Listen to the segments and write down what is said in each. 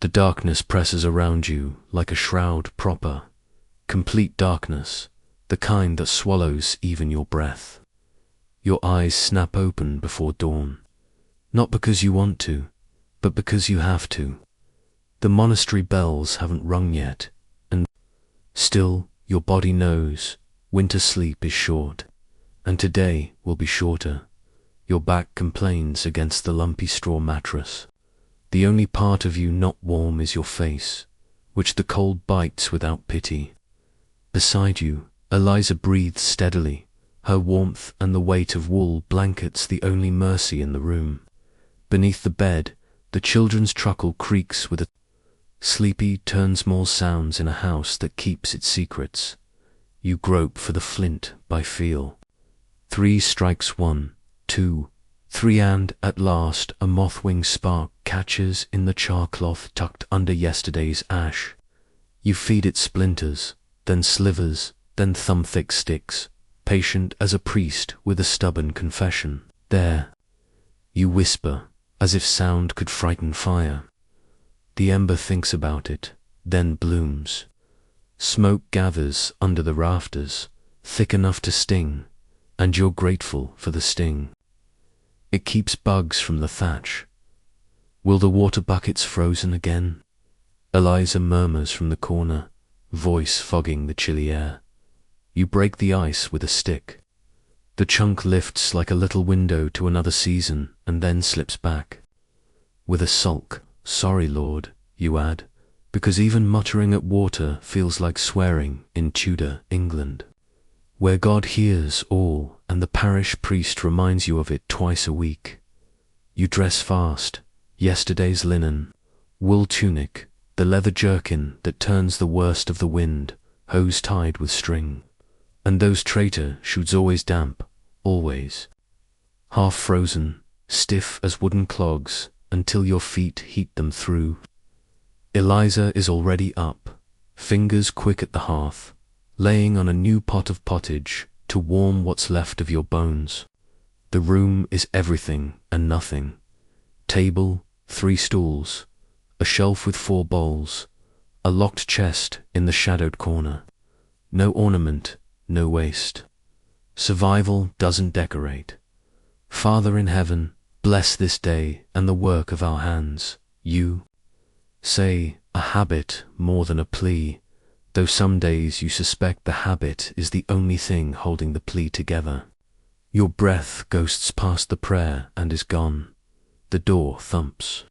The darkness presses around you like a shroud proper, complete darkness, the kind that swallows even your breath. Your eyes snap open before dawn, not because you want to, but because you have to. The monastery bells haven't rung yet, and still your body knows winter sleep is short, and today will be shorter. Your back complains against the lumpy straw mattress. The only part of you not warm is your face, which the cold bites without pity. Beside you, Eliza breathes steadily. Her warmth and the weight of wool blankets the only mercy in the room. Beneath the bed, the children's truckle creaks with a sleepy turn-small sounds in a house that keeps its secrets. You grope for the flint by feel. 3 strikes 1, 2, 3, and at last a moth-wing spark catches in the char-cloth tucked under yesterday's ash. You feed it splinters, then slivers, then thumb-thick sticks, patient as a priest with a stubborn confession. There, you whisper, as if sound could frighten fire. The ember thinks about it, then blooms. Smoke gathers under the rafters, thick enough to sting, and you're grateful for the sting. It keeps bugs from the thatch. Will the water buckets frozen again? Eliza murmurs from the corner, voice fogging the chilly air. You break the ice with a stick. The chunk lifts like a little window to another season and then slips back. With a sulk, sorry Lord, you add, because even muttering at water feels like swearing in Tudor England, where God hears all and the parish priest reminds you of it twice a week. You dress fast, yesterday's linen, wool tunic, the leather jerkin that turns the worst of the wind, hose tied with string. And those traitor shoes always damp, always. Half frozen, stiff as wooden clogs, until your feet heat them through. Eliza is already up, fingers quick at the hearth, laying on a new pot of pottage to warm what's left of your bones. The room is everything and nothing. Table, 3 stools, a shelf with 4 bowls, a locked chest in the shadowed corner. No ornament, no waste. Survival doesn't decorate. Father in heaven, bless this day and the work of our hands. You say a habit more than a plea, though some days you suspect the habit is the only thing holding the plea together. Your breath ghosts past the prayer and is gone. The door thumps.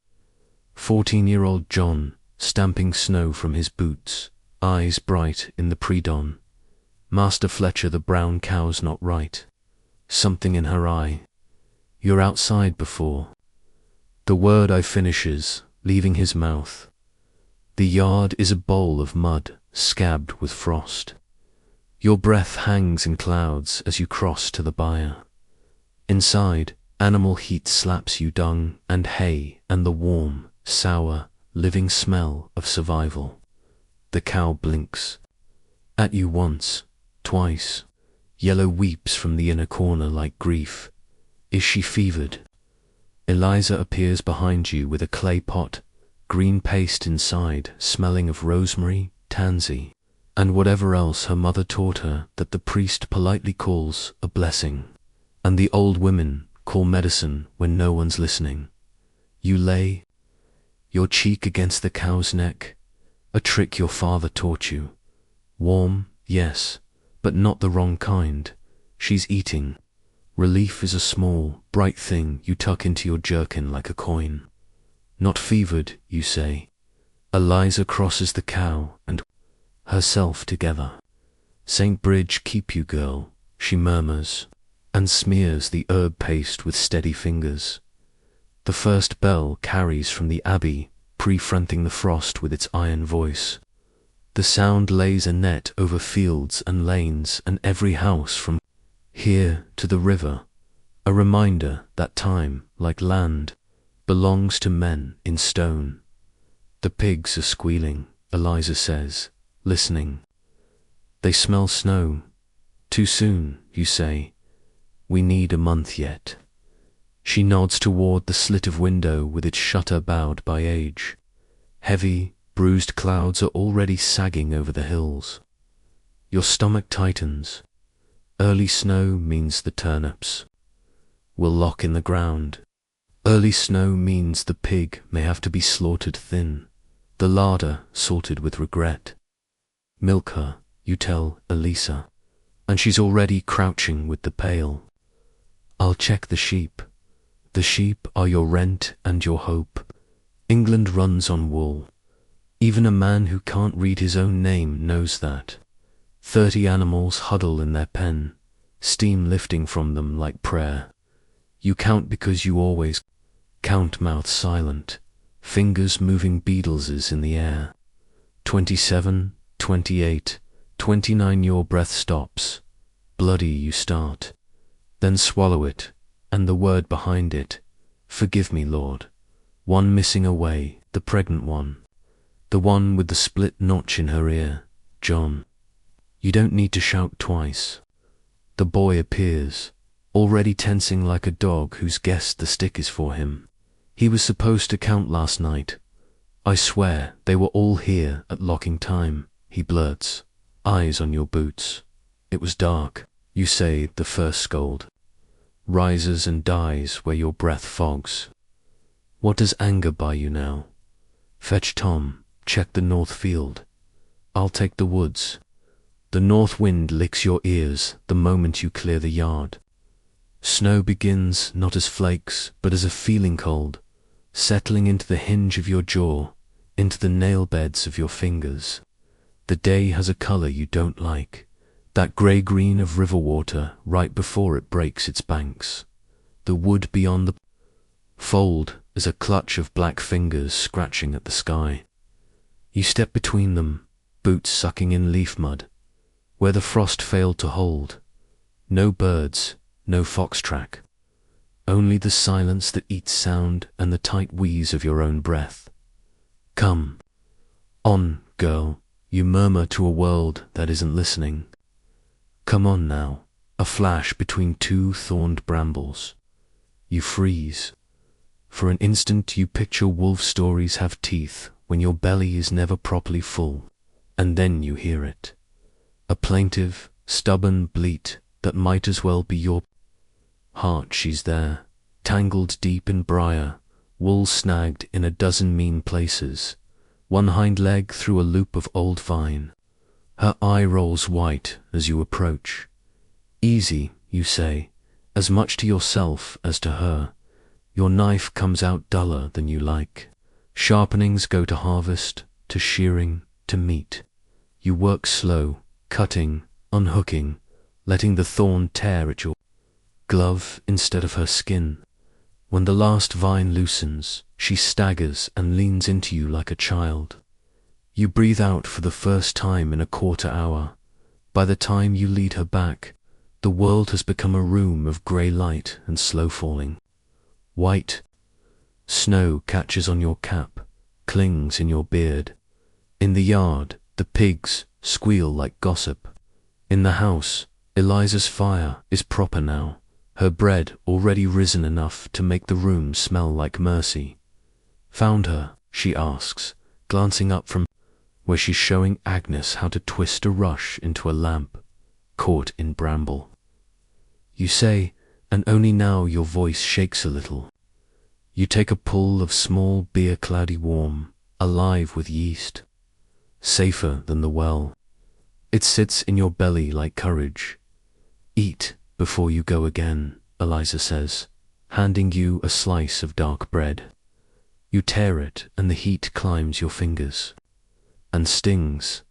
14-year-old John, stamping snow from his boots, eyes bright in the pre-dawn. Master Fletcher, the brown cow's not right. Something in her eye. You're outside before. The word I finishes, leaving his mouth. The yard is a bowl of mud, scabbed with frost. Your breath hangs in clouds as you cross to the byre. Inside, animal heat slaps you dung and hay and the warm, sour, living smell of survival. The cow blinks. At you once, twice. Yellow weeps from the inner corner like grief. Is she fevered? Eliza appears behind you with a clay pot, green paste inside, smelling of rosemary, tansy, and whatever else her mother taught her that the priest politely calls a blessing, and the old women call medicine when no one's listening. You lay your cheek against the cow's neck, a trick your father taught you. Warm, yes, but not the wrong kind. She's eating. Relief is a small, bright thing you tuck into your jerkin like a coin. Not fevered, you say. Eliza crosses the cow and herself together. St. Bridge keep you, girl, she murmurs, and smears the herb paste with steady fingers. The first bell carries from the abbey, pre-fronting the frost with its iron voice. The sound lays a net over fields and lanes and every house from here to the river, a reminder that time, like land, belongs to men in stone. The pigs are squealing, Eliza says, listening. They smell snow. Too soon, you say. We need a month yet. She nods toward the slit of window with its shutter bowed by age. Heavy, bruised clouds are already sagging over the hills. Your stomach tightens. Early snow means the turnips will lock in the ground. Early snow means the pig may have to be slaughtered thin, the larder salted with regret. Milk her, you tell Elisa, and she's already crouching with the pail. I'll check the sheep. The sheep are your rent and your hope. England runs on wool. Even a man who can't read his own name knows that. 30 animals huddle in their pen, steam lifting from them like prayer. You count because you always count, mouth silent, fingers moving Beatleses in the air. 27, 28, 29, your breath stops. Bloody you start. Then swallow it, and the word behind it. Forgive me, Lord. One missing away, the pregnant one. The one with the split notch in her ear, John. You don't need to shout twice. The boy appears, already tensing like a dog who's guessed the stick is for him. He was supposed to count last night. I swear they were all here at locking time, he blurts. Eyes on your boots. It was dark, you say, the first scold. Rises and dies where your breath fogs. What does anger buy you now? Fetch Tom, check the north field. I'll take the woods. The north wind licks your ears the moment you clear the yard. Snow begins not as flakes, but as a feeling cold, settling into the hinge of your jaw, into the nail beds of your fingers. The day has a color you don't like, that grey-green of river water right before it breaks its banks. The wood beyond the fold is a clutch of black fingers scratching at the sky. You step between them, boots sucking in leaf mud, where the frost failed to hold. No birds, no fox track. Only the silence that eats sound and the tight wheeze of your own breath. Come. On, girl, you murmur to a world that isn't listening. Come on now, a flash between two thorned brambles. You freeze. For an instant you picture wolf stories have teeth when your belly is never properly full, and then you hear it. A plaintive, stubborn bleat that might as well be your heart. She's there, tangled deep in briar, wool snagged in a dozen mean places, one hind leg through a loop of old vine. Her eye rolls white as you approach. Easy, you say, as much to yourself as to her. Your knife comes out duller than you like. Sharpenings go to harvest, to shearing, to meat. You work slow, cutting, unhooking, letting the thorn tear at your glove instead of her skin. When the last vine loosens, she staggers and leans into you like a child. You breathe out for the first time in a quarter hour. By the time you lead her back, the world has become a room of grey light and slow falling. White snow catches on your cap, clings in your beard. In the yard, the pigs squeal like gossip. In the house, Eliza's fire is proper now, her bread already risen enough to make the room smell like mercy. Found her, she asks, glancing up from where she's showing Agnes how to twist a rush into a lamp, caught in bramble. You say, and only now your voice shakes a little. You take a pull of small beer cloudy warm, alive with yeast. Safer than the well. It sits in your belly like courage. Eat before you go again, Eliza says, handing you a slice of dark bread. You tear it and the heat climbs your fingers. And stings.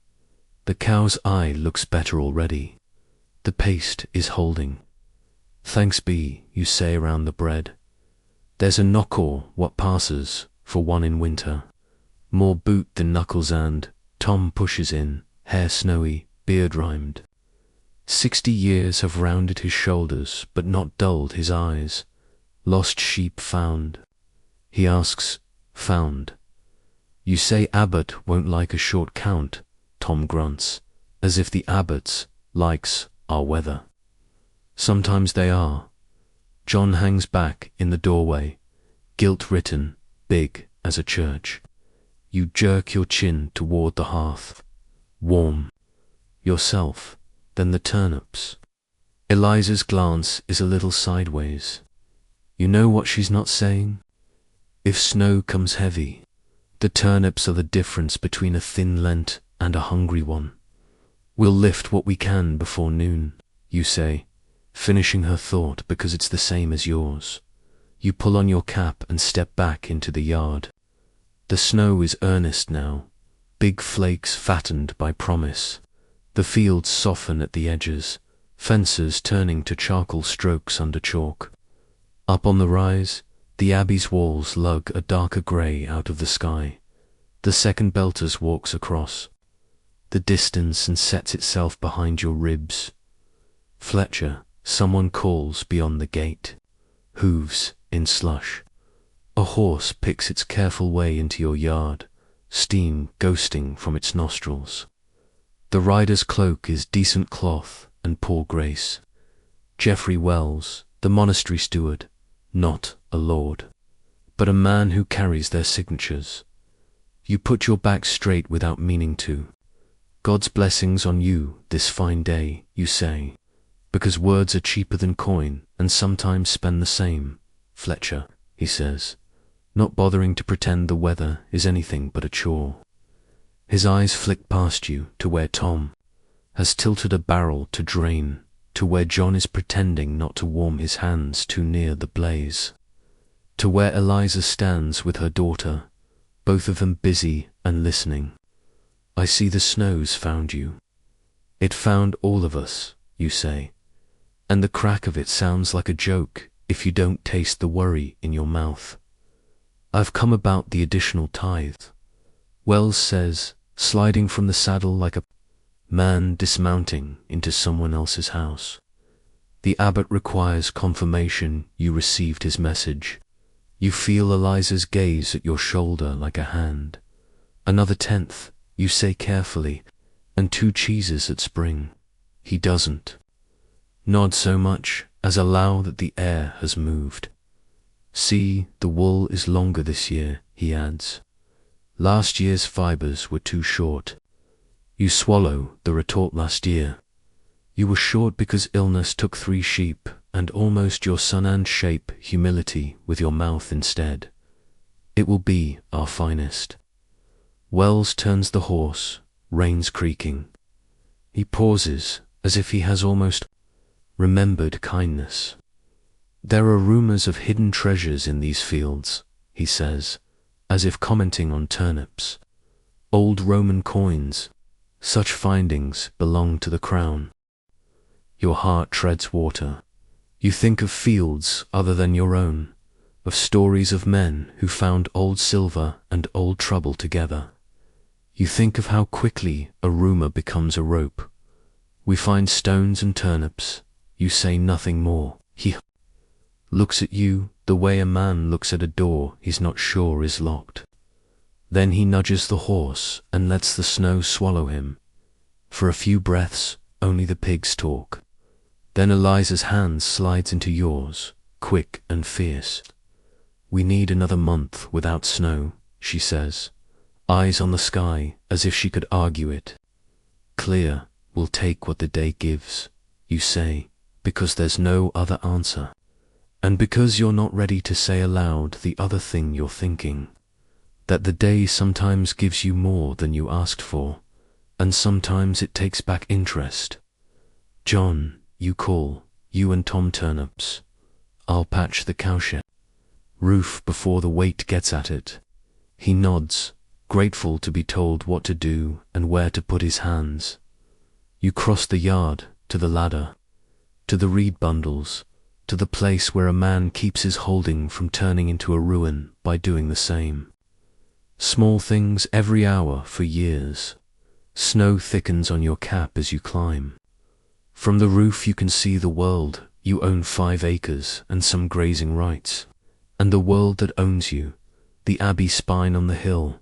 The cow's eye looks better already. The paste is holding. Thanks be, you say around the bread. There's a knock-or what passes for one in winter. More boot than knuckles and Tom pushes in, hair snowy, beard rhymed. 60 years have rounded his shoulders but not dulled his eyes. Lost sheep found. He asks, found. You say Abbot won't like a short count, Tom grunts, as if the Abbot's likes are weather. Sometimes they are. John hangs back in the doorway, guilt written, big as a church. You jerk your chin toward the hearth. Warm. Yourself, then the turnips. Eliza's glance is a little sideways. You know what she's not saying? If snow comes heavy, the turnips are the difference between a thin Lent and a hungry one. We'll lift what we can before noon, you say, finishing her thought because it's the same as yours. You pull on your cap and step back into the yard. The snow is earnest now, big flakes fattened by promise. The fields soften at the edges, fences turning to charcoal strokes under chalk. Up on the rise, the abbey's walls lug a darker grey out of the sky. The second belters walks across the distance and sets itself behind your ribs. Fletcher, someone calls beyond the gate. Hooves in slush. A horse picks its careful way into your yard, steam ghosting from its nostrils. The rider's cloak is decent cloth and poor grace. Geoffrey Wells, the monastery steward, not a lord, but a man who carries their signatures. You put your back straight without meaning to. God's blessings on you this fine day, you say, because words are cheaper than coin and sometimes spend the same. Fletcher, he says, not bothering to pretend the weather is anything but a chore. His eyes flick past you to where Tom has tilted a barrel to drain, to where John is pretending not to warm his hands too near the blaze, to where Eliza stands with her daughter, both of them busy and listening. I see the snow's found you. It found all of us, you say, and the crack of it sounds like a joke if you don't taste the worry in your mouth. I've come about the additional tithe, Wells says, sliding from the saddle like a man dismounting into someone else's house. The abbot requires confirmation you received his message. You feel Eliza's gaze at your shoulder like a hand. Another tenth, you say carefully, and 2 cheeses at spring. He doesn't nod so much as allow that the air has moved. See, the wool is longer this year, he adds. Last year's fibres were too short. You swallow the retort last year. You were short because illness took 3 sheep, and almost your sun and shape humility with your mouth instead. It will be our finest. Wells turns the horse, reins creaking. He pauses, as if he has almost remembered kindness. There are rumours of hidden treasures in these fields, he says, as if commenting on turnips. Old Roman coins. Such findings belong to the crown. Your heart treads water. You think of fields other than your own, of stories of men who found old silver and old trouble together. You think of how quickly a rumour becomes a rope. We find stones and turnips. You say nothing more. He looks at you the way a man looks at a door he's not sure is locked. Then he nudges the horse and lets the snow swallow him. For a few breaths, only the pigs talk. Then Eliza's hand slides into yours, quick and fierce. We need another month without snow, she says, eyes on the sky as if she could argue it. Clear, we'll take what the day gives, you say, because there's no other answer. And because you're not ready to say aloud the other thing you're thinking, that the day sometimes gives you more than you asked for, and sometimes it takes back interest. John, you call, you and Tom Turnips. I'll patch the cowshed roof before the weight gets at it. He nods, grateful to be told what to do and where to put his hands. You cross the yard to the ladder, to the reed bundles, to the place where a man keeps his holding from turning into a ruin by doing the same. Small things every hour for years. Snow thickens on your cap as you climb. From the roof you can see the world. You own 5 acres and some grazing rights. And the world that owns you, the abbey spine on the hill,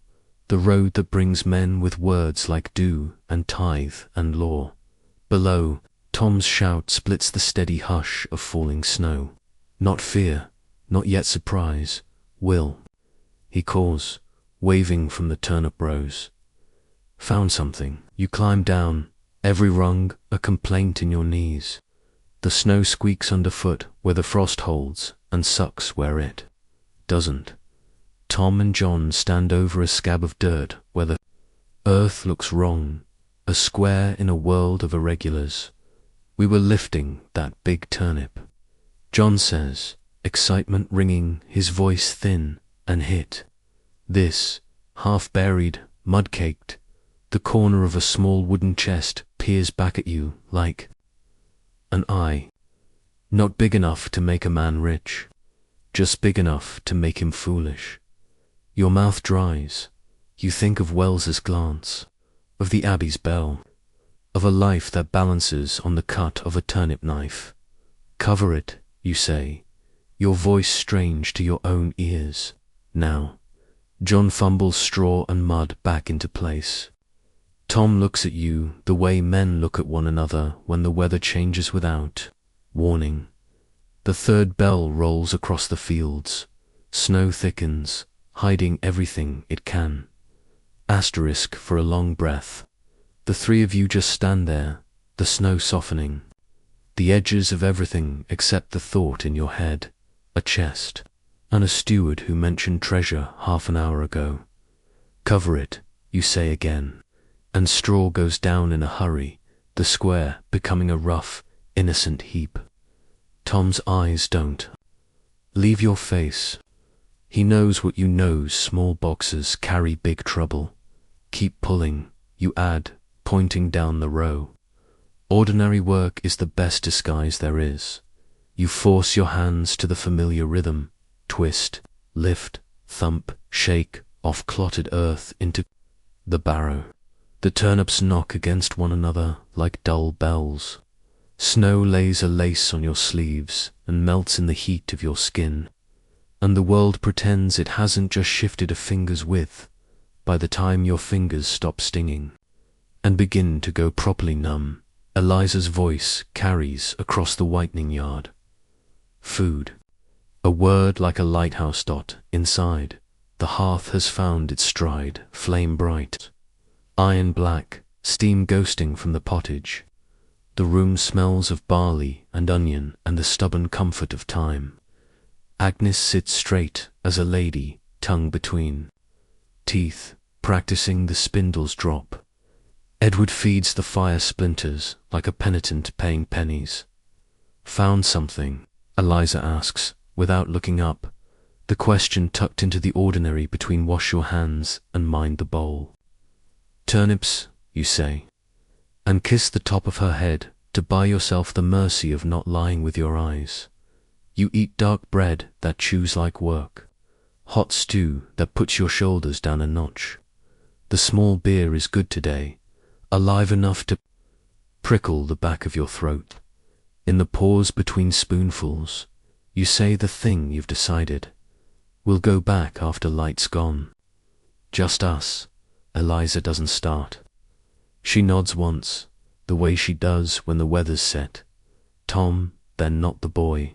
the road that brings men with words like due and tithe and law. Below, Tom's shout splits the steady hush of falling snow. Not fear, not yet surprise, will. He calls, waving from the turnip rows. Found something. You climb down, every rung a complaint in your knees. The snow squeaks underfoot where the frost holds and sucks where it doesn't. Tom and John stand over a scab of dirt where the earth looks wrong, a square in a world of irregulars. We were lifting that big turnip. John says, excitement ringing, his voice thin and hit. This, half-buried, mud-caked, the corner of a small wooden chest peers back at you like an eye. Not big enough to make a man rich, just big enough to make him foolish. Your mouth dries. You think of Wells's glance, of the Abbey's bell, of a life that balances on the cut of a turnip knife. Cover it, you say, your voice strange to your own ears. Now, John fumbles straw and mud back into place. Tom looks at you the way men look at one another when the weather changes without warning. The third bell rolls across the fields. Snow thickens, hiding everything it can. Asterisk for a long breath. The three of you just stand there, the snow softening. The edges of everything except the thought in your head. A chest, and a steward who mentioned treasure half an hour ago. Cover it, you say again. And straw goes down in a hurry, the square becoming a rough, innocent heap. Tom's eyes don't leave your face. He knows what you know, small boxes carry big trouble. Keep pulling, you add, pointing down the row. Ordinary work is the best disguise there is. You force your hands to the familiar rhythm, twist, lift, thump, shake off clotted earth into the barrow. The turnips knock against one another like dull bells. Snow lays a lace on your sleeves and melts in the heat of your skin. And the world pretends it hasn't just shifted a finger's width by the time your fingers stop stinging and begin to go properly numb. Eliza's voice carries across the whitening yard. Food. A word like a lighthouse dot inside. The hearth has found its stride, flame bright. Iron black, steam ghosting from the pottage. The room smells of barley and onion and the stubborn comfort of time. Agnes sits straight as a lady, tongue between teeth, practicing the spindle's drop. Edward feeds the fire splinters like a penitent paying pennies. Found something? Eliza asks, without looking up, the question tucked into the ordinary between wash your hands and mind the bowl. Turnips, you say, and kiss the top of her head to buy yourself the mercy of not lying with your eyes. You eat dark bread that chews like work, hot stew that puts your shoulders down a notch. The small beer is good today, alive enough to prickle the back of your throat. In the pause between spoonfuls, you say the thing you've decided. We'll go back after light's gone. Just us. Eliza doesn't start. She nods once, the way she does when the weather's set. Tom, then not the boy.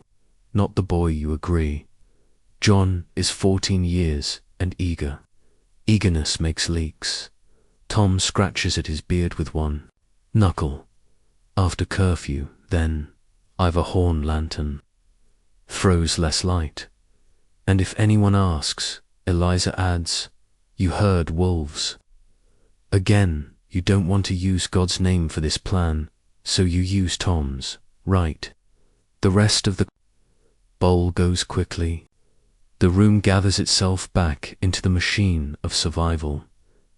Not the boy, you agree. John is 14 years and eager. Eagerness makes leaks. Tom scratches at his beard with one knuckle. After curfew, then, I've a horn lantern. Throws less light. And if anyone asks, Eliza adds, you heard wolves. Again, you don't want to use God's name for this plan, so you use Tom's, right? The rest of the bowl goes quickly. The room gathers itself back into the machine of survival.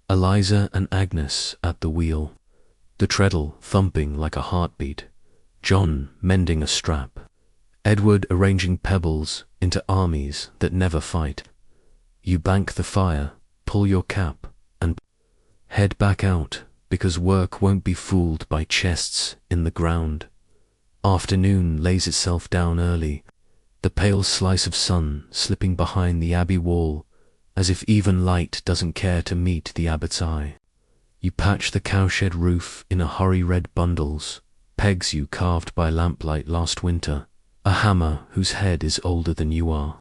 Eliza and Agnes at the wheel, the treadle thumping like a heartbeat, John mending a strap, Edward arranging pebbles into armies that never fight. You bank the fire, pull your cap, and head back out, because work won't be fooled by chests in the ground. Afternoon lays itself down early, the pale slice of sun slipping behind the abbey wall, as if even light doesn't care to meet the abbot's eye. You patch the cowshed roof in a hurry, red bundles, pegs you carved by lamplight last winter, a hammer whose head is older than you are.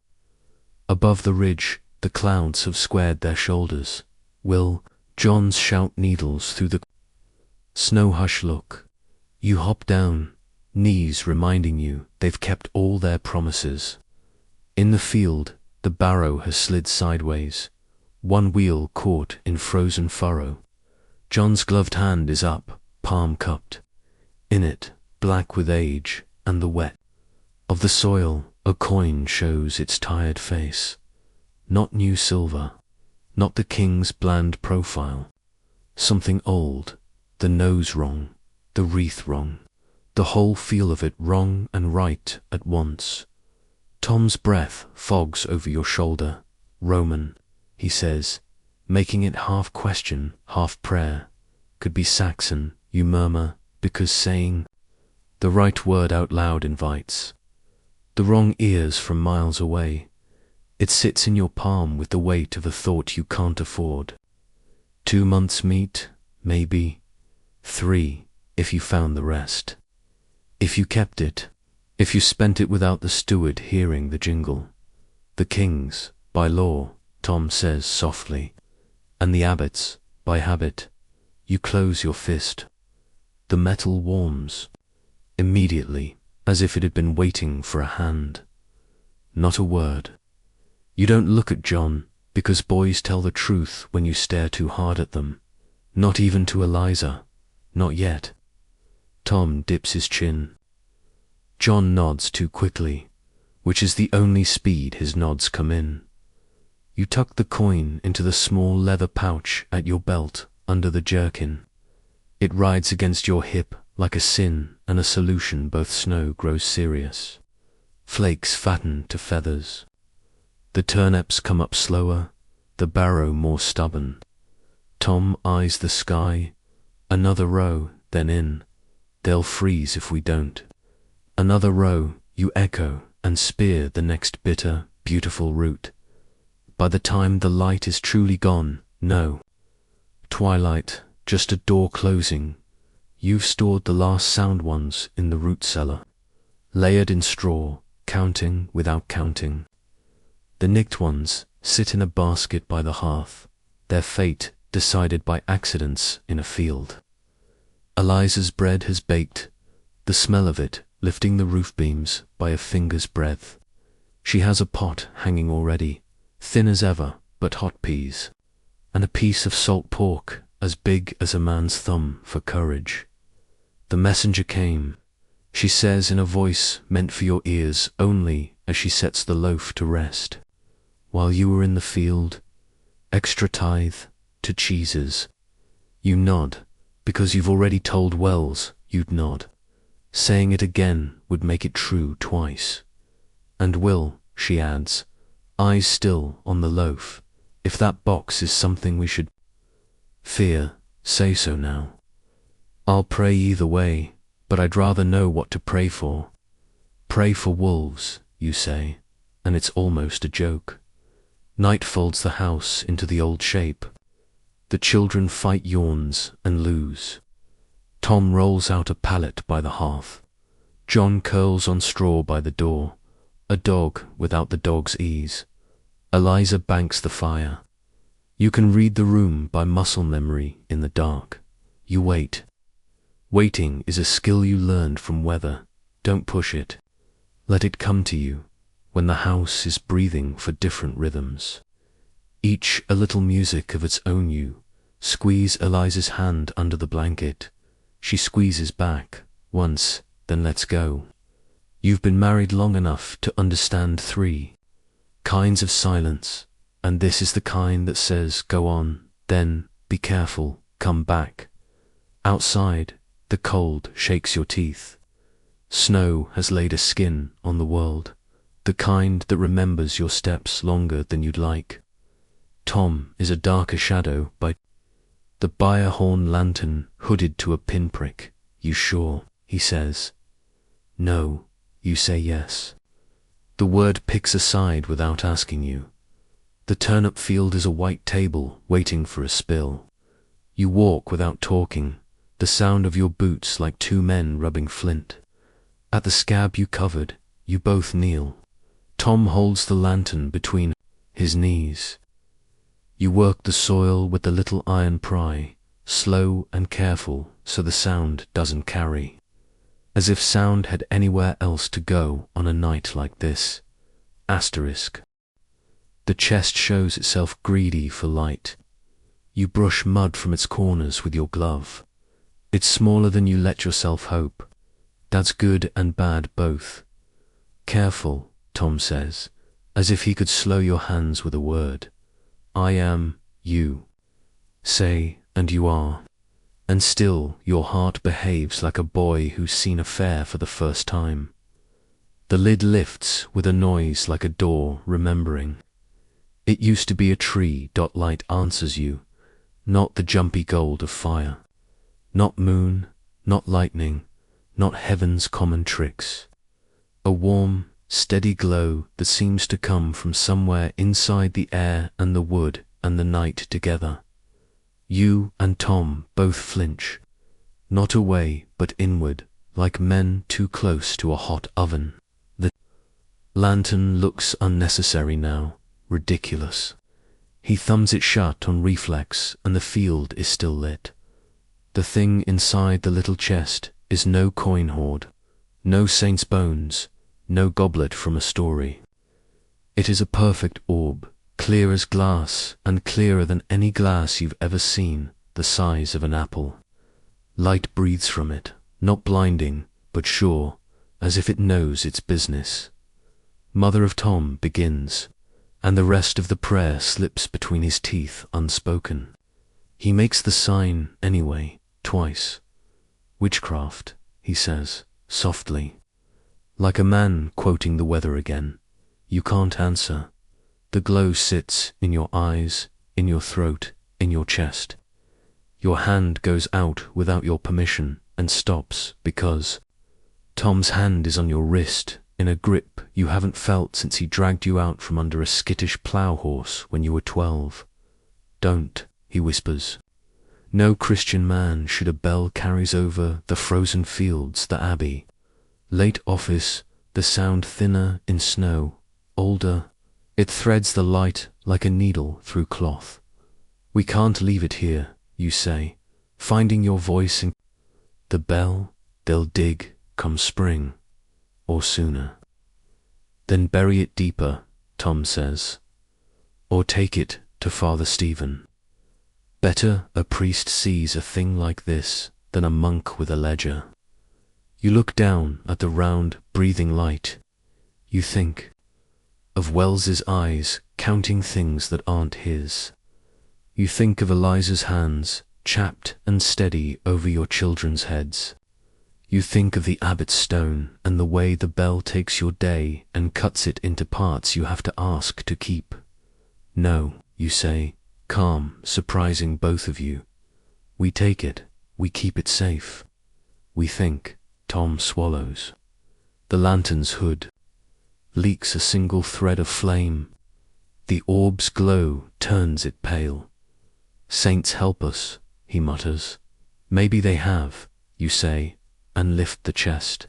Above the ridge, The clouds have squared their shoulders. Will John's shout needles through the snow? Hush, look. You hop down, knees reminding you they've kept all their promises. In the field, the barrow has slid sideways, one wheel caught in frozen furrow. John's gloved hand is up, palm cupped. In it, black with age and the wet of the soil, a coin shows its tired face. Not new silver, not the king's bland profile. Something old, the nose wrong, the wreath wrong, the whole feel of it wrong and right at once. Tom's breath fogs over your shoulder. Roman, he says, making it half question, half prayer. Could be Saxon, you murmur, because saying the right word out loud invites the wrong ears from miles away. It sits in your palm with the weight of a thought you can't afford. 2 months' meat, maybe. 3, if you found the rest. If you kept it. If you spent it without the steward hearing the jingle. The king's, by law, Tom says softly. And the abbot's, by habit. You close your fist. The metal warms. Immediately, as if it had been waiting for a hand. Not a word. You don't look at John, because boys tell the truth when you stare too hard at them. Not even to Eliza. Not yet. Tom dips his chin. John nods too quickly, which is the only speed his nods come in. You tuck the coin into the small leather pouch at your belt under the jerkin. It rides against your hip like a sin and a solution. Both snow grows serious. Flakes fatten to feathers. The turnips come up slower, the barrow more stubborn. Tom eyes the sky. Another row, then in. They'll freeze if we don't. Another row, you echo and spear the next bitter, beautiful root. By the time the light is truly gone, no. Twilight, just a door closing. You've stored the last sound ones in the root cellar, layered in straw, counting without counting. The nicked ones sit in a basket by the hearth, their fate decided by accidents in a field. Eliza's bread has baked, the smell of it lifting the roof beams by a finger's breadth. She has a pot hanging already, thin as ever, but hot peas, and a piece of salt pork as big as a man's thumb for courage. The messenger came, she says in a voice meant for your ears only as she sets the loaf to rest. While you were in the field, extra tithe to cheeses. You nod, because you've already told Wells you'd nod. Saying it again would make it true twice. And Will, she adds, eyes still on the loaf, if that box is something we should fear, say so now. I'll pray either way, but I'd rather know what to pray for. Pray for wolves, you say, and it's almost a joke. Night folds the house into the old shape. The children fight yawns and lose. Tom rolls out a pallet by the hearth. John curls on straw by the door, a dog without the dog's ease. Eliza banks the fire. You can read the room by muscle memory in the dark. You wait. Waiting is a skill you learned from weather. Don't push it. Let it come to you when the house is breathing for different rhythms. Each a little music of its own. You squeeze Eliza's hand under the blanket. She squeezes back, once, then lets go. You've been married long enough to understand 3 kinds of silence, and this is the kind that says, go on, then, be careful, come back. Outside, the cold shakes your teeth. Snow has laid a skin on the world, the kind that remembers your steps longer than you'd like. Tom is a darker shadow by the byre horn lantern hooded to a pinprick. You sure? He says. No, you say yes. The word picks a side without asking you. The turnip field is a white table waiting for a spill. You walk without talking, the sound of your boots like 2 men rubbing flint. At the scab you covered, you both kneel. Tom holds the lantern between his knees. You work the soil with the little iron pry, slow and careful so the sound doesn't carry. As if sound had anywhere else to go on a night like this. Asterisk. The chest shows itself greedy for light. You brush mud from its corners with your glove. It's smaller than you let yourself hope. That's good and bad both. Careful, Tom says, as if he could slow your hands with a word. I am, you. Say, and you are. And still your heart behaves like a boy who's seen a fair for the first time. The lid lifts with a noise like a door remembering. It used to be a tree. Light answers you, not the jumpy gold of fire. Not moon, not lightning, not heaven's common tricks. A warm, steady glow that seems to come from somewhere inside the air and the wood and the night together. You and Tom both flinch, not away but inward, like men too close to a hot oven. The lantern looks unnecessary now, ridiculous. He thumbs it shut on reflex and the field is still lit. The thing inside the little chest is no coin hoard, no saint's bones, no goblet from a story. It is a perfect orb, clear as glass and clearer than any glass you've ever seen, the size of an apple. Light breathes from it, not blinding, but sure, as if it knows its business. Mother of Tom begins, and the rest of the prayer slips between his teeth unspoken. He makes the sign anyway, twice. Witchcraft, he says, softly. Like a man quoting the weather again. You can't answer. The glow sits in your eyes, in your throat, in your chest. Your hand goes out without your permission and stops because Tom's hand is on your wrist in a grip you haven't felt since he dragged you out from under a skittish plough horse when you were 12. Don't, he whispers. No Christian man should a bell carries over the frozen fields, the abbey. Late office, the sound thinner in snow, older. It threads the light like a needle through cloth. We can't leave it here, you say, finding your voice in the bell. They'll dig come spring, or sooner. Then bury it deeper, Tom says, or take it to Father Stephen. Better a priest sees a thing like this than a monk with a ledger. You look down at the round, breathing light. You think of Wells's eyes counting things that aren't his. You think of Eliza's hands, chapped and steady over your children's heads. You think of the abbot's stone and the way the bell takes your day and cuts it into parts you have to ask to keep. No, you say, calm, surprising both of you. We take it, we keep it safe. We think. Tom swallows. The lantern's hood leaks a single thread of flame. The orb's glow turns it pale. Saints help us, he mutters. Maybe they have, you say, and lift the chest.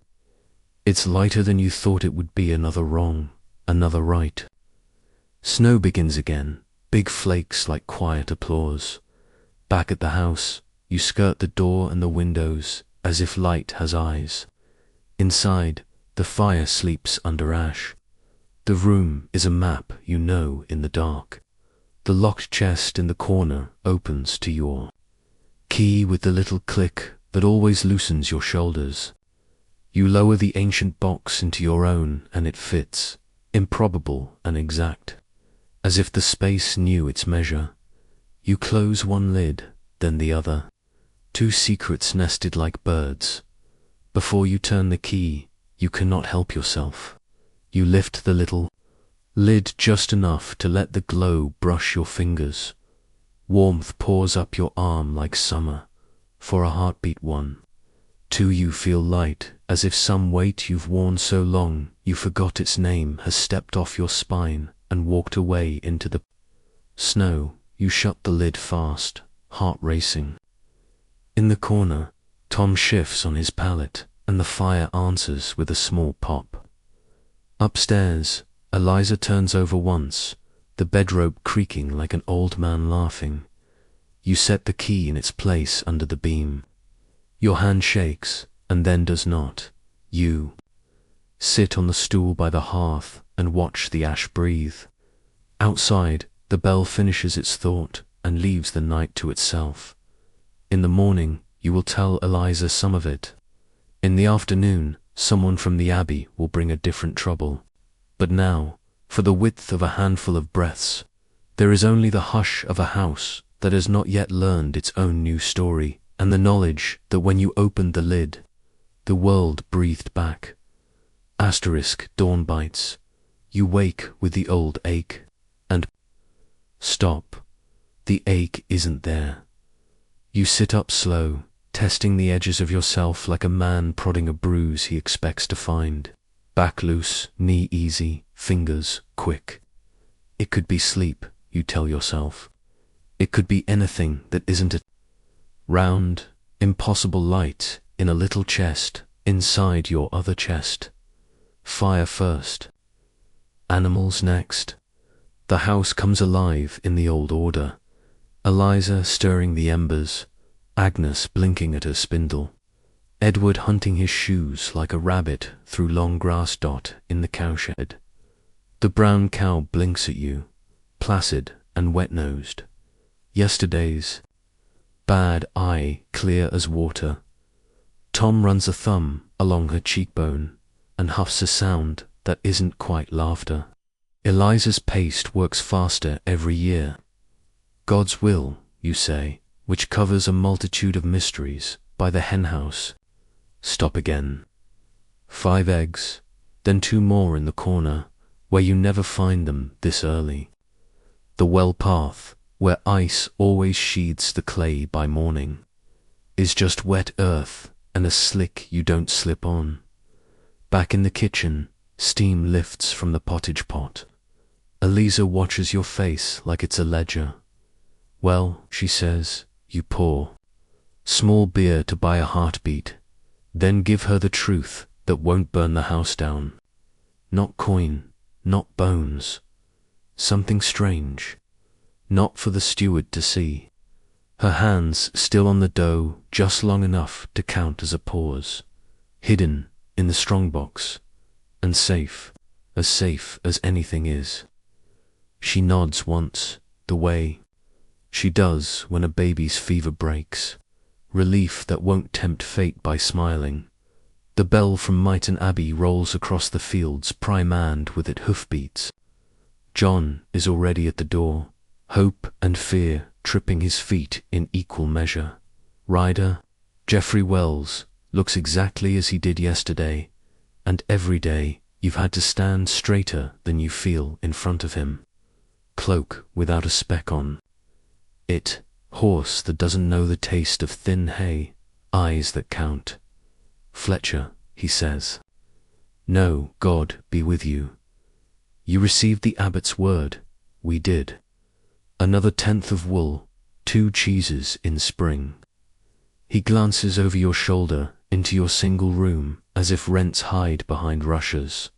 It's lighter than you thought it would be. Another wrong, another right. Snow begins again, big flakes like quiet applause. Back at the house, you skirt the door and the windows, as if light has eyes. Inside, the fire sleeps under ash. The room is a map you know in the dark. The locked chest in the corner opens to your key with the little click that always loosens your shoulders. You lower the ancient box into your own and it fits, improbable and exact, as if the space knew its measure. You close one lid, then the other. Two secrets nested like birds. Before you turn the key, you cannot help yourself. You lift the little lid just enough to let the glow brush your fingers. Warmth pours up your arm like summer. For a heartbeat, 1, 2, you feel light, as if some weight you've worn so long you forgot its name has stepped off your spine and walked away into the snow. You shut the lid fast, heart racing. In the corner, Tom shifts on his pallet, and the fire answers with a small pop. Upstairs, Eliza turns over once, the bedrope creaking like an old man laughing. You set the key in its place under the beam. Your hand shakes, and then does not. You sit on the stool by the hearth and watch the ash breathe. Outside, the bell finishes its thought and leaves the night to itself. In the morning, you will tell Eliza some of it. In the afternoon, someone from the abbey will bring a different trouble. But now, for the width of a handful of breaths, there is only the hush of a house that has not yet learned its own new story, and the knowledge that when you opened the lid, the world breathed back. Asterisk dawn bites. You wake with the old ache, and stop. The ache isn't there. You sit up slow, testing the edges of yourself like a man prodding a bruise he expects to find. Back loose, knee easy, fingers quick. It could be sleep, you tell yourself. It could be anything that isn't a round, impossible light in a little chest inside your other chest. Fire first. Animals next. The house comes alive in the old order. Eliza stirring the embers, Agnes blinking at her spindle, Edward hunting his shoes like a rabbit through long grass dot in the cowshed. The brown cow blinks at you, placid and wet-nosed. Yesterday's bad eye clear as water. Tom runs a thumb along her cheekbone and huffs a sound that isn't quite laughter. Eliza's pace works faster every year. God's will, you say, which covers a multitude of mysteries, by the henhouse. Stop again. 5 eggs, then 2 more in the corner, where you never find them this early. The well path, where ice always sheathes the clay by morning, is just wet earth and a slick you don't slip on. Back in the kitchen, steam lifts from the pottage pot. Eliza watches your face like it's a ledger. Well, she says, you pour. Small beer to buy a heartbeat, then give her the truth that won't burn the house down. Not coin, not bones. Something strange. Not for the steward to see. Her hands still on the dough just long enough to count as a pause. Hidden in the strongbox, and safe as anything is. She nods once, the way she does when a baby's fever breaks. Relief that won't tempt fate by smiling. The bell from Myton Abbey rolls across the fields primand with its hoofbeats. John is already at the door, hope and fear tripping his feet in equal measure. Rider, Geoffrey Wells, looks exactly as he did yesterday, and every day you've had to stand straighter than you feel in front of him. Cloak without a speck on. It, horse that doesn't know the taste of thin hay, eyes that count. Fletcher, he says. No, God be with you. You received the abbot's word. We did. Another 10th of wool, 2 cheeses in spring. He glances over your shoulder into your single room as if rents hide behind rushes.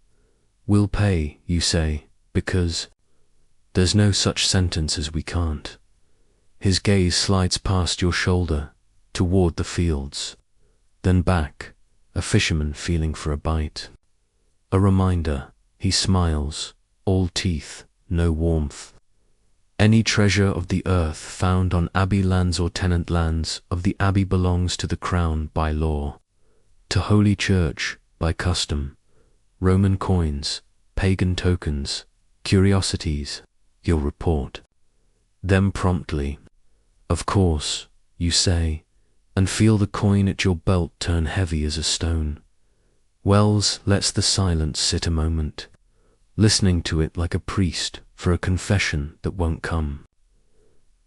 We'll pay, you say, because there's no such sentence as we can't. His gaze slides past your shoulder, toward the fields, then back, a fisherman feeling for a bite. A reminder, he smiles, all teeth, no warmth. Any treasure of the earth found on abbey lands or tenant lands of the abbey belongs to the crown by law, to Holy Church by custom. Roman coins, pagan tokens, curiosities, you'll report them promptly. Of course, you say, and feel the coin at your belt turn heavy as a stone. Wells lets the silence sit a moment, listening to it like a priest for a confession that won't come.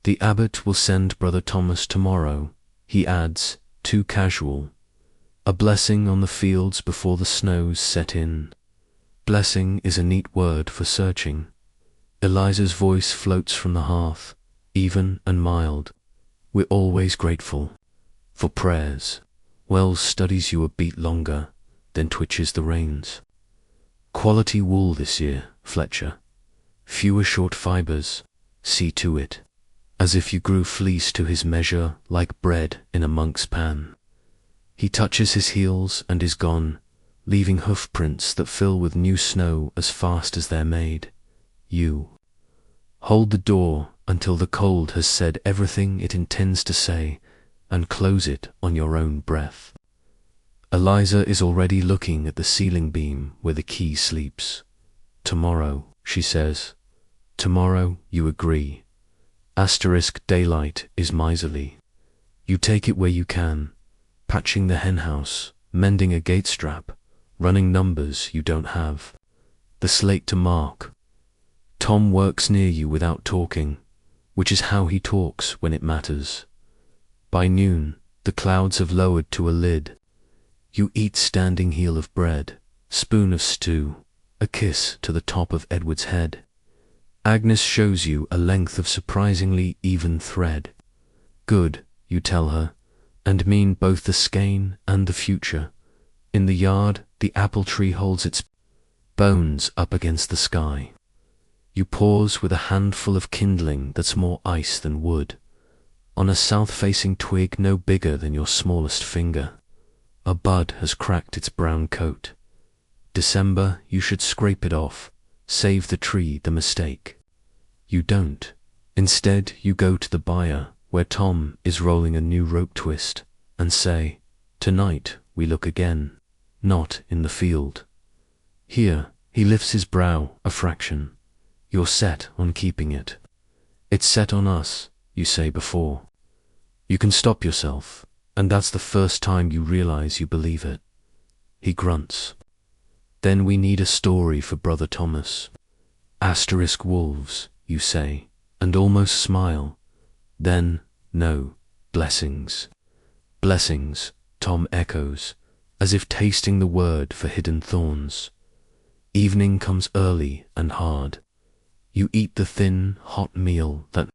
The abbot will send Brother Thomas tomorrow, he adds, too casual. A blessing on the fields before the snows set in. Blessing is a neat word for searching. Eliza's voice floats from the hearth, even and mild. We're always grateful for prayers. Wells studies you a beat longer, then twitches the reins. Quality wool this year, Fletcher. fewer short fibers, see to it. As if you grew fleece to his measure, like bread in a monk's pan. He touches his heels and is gone, leaving hoof prints that fill with new snow as fast as they're made. You hold the door until the cold has said everything it intends to say, and close it on your own breath. Eliza is already looking at the ceiling beam where the key sleeps. Tomorrow, she says. Tomorrow, you agree. Daylight is miserly. You take it where you can, patching the henhouse, mending a gate strap, running numbers you don't have. The slate to mark. Tom works near you without talking, which is how he talks when it matters. By noon, the clouds have lowered to a lid. You eat standing heel of bread, spoon of stew, a kiss to the top of Edward's head. Agnes shows you a length of surprisingly even thread. Good, you tell her, and mean both the skein and the future. In the yard, the apple tree holds its bones up against the sky. You pause with a handful of kindling that's more ice than wood, on a south-facing twig no bigger than your smallest finger. A bud has cracked its brown coat. December, you should scrape it off, save the tree the mistake. You don't. Instead, you go to the byre, where Tom is rolling a new rope twist, and say, tonight we look again, not in the field. Here, he lifts his brow a fraction. You're set on keeping it. It's set on us, you say before. You can stop yourself, and that's the first time you realize you believe it. He grunts. Then we need a story for Brother Thomas. Wolves, you say, and almost smile. Then, no, blessings. Blessings, Tom echoes, as if tasting the word for hidden thorns. Evening comes early and hard. You eat the thin, hot meal that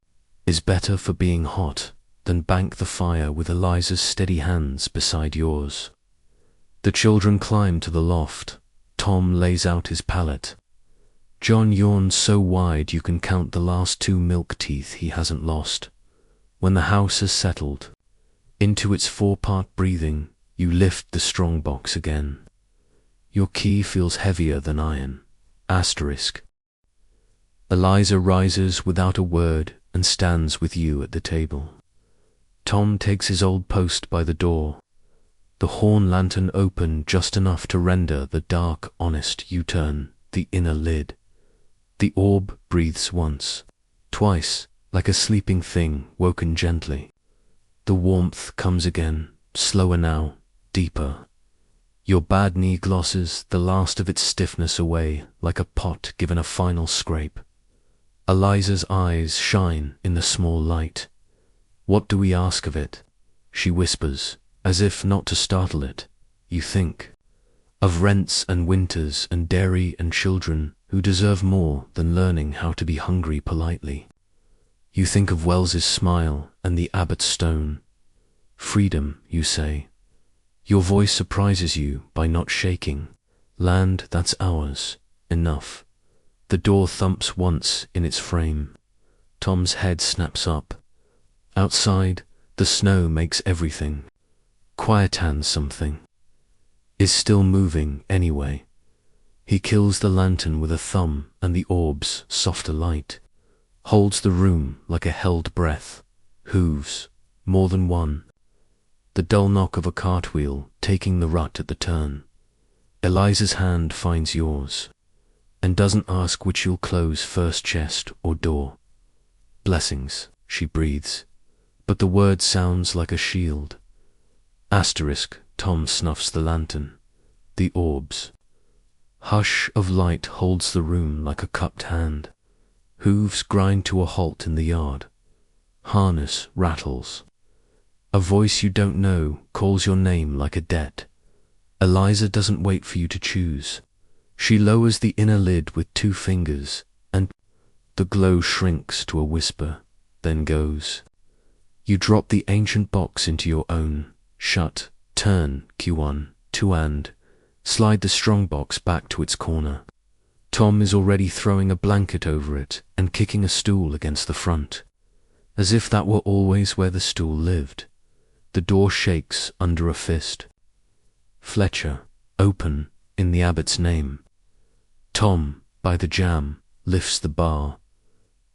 is better for being hot than bank the fire with Eliza's steady hands beside yours. The children climb to the loft. Tom lays out his pallet. John yawns so wide you can count the last 2 milk teeth he hasn't lost. When the house has settled into its 4-part breathing, you lift the strong box again. Your key feels heavier than iron. Eliza rises without a word and stands with you at the table. Tom takes his old post by the door, the horn lantern open just enough to render the dark, honest U-turn the inner lid. The orb breathes once, twice, like a sleeping thing woken gently. The warmth comes again, slower now, deeper. Your bad knee glosses the last of its stiffness away like a pot given a final scrape. Eliza's eyes shine in the small light. What do we ask of it? She whispers, as if not to startle it. You think of rents and winters and dairy and children who deserve more than learning how to be hungry politely. You think of Wells's smile and the abbot's stone. Freedom, you say. Your voice surprises you by not shaking. Land that's ours. Enough. The door thumps once in its frame. Tom's head snaps up. Outside, the snow makes everything. Quietans something. Is still moving anyway. He kills the lantern with a thumb and the orb's softer light. Holds the room like a held breath. Hooves, more than one. The dull knock of a cartwheel taking the rut at the turn. Eliza's hand finds yours, and doesn't ask which you'll close first, chest or door. Blessings, she breathes, but the word sounds like a shield. Tom snuffs the lantern. The orbs. Hush of light holds the room like a cupped hand. Hooves grind to a halt in the yard. Harness rattles. A voice you don't know calls your name like a debt. Eliza doesn't wait for you to choose. She lowers the inner lid with 2 fingers, and the glow shrinks to a whisper, then goes. You drop the ancient box into your own. Shut, turn, Q1, 2 and slide the strong box back to its corner. Tom is already throwing a blanket over it and kicking a stool against the front, as if that were always where the stool lived. The door shakes under a fist. Fletcher, open, in the abbot's name. Tom, by the jamb, lifts the bar.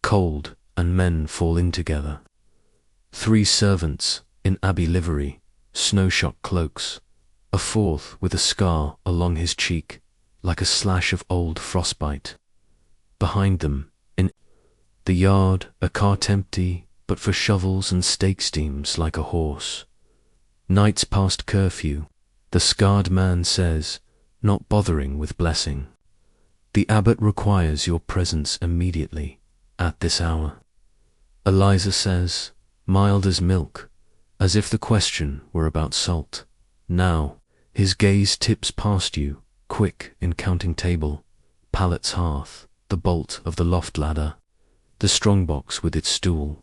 Cold, and men fall in together. 3 servants, in abbey livery, snow-shock cloaks, a 4th with a scar along his cheek, like a slash of old frostbite. Behind them, in the yard, a cart empty, but for shovels and stake steams like a horse. Night's past curfew, the scarred man says, not bothering with blessing. The abbot requires your presence immediately, at this hour. Eliza says, mild as milk, as if the question were about salt. Now, his gaze tips past you, quick in counting table, pallet's hearth, the bolt of the loft ladder, the strongbox with its stool.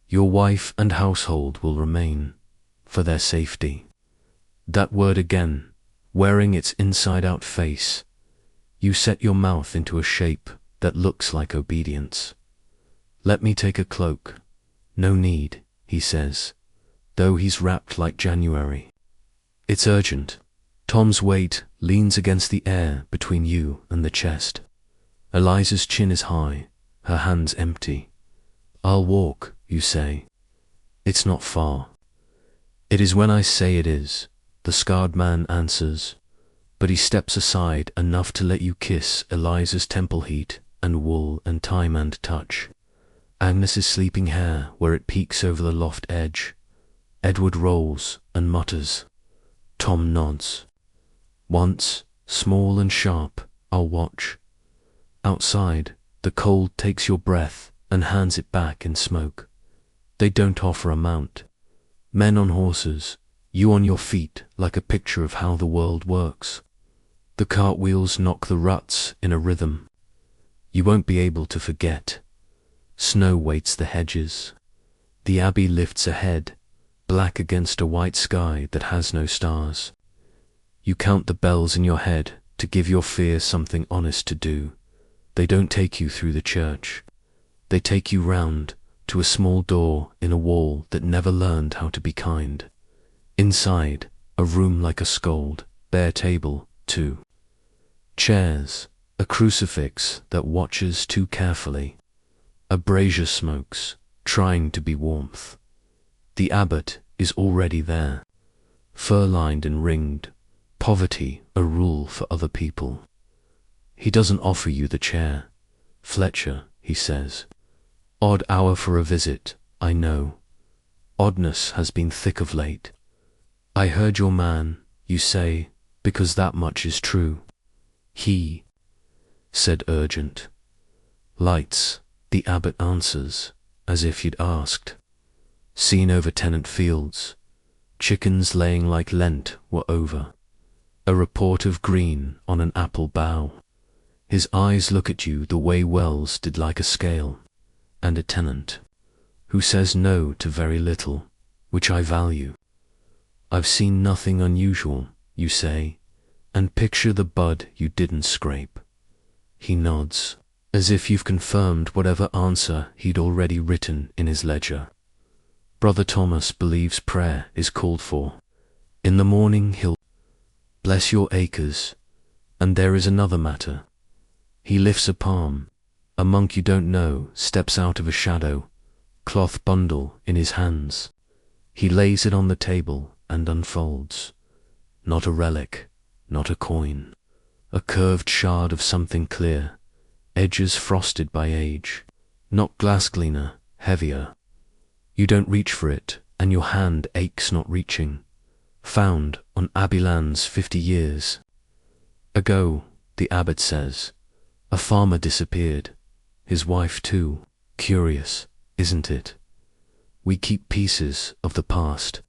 Your wife and household will remain, for their safety. That word again, wearing its inside-out face, you set your mouth into a shape that looks like obedience. Let me take a cloak. No need, he says, though he's wrapped like January. It's urgent. Tom's weight leans against the air between you and the chest. Eliza's chin is high, her hands empty. I'll walk, you say. It's not far. It is when I say it is, the scarred man answers, but he steps aside enough to let you kiss Eliza's temple heat and wool and time and touch. Agnes's sleeping hair where it peeks over the loft edge. Edward rolls and mutters. Tom nods. Once, small and sharp, I'll watch. Outside, the cold takes your breath and hands it back in smoke. They don't offer a mount. Men on horses, you on your feet like a picture of how the world works. The cartwheels knock the ruts in a rhythm. You won't be able to forget. Snow weights the hedges. The abbey lifts ahead, black against a white sky that has no stars. You count the bells in your head to give your fear something honest to do. They don't take you through the church. They take you round to a small door in a wall that never learned how to be kind. Inside, a room like a scold, bare table, 2 chairs, a crucifix that watches too carefully. A brazier smokes, trying to be warmth. The abbot is already there, fur-lined and ringed, poverty a rule for other people. He doesn't offer you the chair. Fletcher, he says. Odd hour for a visit, I know. Oddness has been thick of late. I heard your man, you say, because that much is true. He said urgent. Lights, the abbot answers, as if you'd asked. Seen over tenant fields. Chickens laying like Lent were over. A report of green on an apple bough. His eyes look at you the way Wells did like a scale. And a tenant, who says no to very little, which I value. I've seen nothing unusual, you say, and picture the bud you didn't scrape. He nods, as if you've confirmed whatever answer he'd already written in his ledger. Brother Thomas believes prayer is called for. In the morning he'll bless your acres, and there is another matter. He lifts a palm. A monk you don't know steps out of a shadow, cloth bundle in his hands. He lays it on the table and unfolds. Not a relic, not a coin. A curved shard of something clear, edges frosted by age. Not glass cleaner, heavier. You don't reach for it, and your hand aches not reaching. Found on abbey lands 50 years ago, the abbot says. A farmer disappeared. His wife too. Curious, isn't it? We keep pieces of the past.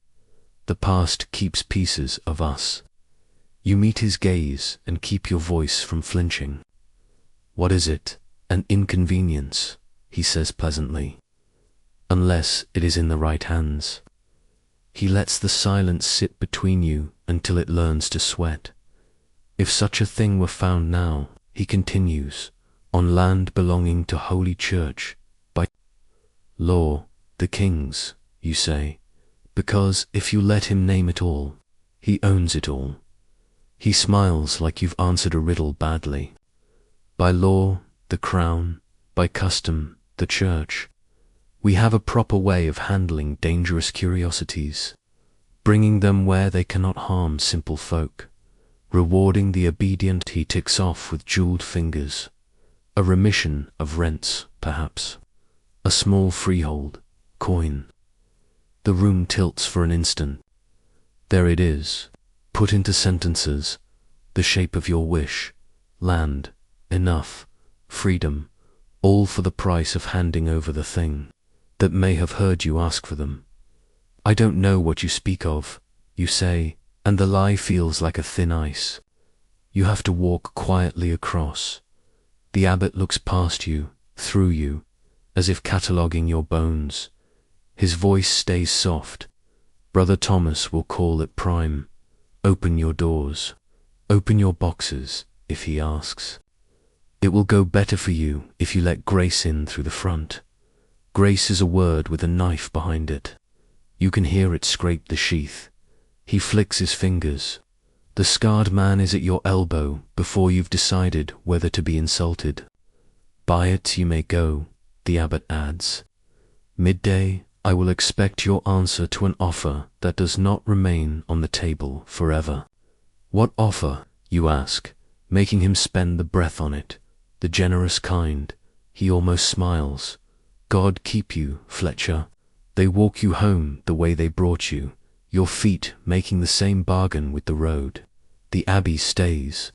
The past keeps pieces of us. You meet his gaze and keep your voice from flinching. What is it? An inconvenience, he says pleasantly. Unless it is in the right hands. He lets the silence sit between you until it learns to sweat. If such a thing were found now, he continues, on land belonging to Holy Church, by law, the king's, you say, because if you let him name it all, he owns it all. He smiles like you've answered a riddle badly. By law, the crown, by custom, the church. We have a proper way of handling dangerous curiosities, bringing them where they cannot harm simple folk, rewarding the obedient. He ticks off with jeweled fingers. A remission of rents, perhaps. A small freehold, coin. The room tilts for an instant. There it is, put into sentences, the shape of your wish, land, enough, freedom, all for the price of handing over the thing that may have heard you ask for them. I don't know what you speak of, you say, and the lie feels like a thin ice. You have to walk quietly across. The abbot looks past you, through you, as if cataloguing your bones. His voice stays soft. Brother Thomas will call it prime. Open your doors. Open your boxes, if he asks. It will go better for you if you let grace in through the front. Grace is a word with a knife behind it. You can hear it scrape the sheath. He flicks his fingers. The scarred man is at your elbow before you've decided whether to be insulted. By it you may go, the abbot adds. Midday, I will expect your answer to an offer that does not remain on the table forever. What offer, you ask, making him spend the breath on it, the generous kind. He almost smiles. God keep you, Fletcher. They walk you home the way they brought you, your feet making the same bargain with the road. The abbey stays.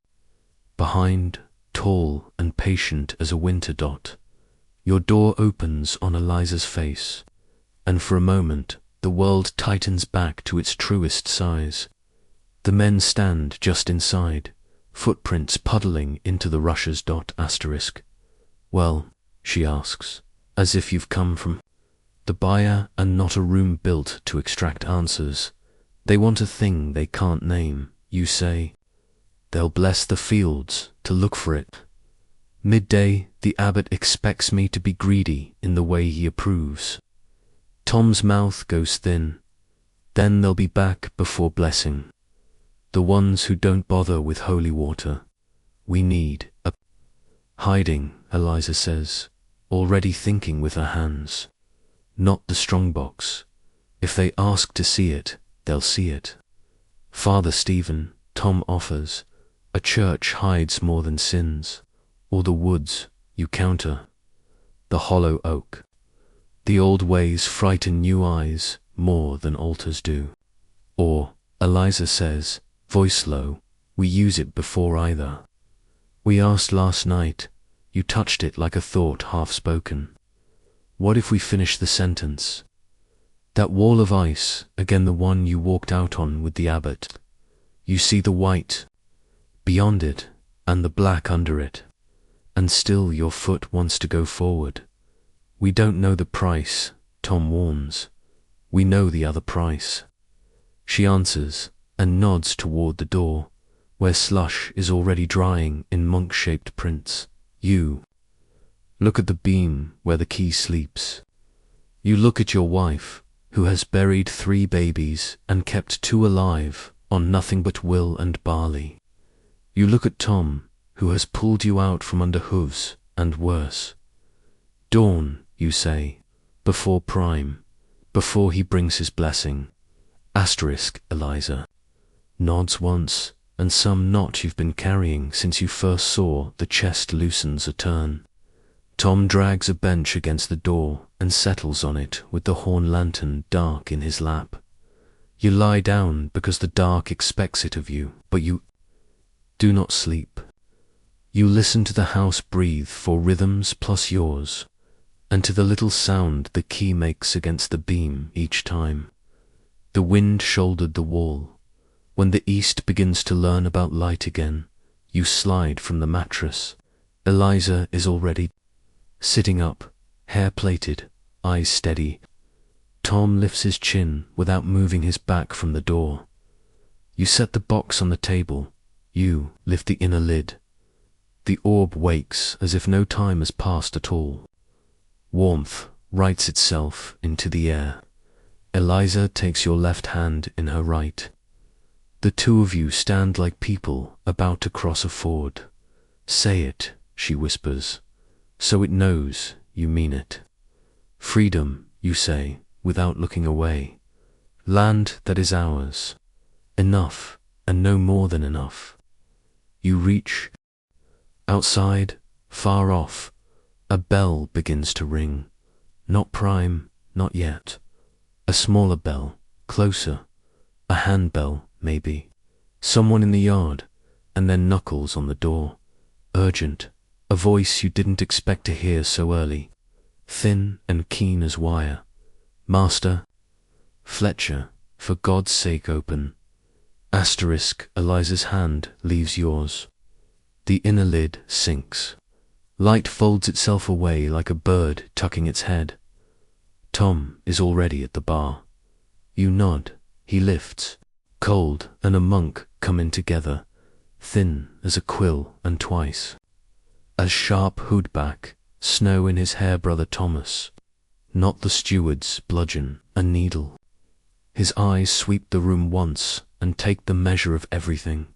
Behind, tall and patient as a winter dot. Your door opens on Eliza's face, and for a moment the world tightens back to its truest size. The men stand just inside, footprints puddling into the rushes. Asterisk. Well, she asks, as if you've come from the buyer and not a room built to extract answers. They want a thing they can't name, you say. They'll bless the fields to look for it. Midday, the abbot expects me to be greedy in the way he approves. Tom's mouth goes thin. Then they'll be back before blessing. The ones who don't bother with holy water. We need a hiding, Eliza says, already thinking with her hands. Not the strongbox. If they ask to see it, they'll see it. Father Stephen, Tom offers, a church hides more than sins. Or the woods, you counter. The hollow oak. The old ways frighten new eyes more than altars do. Or, Eliza says, voice low, we use it before either. We asked last night, you touched it like a thought half spoken. What if we finish the sentence? That wall of ice, again the one you walked out on with the abbot. You see the white beyond it and the black under it, and still your foot wants to go forward. We don't know the price, Tom warns. We know the other price. She answers and nods toward the door, where slush is already drying in monk-shaped prints. You look at the beam where the key sleeps. You look at your wife, who has buried 3 babies and kept 2 alive on nothing but will and barley. You look at Tom, who has pulled you out from under hooves and worse. Dawn, you say, before prime, before he brings his blessing. Asterisk, Eliza. Nods once, and some knot you've been carrying since you first saw the chest loosens a turn. Tom drags a bench against the door and settles on it with the horn lantern dark in his lap. You lie down because the dark expects it of you, but you do not sleep. You listen to the house breathe for rhythms plus yours, and to the little sound the key makes against the beam each time. The wind shouldered the wall. When the east begins to learn about light again, you slide from the mattress. Eliza is already sitting up, hair plaited, eyes steady. Tom lifts his chin without moving his back from the door. You set the box on the table. You lift the inner lid. The orb wakes as if no time has passed at all. Warmth writes itself into the air. Eliza takes your left hand in her right. The two of you stand like people about to cross a ford. Say it, she whispers, so it knows you mean it. Freedom, you say, without looking away. Land that is ours. Enough, and no more than enough. You reach. Outside, far off, a bell begins to ring. Not prime, not yet. A smaller bell, closer. A handbell, maybe. Someone in the yard, and then knuckles on the door. Urgent, a voice you didn't expect to hear so early. Thin and keen as wire. Master. Fletcher, for God's sake open. Asterisk, Eliza's hand leaves yours. The inner lid sinks. Light folds itself away like a bird tucking its head. Tom is already at the bar. You nod, he lifts. Cold and a monk come in together, thin as a quill and twice. As sharp hoodback, snow in his hair, brother Thomas. Not the steward's bludgeon, a needle. His eyes sweep the room once and take the measure of everything.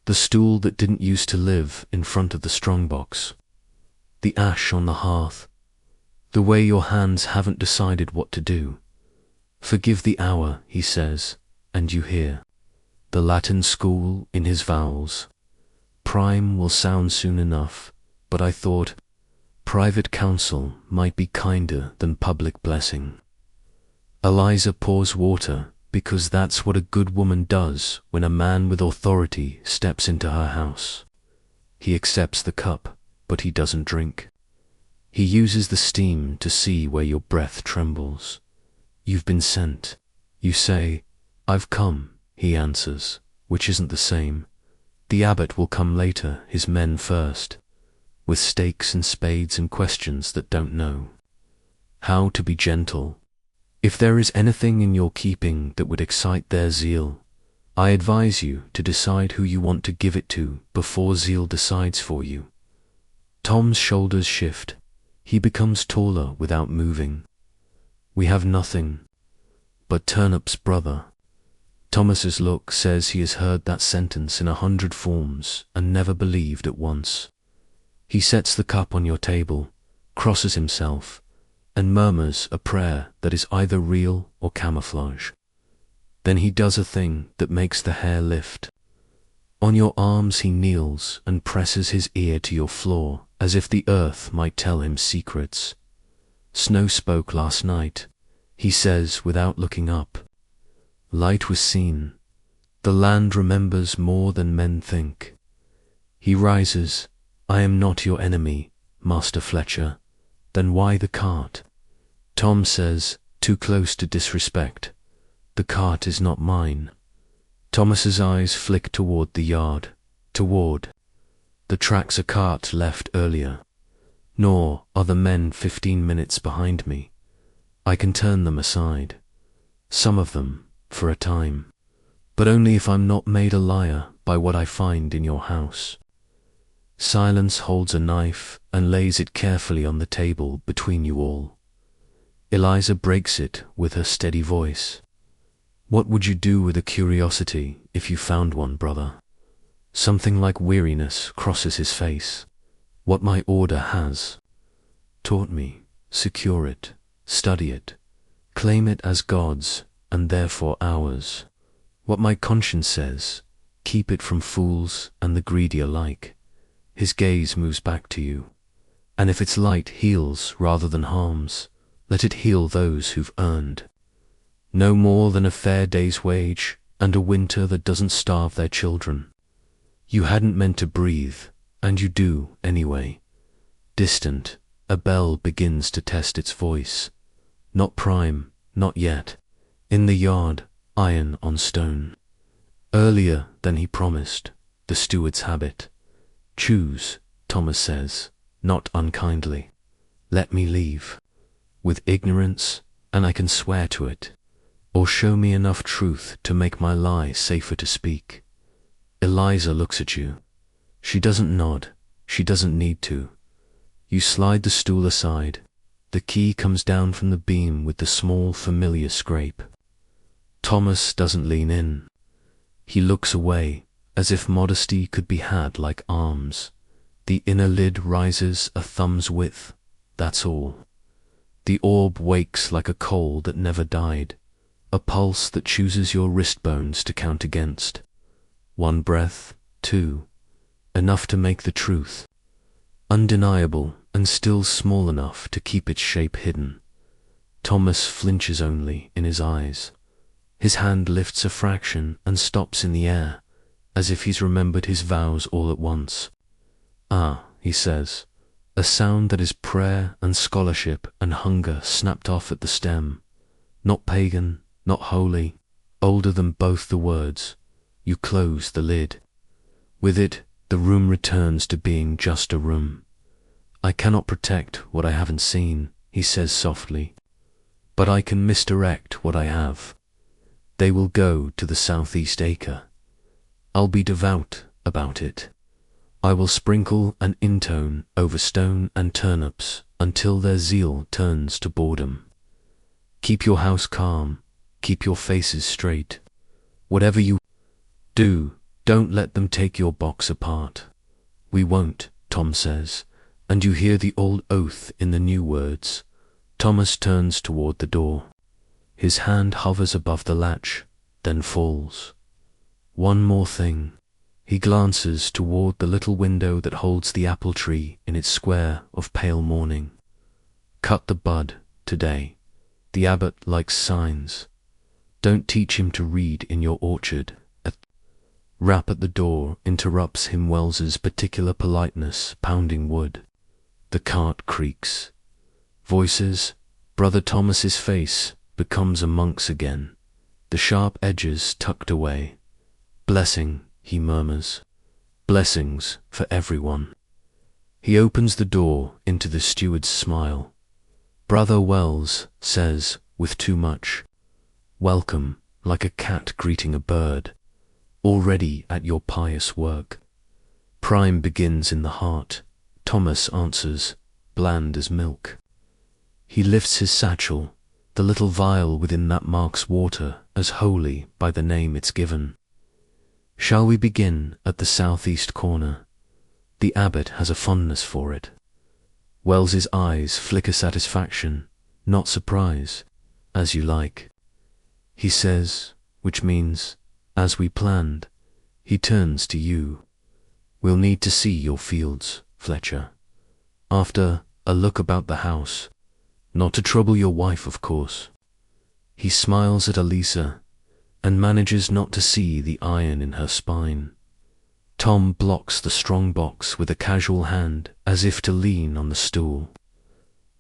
The stool that didn't used to live in front of the strongbox. The ash on the hearth. The way your hands haven't decided what to do. Forgive the hour, he says, and you hear. The Latin school in his vowels. Prime will sound soon enough, but I thought private counsel might be kinder than public blessing. Eliza pours water because that's what a good woman does when a man with authority steps into her house. He accepts the cup, but he doesn't drink. He uses the steam to see where your breath trembles. You've been sent. You say, I've come, he answers, which isn't the same. The abbot will come later, his men first, with stakes and spades and questions that don't know. How to be gentle. If there is anything in your keeping that would excite their zeal, I advise you to decide who you want to give it to before zeal decides for you. Tom's shoulders shift. He becomes taller without moving. We have nothing but turnips, brother. Thomas's look says he has heard that sentence in 100 forms and never believed at once. He sets the cup on your table, crosses himself, and murmurs a prayer that is either real or camouflage. Then he does a thing that makes the hair lift. On your arms he kneels and presses his ear to your floor as if the earth might tell him secrets. Snow spoke last night, he says without looking up. Light was seen. The land remembers more than men think. He rises. I am not your enemy, Master Fletcher. Then why the cart? Tom says, too close to disrespect. The cart is not mine. Thomas's eyes flick toward the yard, toward. The track's a cart left earlier. Nor are the men 15 minutes behind me. I can turn them aside. Some of them, for a time. But only if I'm not made a liar by what I find in your house. Silence holds a knife and lays it carefully on the table between you all. Eliza breaks it with her steady voice. What would you do with a curiosity if you found one, brother? Something like weariness crosses his face. What my order has taught me, secure it, study it, claim it as God's and therefore ours. What my conscience says, keep it from fools and the greedy alike. His gaze moves back to you. And if its light heals rather than harms, let it heal those who've earned. No more than a fair day's wage and a winter that doesn't starve their children. You hadn't meant to breathe, and you do anyway. Distant, a bell begins to test its voice. Not prime, not yet. In the yard, iron on stone. Earlier than he promised, the steward's habit. Choose, Thomas says, not unkindly. Let me leave. With ignorance, and I can swear to it. Or show me enough truth to make my lie safer to speak. Eliza looks at you. She doesn't nod, She doesn't need to. You slide the stool aside. The key comes down from the beam with the small, familiar scrape. Thomas doesn't lean in. He looks away, as if modesty could be had like arms. The inner lid rises a thumb's width, that's all. The orb wakes like a coal that never died, a pulse that chooses your wrist bones to count against. One breath, two, enough to make the truth. Undeniable and still small enough to keep its shape hidden. Thomas flinches only in his eyes. His hand lifts a fraction and stops in the air, as if he's remembered his vows all at once. Ah, he says, a sound that is prayer and scholarship and hunger snapped off at the stem. Not pagan, not holy, older than both the words. You close the lid. With it, the room returns to being just a room. I cannot protect what I haven't seen, he says softly, but I can misdirect what I have. They will go to the southeast acre. I'll be devout about it. I will sprinkle an intone over stone and turnips until their zeal turns to boredom. Keep your house calm, keep your faces straight. Whatever you do, don't let them take your box apart. We won't, Tom says, and you hear the old oath in the new words. Thomas turns toward the door. His hand hovers above the latch, then falls. One more thing. He glances toward the little window that holds the apple tree in its square of pale morning. Cut the bud today. The abbot likes signs. Don't teach him to read in your orchard. A rap at the door interrupts him Wells's particular politeness, pounding wood. The cart creaks. Voices. Brother Thomas's face becomes a monk's again, the sharp edges tucked away. Blessing, he murmurs. Blessings for everyone. He opens the door into the steward's smile. Brother Wells says, with too much, welcome, like a cat greeting a bird, already at your pious work. Prime begins in the heart. Thomas answers, bland as milk. He lifts his satchel, the little vial within that marks water as holy by the name it's given. Shall we begin at the southeast corner? The abbot has a fondness for it. Wells's eyes flicker satisfaction, not surprise. As you like. He says, which means, as we planned. He turns to you. We'll need to see your fields, Fletcher. After a look about the house. Not to trouble your wife, of course. He smiles at Elisa and manages not to see the iron in her spine. Tom blocks the strong box with a casual hand as if to lean on the stool.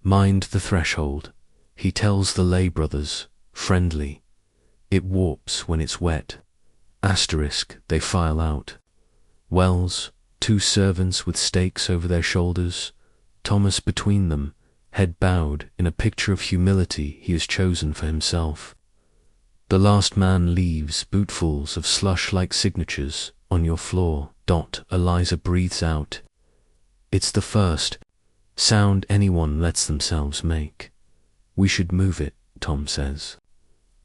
Mind the threshold, he tells the lay brothers, friendly. It warps when it's wet. Asterisk, they file out. Wells, two servants with stakes over their shoulders, Thomas between them, head bowed in a picture of humility he has chosen for himself. The last man leaves bootfuls of slush-like signatures on your floor. Eliza breathes out. It's the first sound anyone lets themselves make. We should move it, Tom says.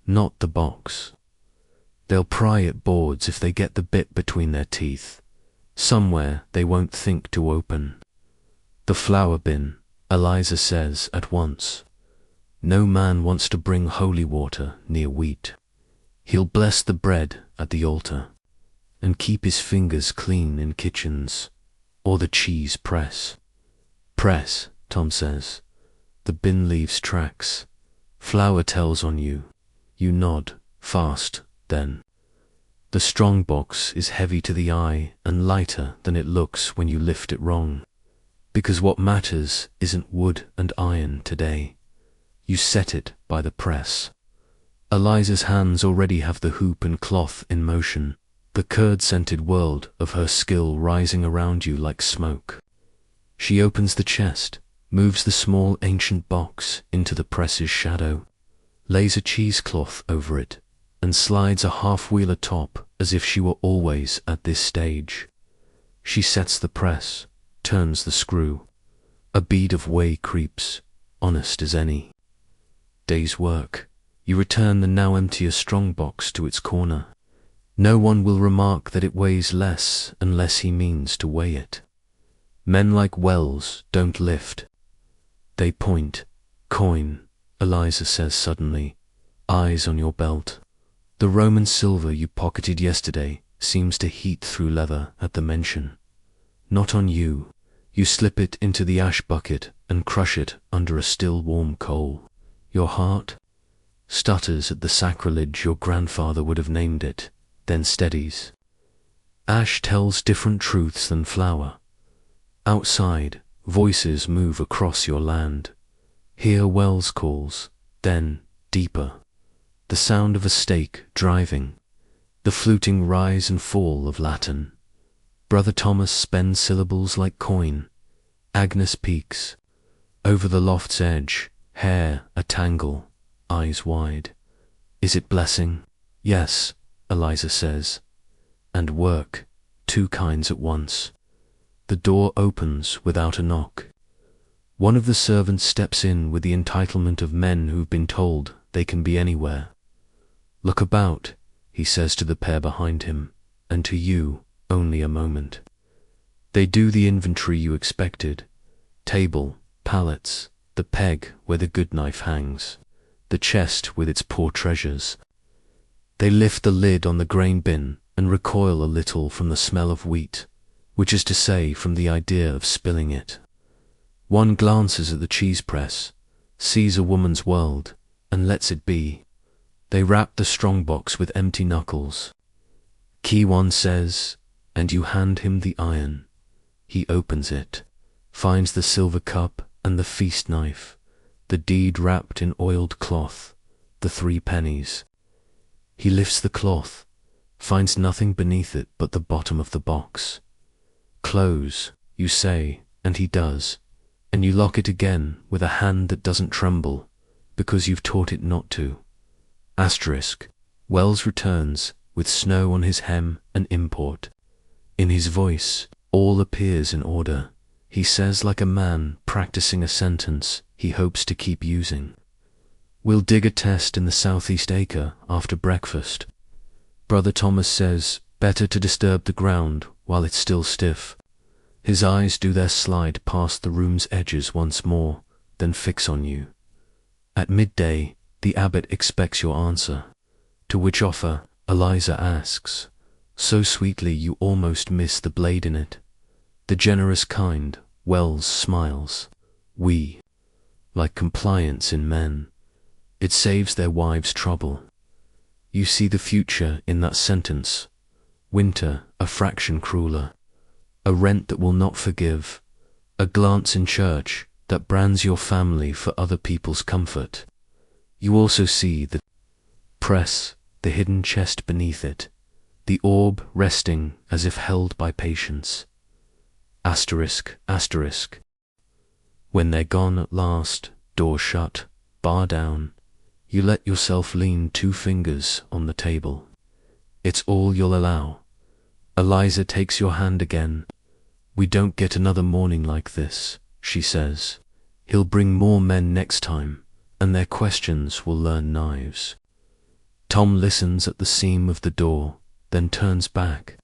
Not the box. They'll pry at boards if they get the bit between their teeth. Somewhere they won't think to open. The flour bin, Eliza says at once. No man wants to bring holy water near wheat. He'll bless the bread at the altar, and keep his fingers clean in kitchens, or the cheese press. Press, Tom says. The bin leaves tracks. Flour tells on you. You nod, fast, then. The strong box is heavy to the eye and lighter than it looks when you lift it wrong. Because what matters isn't wood and iron today. You set it by the press. Eliza's hands already have the hoop and cloth in motion, the curd-scented world of her skill rising around you like smoke. She opens the chest, moves the small ancient box into the press's shadow, lays a cheesecloth over it, and slides a half-wheel atop as if she were always at this stage. She sets the press, turns the screw. A bead of whey creeps, honest as any. Day's work. You return the now emptier strongbox to its corner. No one will remark that it weighs less unless he means to weigh it. Men like Wells don't lift. They point. Coin, Eliza says suddenly. Eyes on your belt. The Roman silver you pocketed yesterday seems to heat through leather at the mention. Not on you. You slip it into the ash bucket and crush it under a still warm coal. Your heart stutters at the sacrilege your grandfather would have named it, then steadies. Ash tells different truths than flour. Outside, voices move across your land. Here Wells calls, then, deeper. The sound of a stake driving. The fluting rise and fall of Latin. Brother Thomas spends syllables like coin. Agnes peeks. Over the loft's edge, hair a tangle, eyes wide. Is it blessing? Yes, Eliza says. And work, two kinds at once. The door opens without a knock. One of the servants steps in with the entitlement of men who've been told they can be anywhere. Look about, he says to the pair behind him, and to you only a moment. They do the inventory you expected. Table, pallets, the peg where the good knife hangs, the chest with its poor treasures. They lift the lid on the grain bin and recoil a little from the smell of wheat, which is to say from the idea of spilling it. One glances at the cheese press, sees a woman's world, and lets it be. They rap the strongbox with empty knuckles. Key one says, and you hand him the iron. He opens it, finds the silver cup and the feast knife, the deed wrapped in oiled cloth, the 3 pennies. He lifts the cloth, finds nothing beneath it but the bottom of the box. Close, you say, and he does, and you lock it again with a hand that doesn't tremble, because you've taught it not to. Asterisk. Wells returns, with snow on his hem and import. In his voice, all appears in order. He says like a man practicing a sentence he hopes to keep using. We'll dig a test in the southeast acre after breakfast. Brother Thomas says, better to disturb the ground while it's still stiff. His eyes do their slide past the room's edges once more, then fix on you. At midday, the abbot expects your answer, to which offer Eliza asks, so sweetly you almost miss the blade in it. The generous kind, Wells smiles. We, like compliance in men. It saves their wives trouble. You see the future in that sentence. Winter a fraction crueler. A rent that will not forgive. A glance in church that brands your family for other people's comfort. You also see the press, the hidden chest beneath it, the orb resting as if held by patience. Asterisk, asterisk. When they're gone at last, door shut, bar down, you let yourself lean 2 fingers on the table. It's all you'll allow. Eliza takes your hand again. We don't get another morning like this, she says. He'll bring more men next time, and their questions will learn knives. Tom listens at the seam of the door, then turns back.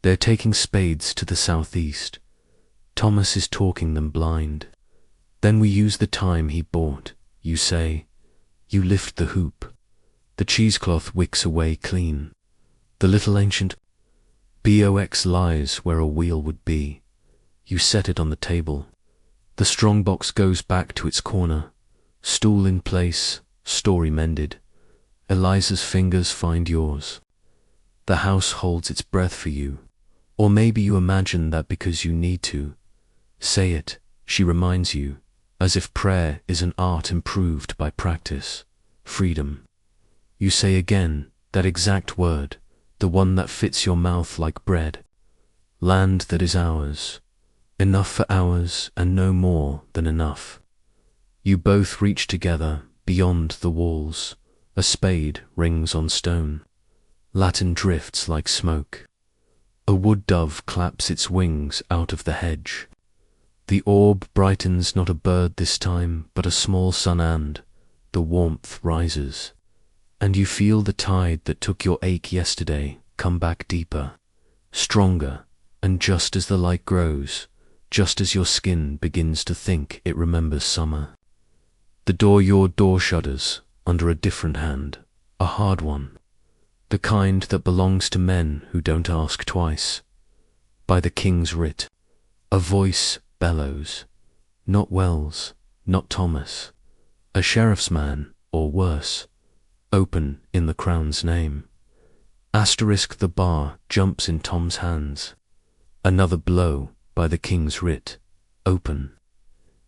They're taking spades to the southeast. Thomas is talking them blind. Then we use the time he bought, you say. You lift the hoop. The cheesecloth wicks away clean. The little ancient box lies where a wheel would be. You set it on the table. The strongbox goes back to its corner. Stool in place, story mended. Eliza's fingers find yours. The house holds its breath for you. Or maybe you imagine that because you need to. Say it, she reminds you, as if prayer is an art improved by practice. Freedom. You say again that exact word, the one that fits your mouth like bread. Land that is ours. Enough for ours and no more than enough. You both reach together beyond the walls. A spade rings on stone. Latin drifts like smoke. A wood dove claps its wings out of the hedge. The orb brightens not a bird this time, but a small sun, and the warmth rises. And you feel the tide that took your ache yesterday come back deeper, stronger, and just as the light grows, just as your skin begins to think it remembers summer, your door shudders under a different hand, a hard one, the kind that belongs to men who don't ask twice. By the king's writ, a voice bellows, not Wells, not Thomas, a sheriff's man, or worse, open in the crown's name. Asterisk the bar jumps in Tom's hands. Another blow, by the king's writ, open.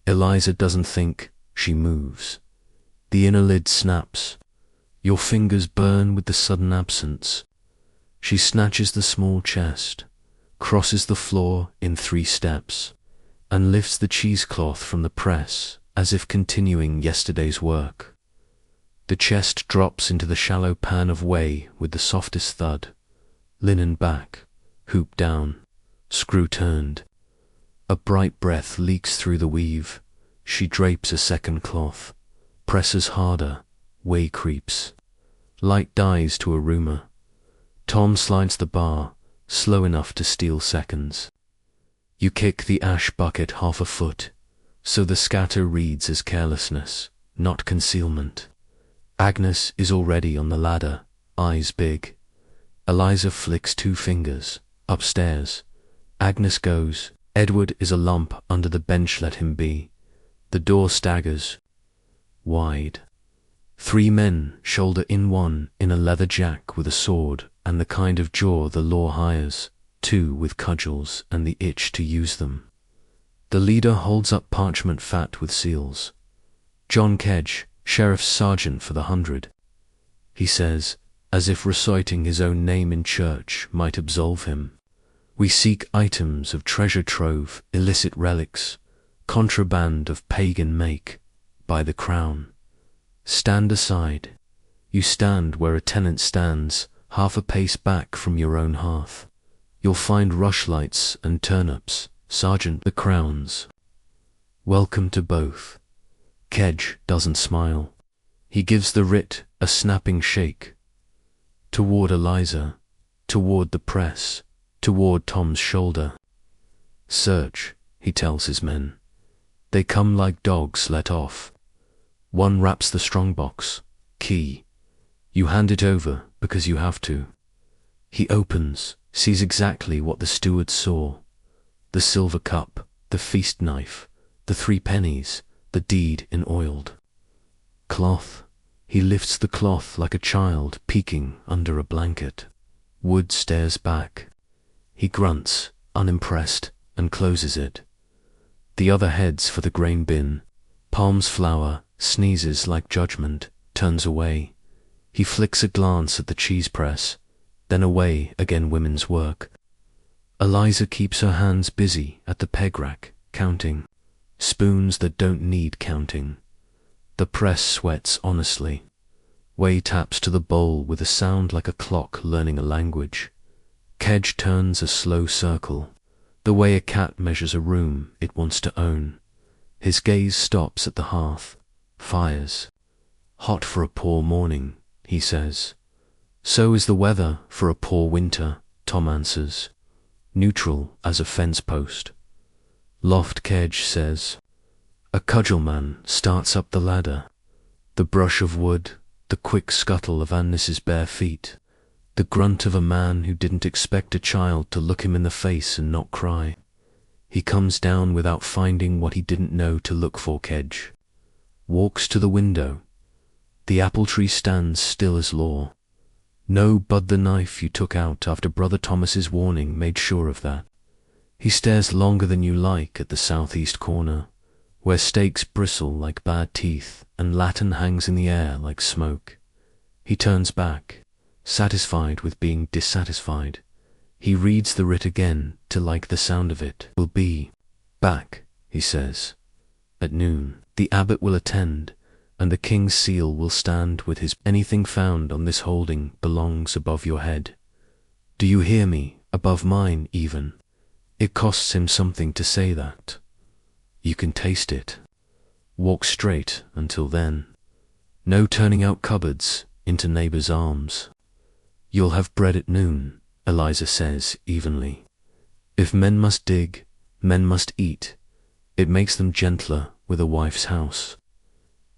Eliza doesn't think, she moves. The inner lid snaps. Your fingers burn with the sudden absence. She snatches the small chest, crosses the floor in 3 steps, and lifts the cheesecloth from the press as if continuing yesterday's work. The chest drops into the shallow pan of whey with the softest thud. Linen back, hoop down, screw turned. A bright breath leaks through the weave. She drapes a second cloth, presses harder, whey creeps. Light dies to a rumour. Tom slides the bar, slow enough to steal seconds. You kick the ash bucket 1/2 foot, so the scatter reads as carelessness, not concealment. Agnes is already on the ladder, eyes big. Eliza flicks 2 fingers, upstairs. Agnes goes. Edward is a lump under the bench, let him be. The door staggers. Wide. 3 men shoulder in, one in a leather jack with a sword and the kind of jaw the law hires, 2 with cudgels and the itch to use them. The leader holds up parchment fat with seals. John Kedge, Sheriff's Sergeant for the 100. He says, as if reciting his own name in church might absolve him. We seek items of treasure trove, illicit relics, contraband of pagan make, by the crown. Stand aside. You stand where a tenant stands, 1/2 pace back from your own hearth. You'll find rushlights and turnips, Sergeant the crowns. Welcome to both. Kedge doesn't smile. He gives the writ a snapping shake. Toward Eliza, toward the press, toward Tom's shoulder. Search, he tells his men. They come like dogs let off. One wraps the strongbox, key. You hand it over because you have to. He opens, sees exactly what the steward saw. The silver cup, the feast knife, the 3 pennies, the deed in oiled cloth. He lifts the cloth like a child peeking under a blanket. Wood stares back. He grunts, unimpressed, and closes it. The other heads for the grain bin. Palms flour, sneezes like judgment, turns away. He flicks a glance at the cheese press, then away again. Women's work. Eliza keeps her hands busy at the peg rack, counting. Spoons that don't need counting. The press sweats honestly. Whey taps to the bowl with a sound like a clock learning a language. Kedge turns a slow circle, the way a cat measures a room it wants to own. His gaze stops at the hearth, fires. Hot for a poor morning, he says. So is the weather for a poor winter, Tom answers. Neutral as a fence post. Loft, Kedge says. A cudgel man starts up the ladder. The brush of wood, the quick scuttle of Agnes's bare feet. The grunt of a man who didn't expect a child to look him in the face and not cry. He comes down without finding what he didn't know to look for. Kedge walks to the window. The apple tree stands still as law. No Bud, the knife you took out after Brother Thomas's warning made sure of that. He stares longer than you like at the southeast corner, where stakes bristle like bad teeth and Latin hangs in the air like smoke. He turns back, satisfied with being dissatisfied. He reads the writ again to like the sound of it. Will be back, he says. At noon, the abbot will attend, and the king's seal will stand with his anything found on this holding belongs above your head. Do you hear me, above mine even. It costs him something to say that. You can taste it. Walk straight until then. No turning out cupboards into neighbors' arms. You'll have bread at noon, Eliza says evenly. If men must dig, men must eat. It makes them gentler with a wife's house.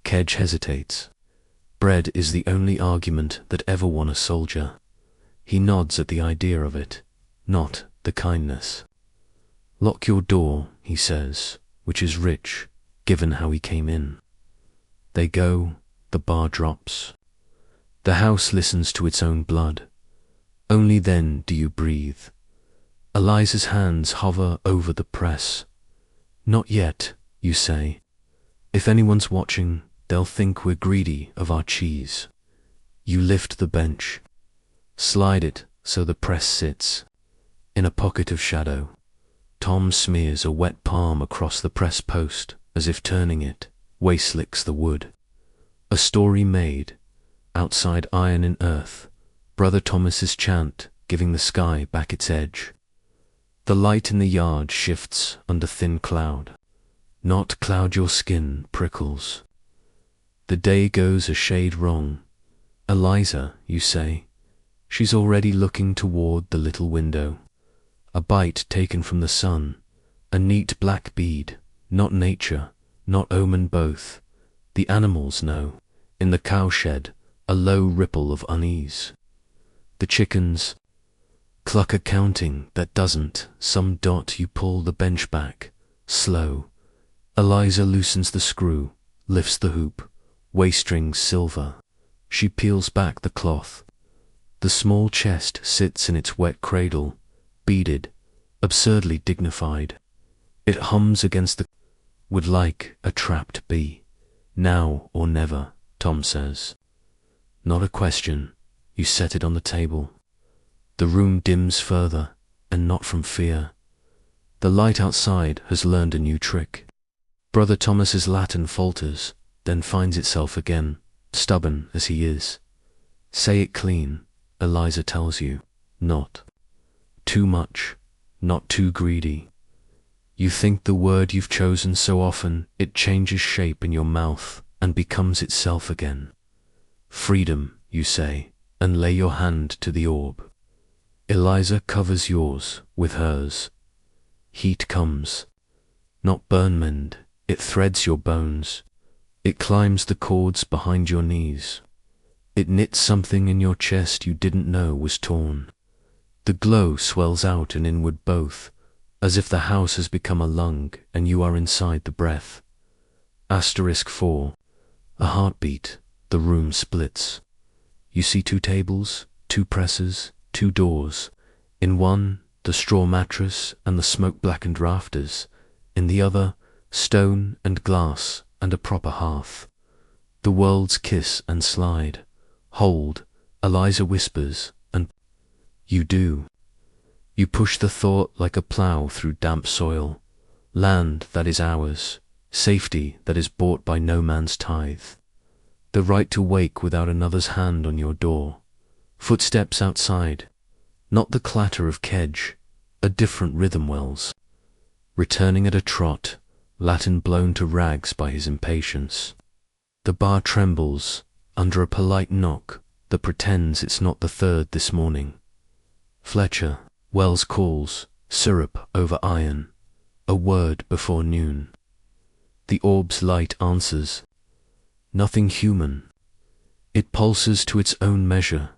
Kedge hesitates. Bread is the only argument that ever won a soldier. He nods at the idea of it, not the kindness. Lock your door, he says, which is rich, given how he came in. They go, the bar drops. The house listens to its own blood. Only then do you breathe. Eliza's hands hover over the press. Not yet, you say. If anyone's watching, they'll think we're greedy of our cheese. You lift the bench. Slide it so the press sits. In a pocket of shadow, Tom smears a wet palm across the press post as if turning it, waste licks the wood. A story made, outside iron in earth, Brother Thomas's chant giving the sky back its edge. The light in the yard shifts under thin cloud. Not cloud your skin, prickles. The day goes a shade wrong. Eliza, you say. She's already looking toward the little window. A bite taken from the sun, a neat black bead, not nature, not omen both. The animals know. In the cowshed, a low ripple of unease. The chickens cluck a counting that doesn't. Some dot you pull the bench back, slow. Eliza loosens the screw, lifts the hoop, waist-strings silver. She peels back the cloth. The small chest sits in its wet cradle, beaded, absurdly dignified. It hums against the would like a trapped bee. Now or never, Tom says. Not a question. You set it on the table. The room dims further, and not from fear. The light outside has learned a new trick. Brother Thomas's Latin falters, then finds itself again, stubborn as he is. Say it clean, Eliza tells you. Not too much, not too greedy. You think the word you've chosen so often, it changes shape in your mouth and becomes itself again. Freedom, you say, and lay your hand to the orb. Eliza covers yours with hers. Heat comes. Not burnmend, it threads your bones. It climbs the cords behind your knees. It knits something in your chest you didn't know was torn. The glow swells out and inward both, as if the house has become a lung and you are inside the breath. *4. A heartbeat, the room splits. You see 2 tables, 2 presses, 2 doors. In one, the straw mattress and the smoke-blackened rafters. In the other, stone and glass and a proper hearth. The worlds kiss and slide. Hold, Eliza whispers, and you do. You push the thought like a plough through damp soil. Land that is ours, safety that is bought by no man's tithe. The right to wake without another's hand on your door. Footsteps outside. Not the clatter of Kedge, a different rhythm wells. Returning at a trot, Latin blown to rags by his impatience. The bar trembles under a polite knock that pretends it's not the 3rd this morning. Fletcher, Wells calls, syrup over iron, a word before noon. The orb's light answers. Nothing human. It pulses to its own measure,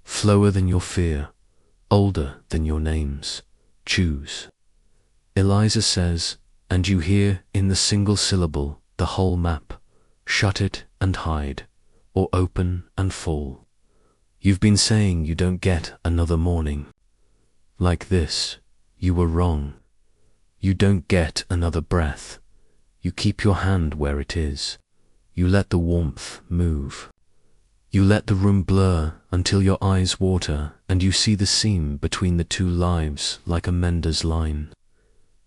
flower than your fear, older than your names. Choose. Eliza says, and you hear in the single syllable the whole map. Shut it and hide, or open and fall. You've been saying you don't get another morning. Like this, you were wrong. You don't get another breath. You keep your hand where it is. You let the warmth move. You let the room blur until your eyes water and you see the seam between the 2 lives like a mender's line.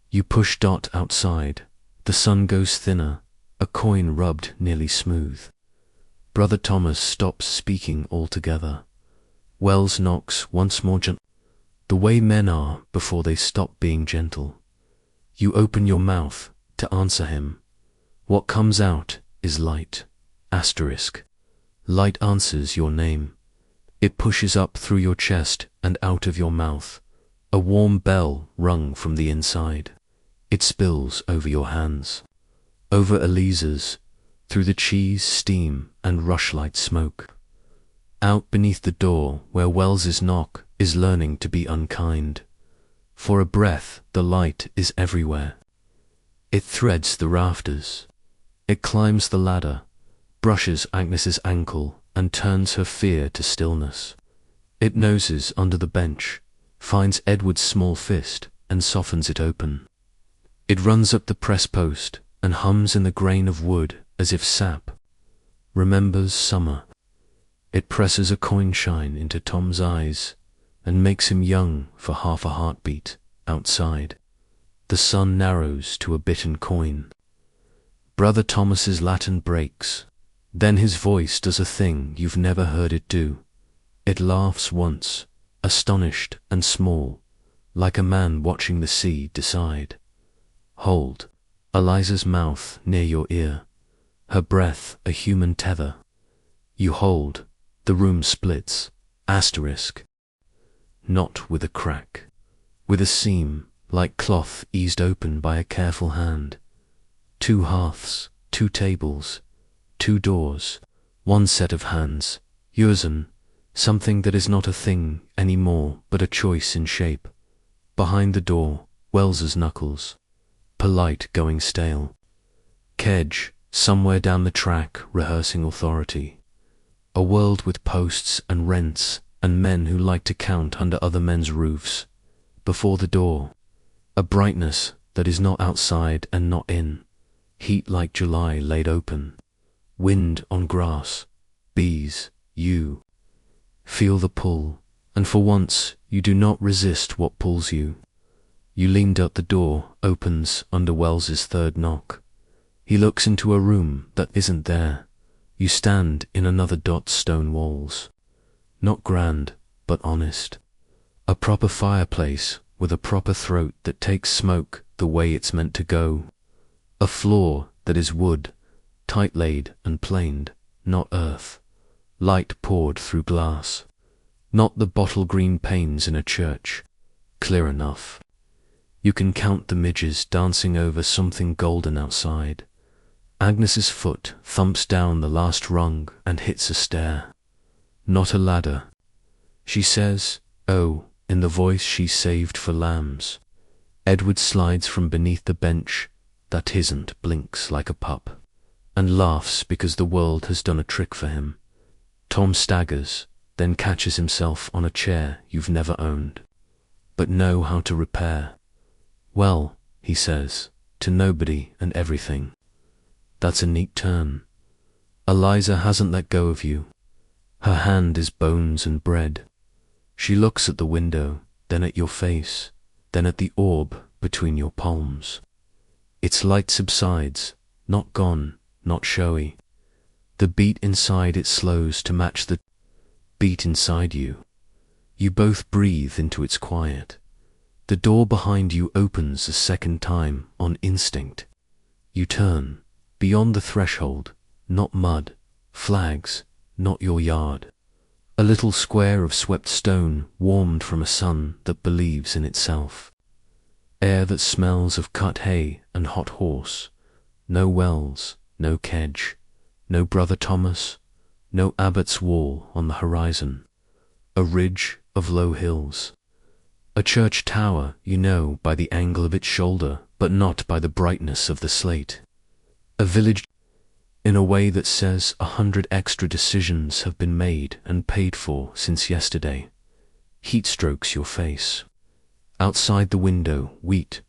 You push Dot outside. The sun goes thinner, a coin rubbed nearly smooth. Brother Thomas stops speaking altogether. Wells knocks once more the way men are before they stop being gentle. You open your mouth to answer him. What comes out is light. Asterisk. Light answers your name. It pushes up through your chest and out of your mouth. A warm bell rung from the inside. It spills over your hands, over Eliza's, through the cheese, steam, and rushlight smoke. Out beneath the door where Wells's knock is learning to be unkind. For a breath the light is everywhere. It threads the rafters. It climbs the ladder, brushes Agnes's ankle and turns her fear to stillness. It noses under the bench, finds Edward's small fist and softens it open. It runs up the press post and hums in the grain of wood as if sap remembers summer. It presses a coin shine into Tom's eyes and makes him young for half a heartbeat outside. The sun narrows to a bitten coin. Brother Thomas's Latin breaks. Then his voice does a thing you've never heard it do. It laughs once, astonished and small, like a man watching the sea decide. Hold Eliza's mouth near your ear, her breath a human tether. You hold, the room splits. Asterisk. Not with a crack, with a seam like cloth eased open by a careful hand. 2 hearths, 2 tables, 2 doors, 1 set of hands, Urzen, something that is not a thing any more but a choice in shape. Behind the door, Wells's knuckles, polite going stale. Kedge, somewhere down the track rehearsing authority. A world with posts and rents and men who like to count under other men's roofs. Before the door, a brightness that is not outside and not in. Heat like July laid open. Wind on grass. Bees. You. Feel the pull, and for once you do not resist what pulls you. You leaned out the door, opens under Wells's 3rd knock. He looks into a room that isn't there. You stand in another stone walls. Not grand, but honest. A proper fireplace with a proper throat that takes smoke the way it's meant to go. A floor that is wood, tight laid and planed, not earth. Light poured through glass. Not the bottle green panes in a church. Clear enough. You can count the midges dancing over something golden outside. Agnes's foot thumps down the last rung and hits a stair. Not a ladder. She says, oh, in the voice she saved for lambs. Edward slides from beneath the bench. That Peasant blinks like a pup, and laughs because the world has done a trick for him. Tom staggers, then catches himself on a chair you've never owned, but know how to repair. Well, he says, to nobody and everything. That's a neat turn. Eliza hasn't let go of you. Her hand is bones and bread. She looks at the window, then at your face, then at the orb between your palms. Its light subsides, not gone, not showy. The beat inside it slows to match the beat inside you. You both breathe into its quiet. The door behind you opens a second time on instinct. You turn, beyond the threshold, not mud, flags, not your yard. A little square of swept stone warmed from a sun that believes in itself. Air that smells of cut hay and hot horse. No Wells, no Kedge, no Brother Thomas, no Abbott's Wall on the horizon. A ridge of low hills. A church tower, you know, by the angle of its shoulder, but not by the brightness of the slate. A village in a way that says 100 extra decisions have been made and paid for since yesterday. Heat strokes your face. Outside the window, wheat,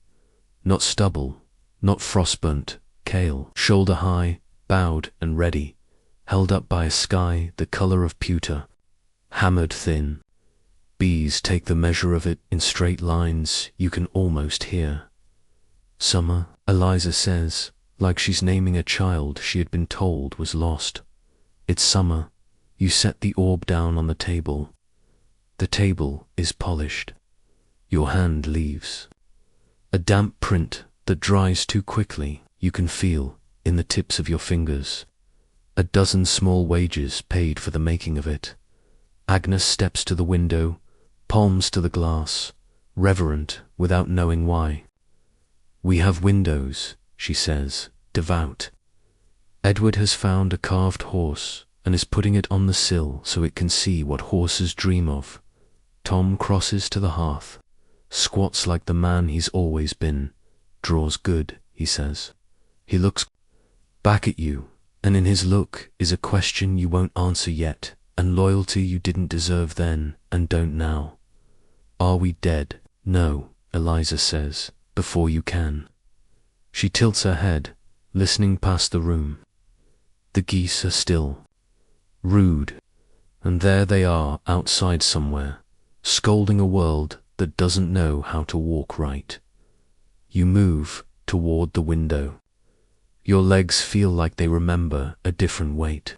not stubble, not frostburnt, kale, shoulder high, bowed and ready, held up by a sky the color of pewter, hammered thin. Bees take the measure of it in straight lines you can almost hear. Summer, Eliza says, like she's naming a child she had been told was lost. It's summer. You set the orb down on the table. The table is polished. Your hand leaves. A damp print that dries too quickly, you can feel in the tips of your fingers. A dozen small wages paid for the making of it. Agnes steps to the window, palms to the glass, reverent without knowing why. We have windows, she says, devout. Edward has found a carved horse and is putting it on the sill so it can see what horses dream of. Tom crosses to the hearth, squats like the man he's always been. Draws good, he says. He looks back at you, and in his look is a question you won't answer yet, and loyalty you didn't deserve then and don't now. Are we dead? No, Eliza says, before you can. She tilts her head, listening past the room. The geese are still. Rude. And there they are outside somewhere, scolding a world that doesn't know how to walk right. You move toward the window. Your legs feel like they remember a different weight.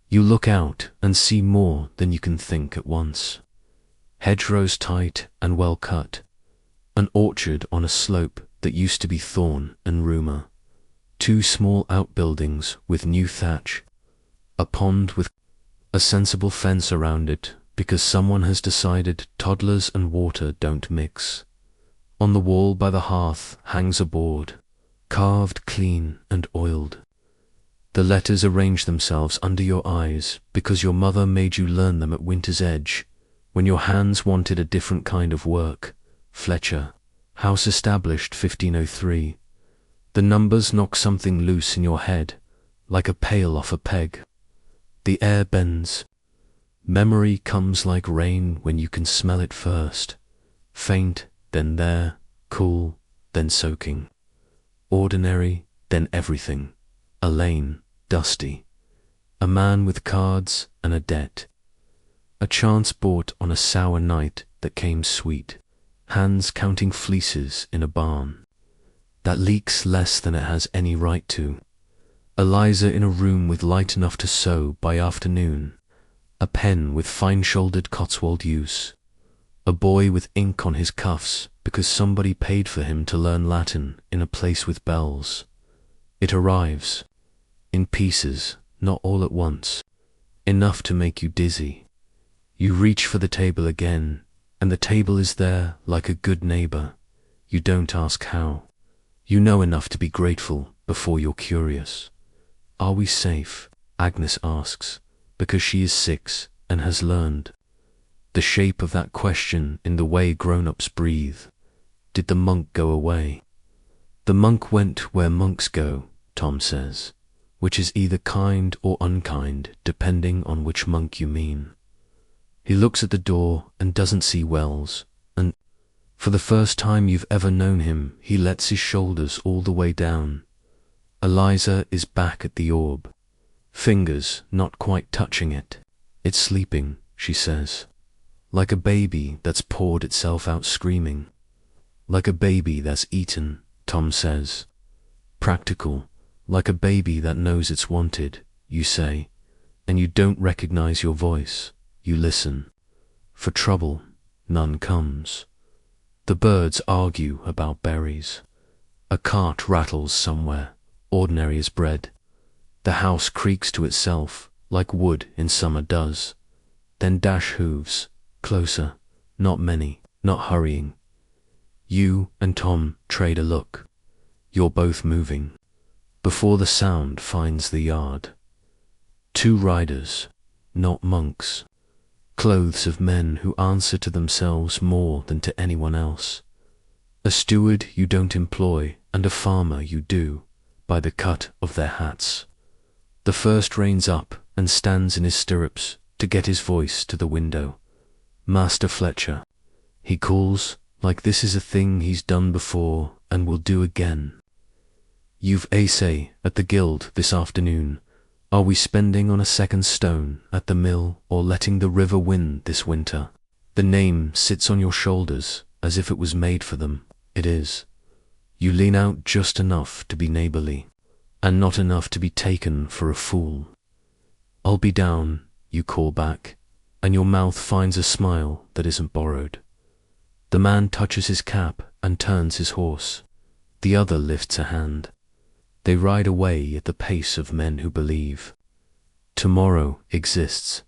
You look out and see more than you can think at once. Hedgerows tight and well cut. An orchard on a slope that used to be thorn and rumour. 2 small outbuildings with new thatch. A pond with a sensible fence around it because someone has decided toddlers and water don't mix. On the wall by the hearth hangs a board, carved clean and oiled. The letters arrange themselves under your eyes because your mother made you learn them at winter's edge, when your hands wanted a different kind of work. Fletcher, house established 1503. The numbers knock something loose in your head, like a pail off a peg. The air bends. Memory comes like rain when you can smell it first. Faint, then there, cool, then soaking. Ordinary, then everything. A lane, dusty. A man with cards and a debt. A chance bought on a sour night that came sweet. Hands counting fleeces in a barn. That leaks less than it has any right to. Eliza in a room with light enough to sew by afternoon. A pen with fine-shouldered Cotswold use. A boy with ink on his cuffs because somebody paid for him to learn Latin in a place with bells. It arrives. In pieces, not all at once. Enough to make you dizzy. You reach for the table again, and the table is there like a good neighbour. You don't ask how. You know enough to be grateful before you're curious. Are we safe? Agnes asks, because she is 6 and has learned. The shape of that question in the way grown-ups breathe. Did the monk go away? The monk went where monks go, Tom says, which is either kind or unkind, depending on which monk you mean. He looks at the door and doesn't see Wells, and for the first time you've ever known him, he lets his shoulders all the way down. Eliza is back at the orb. Fingers not quite touching it. It's sleeping, she says. Like a baby that's poured itself out screaming. Like a baby that's eaten, Tom says. Practical, like a baby that knows it's wanted, you say, and you don't recognize your voice. You listen. For trouble, none comes. The birds argue about berries. A cart rattles somewhere, ordinary as bread. The house creaks to itself, like wood in summer does. Then dash hooves, closer, not many, not hurrying. You and Tom trade a look. You're both moving. Before the sound finds the yard. 2 riders, not monks. Clothes of men who answer to themselves more than to anyone else. A steward you don't employ, and a farmer you do, by the cut of their hats. The first reins up and stands in his stirrups to get his voice to the window. Master Fletcher, he calls, like this is a thing he's done before and will do again. You've essay at the guild this afternoon. Are we spending on a second stone at the mill or letting the river win this winter? The name sits on your shoulders as if it was made for them. It is. You lean out just enough to be neighbourly, and not enough to be taken for a fool. I'll be down, you call back, and your mouth finds a smile that isn't borrowed. The man touches his cap and turns his horse. The other lifts a hand. They ride away at the pace of men who believe. Tomorrow exists.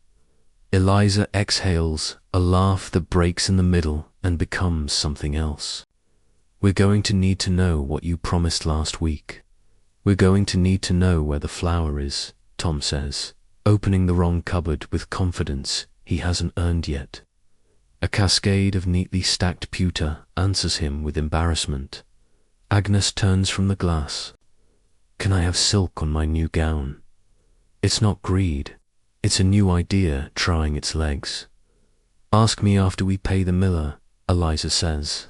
Eliza exhales, a laugh that breaks in the middle and becomes something else. We're going to need to know what you promised last week. We're going to need to know where the flour is, Tom says, opening the wrong cupboard with confidence he hasn't earned yet. A cascade of neatly stacked pewter answers him with embarrassment. Agnes turns from the glass. Can I have silk on my new gown? It's not greed. It's a new idea trying its legs. Ask me after we pay the miller, Eliza says.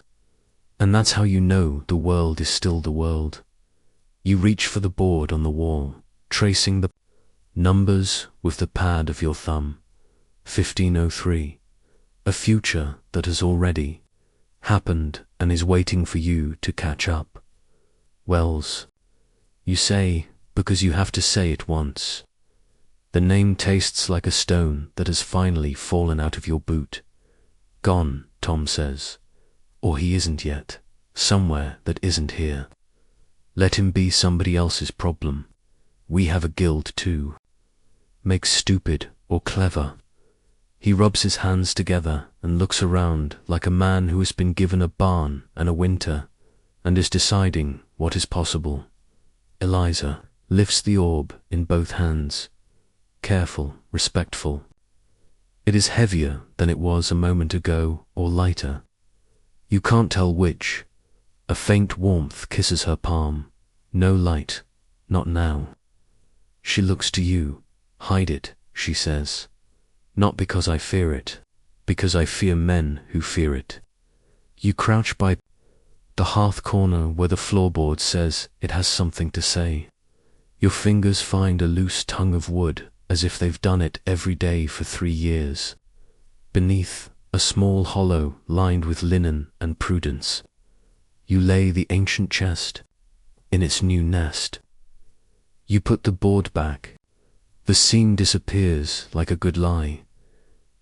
And that's how you know the world is still the world. You reach for the board on the wall, tracing the numbers with the pad of your thumb. 1503. A future that has already happened and is waiting for you to catch up. Wells. You say, because you have to say it once. The name tastes like a stone that has finally fallen out of your boot. Gone, Tom says. Or he isn't yet. Somewhere that isn't here. Let him be somebody else's problem. We have a guild too. Make stupid or clever. He rubs his hands together and looks around like a man who has been given a barn and a winter and is deciding what is possible. Eliza lifts the orb in both hands. Careful, respectful. It is heavier than it was a moment ago, or lighter. You can't tell which. A faint warmth kisses her palm. No light, not now. She looks to you. Hide it, she says. Not because I fear it, because I fear men who fear it. You crouch by the hearth corner where the floorboard says it has something to say. Your fingers find a loose tongue of wood, as if they've done it every day for 3 years. Beneath, a small hollow lined with linen and prudence. You lay the ancient chest in its new nest. You put the board back. The scene disappears like a good lie.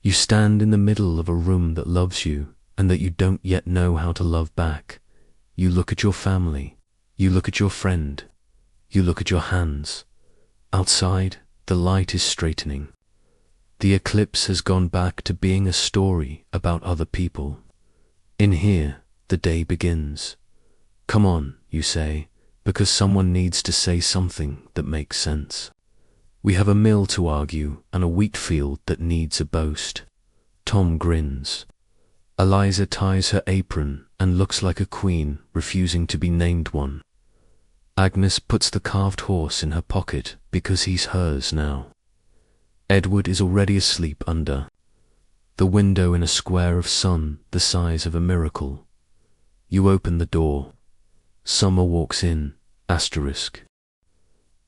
You stand in the middle of a room that loves you and that you don't yet know how to love back. You look at your family. You look at your friend. You look at your hands. Outside, the light is straightening. The eclipse has gone back to being a story about other people. In here, the day begins. Come on, you say, because someone needs to say something that makes sense. We have a mill to argue and a wheat field that needs a boast. Tom grins. Eliza ties her apron and looks like a queen refusing to be named one. Agnes puts the carved horse in her pocket because he's hers now. Edward is already asleep under the window in a square of sun the size of a miracle. You open the door. Summer walks in, asterisk.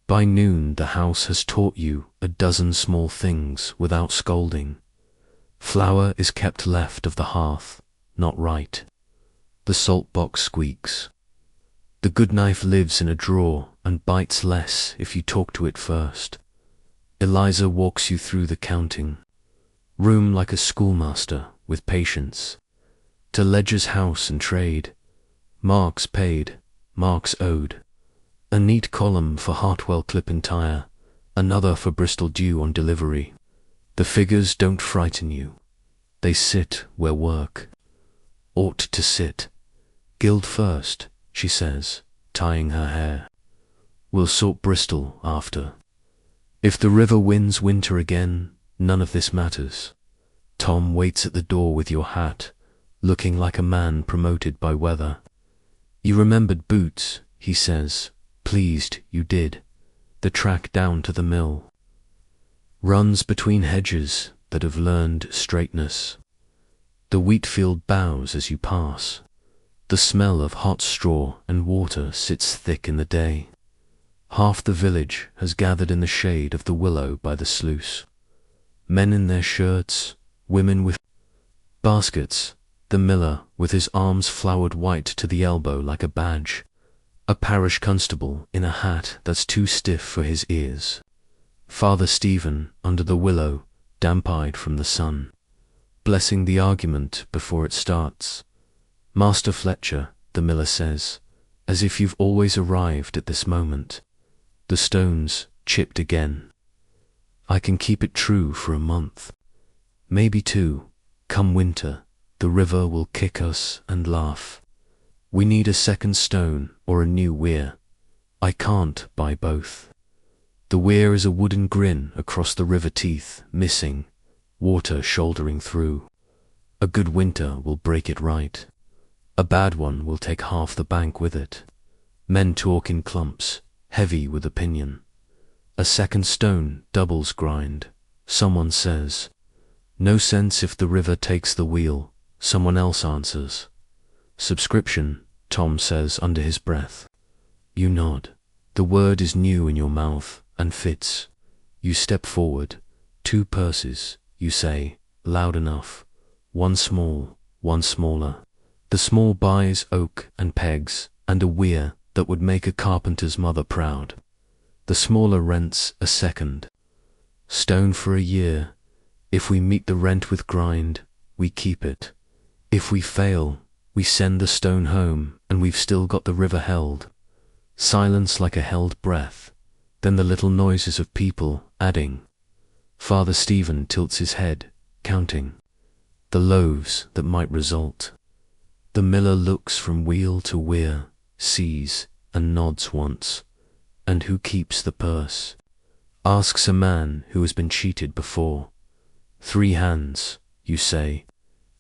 By noon the house has taught you a dozen small things without scolding. Flour is kept left of the hearth, not right. The salt box squeaks. The good knife lives in a drawer and bites less if you talk to it first. Eliza walks you through the counting. Room like a schoolmaster with patience. To ledgers, house and trade. Marks paid, marks owed. A neat column for Hartwell clip and tire, another for Bristol due on delivery. The figures don't frighten you. They sit where work ought to sit. Guild first, she says, tying her hair. We'll sort Bristol after. If the river wins winter again, none of this matters. Tom waits at the door with your hat, looking like a man promoted by weather. You remembered boots, he says, pleased you did. The track down to the mill runs between hedges that have learned straightness. The wheat field bows as you pass. The smell of hot straw and water sits thick in the day. Half the village has gathered in the shade of the willow by the sluice. Men in their shirts, women with baskets, the miller with his arms flowered white to the elbow like a badge, a parish constable in a hat that's too stiff for his ears, Father Stephen under the willow, damp-eyed from the sun, blessing the argument before it starts. Master Fletcher, the miller says, as if you've always arrived at this moment. The stone's chipped again. I can keep it true for a month. Maybe two. Come winter, the river will kick us and laugh. We need a second stone or a new weir. I can't buy both. The weir is a wooden grin across the river teeth, missing, water shouldering through. A good winter will break it right. A bad one will take half the bank with it. Men talk in clumps, heavy with opinion. A second stone doubles grind, someone says. No sense if the river takes the wheel, someone else answers. Subscription, Tom says under his breath. You nod. The word is new in your mouth and fits. You step forward. 2 purses, you say, loud enough. One small, one smaller. The small buys oak and pegs and a weir that would make a carpenter's mother proud. The smaller rents a second. Stone for a year. If we meet the rent with grind, we keep it. If we fail, we send the stone home and we've still got the river held. Silence like a held breath. Then the little noises of people adding. Father Stephen tilts his head, counting. The loaves that might result. The miller looks from wheel to weir, sees and nods once. And who keeps the purse? Asks a man who has been cheated before. 3 hands, you say.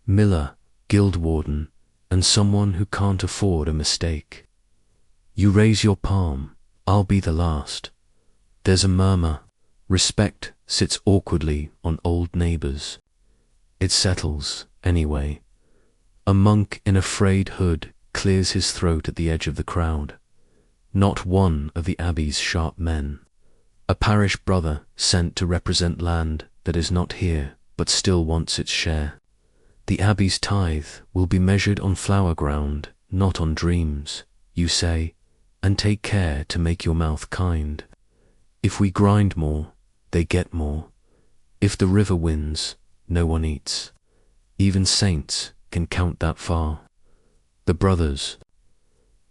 Miller, guild warden, and someone who can't afford a mistake. You raise your palm. I'll be the last. There's a murmur. Respect sits awkwardly on old neighbors. It settles, anyway. A monk in a frayed hood clears his throat at the edge of the crowd. Not one of the abbey's sharp men. A parish brother sent to represent land that is not here, but still wants its share. The abbey's tithe will be measured on flower ground, not on dreams, you say, and take care to make your mouth kind. If we grind more, they get more. If the river wins, no one eats. Even saints can count that far. The brothers'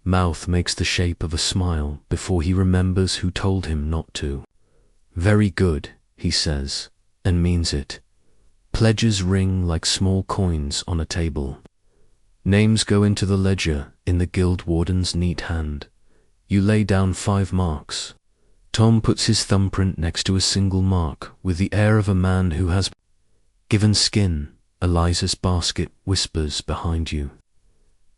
mouth makes the shape of a smile before he remembers who told him not to. Very good, he says, and means it. Pledges ring like small coins on a table. Names go into the ledger in the guild warden's neat hand. You lay down 5 marks. Tom puts his thumbprint next to a single mark with the air of a man who has given skin. Eliza's basket whispers behind you.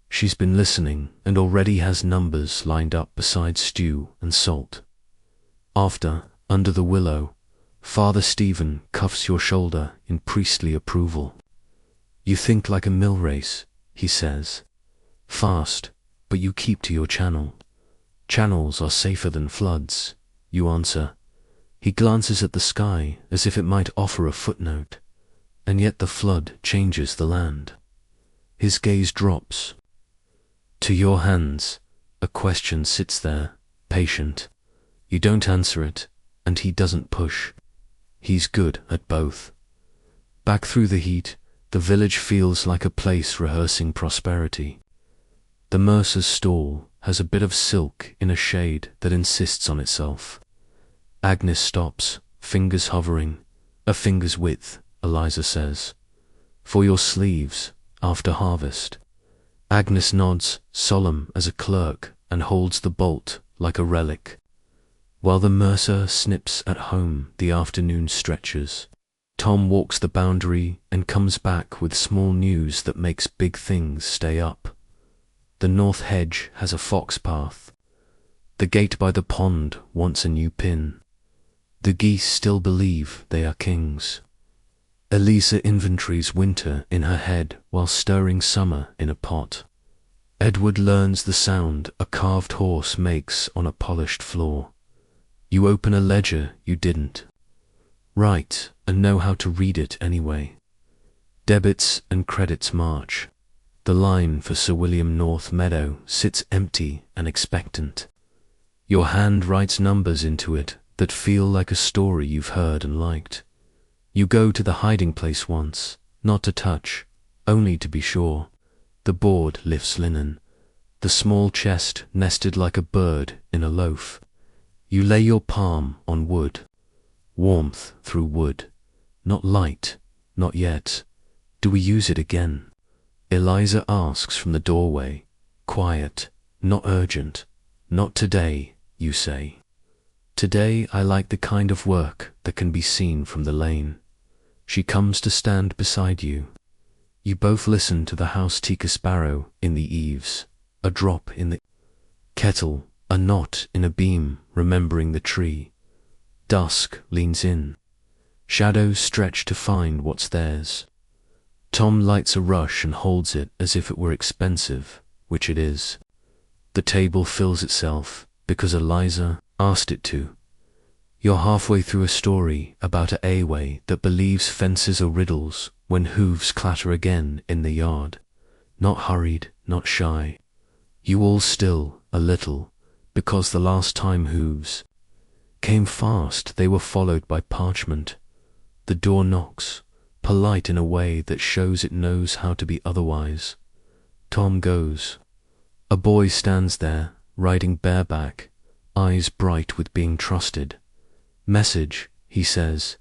She's been listening and already has numbers lined up beside stew and salt. After, under the willow, Father Stephen cuffs your shoulder in priestly approval. You think like a mill race, he says. Fast, but you keep to your channel. Channels are safer than floods, you answer. He glances at the sky as if it might offer a footnote, and yet the flood changes the land. His gaze drops. To your hands, a question sits there, patient. You don't answer it, and he doesn't push. He's good at both. Back through the heat, the village feels like a place rehearsing prosperity. The mercer's stall has a bit of silk in a shade that insists on itself. Agnes stops, fingers hovering, a finger's width, Eliza says. For your sleeves, after harvest. Agnes nods, solemn as a clerk, and holds the bolt like a relic. While the mercer snips at home, the afternoon stretches. Tom walks the boundary and comes back with small news that makes big things stay up. The north hedge has a fox path. The gate by the pond wants a new pin. The geese still believe they are kings. Eliza inventories winter in her head while stirring summer in a pot. Edward learns the sound a carved horse makes on a polished floor. You open a ledger you didn't. Write and know how to read it anyway. Debits and credits march. The line for Sir William North Meadow sits empty and expectant. Your hand writes numbers into it that feel like a story you've heard and liked. You go to the hiding place once, not to touch, only to be sure. The board lifts linen, the small chest nested like a bird in a loaf. You lay your palm on wood, warmth through wood, not light, not yet. Do we use it again? Eliza asks from the doorway, quiet, not urgent. Not today, you say. Today I like the kind of work that can be seen from the lane. She comes to stand beside you. You both listen to the house tikka sparrow in the eaves, a drop in the kettle, a knot in a beam remembering the tree. Dusk leans in. Shadows stretch to find what's theirs. Tom lights a rush and holds it as if it were expensive, which it is. The table fills itself because Eliza asked it to. You're halfway through a story about a Away that believes fences are riddles when hooves clatter again in the yard. Not hurried, not shy. You all still, a little, because the last time hooves came fast, they were followed by parchment. The door knocks, polite in a way that shows it knows how to be otherwise. Tom goes. A boy stands there, riding bareback, eyes bright with being trusted. Message, he says,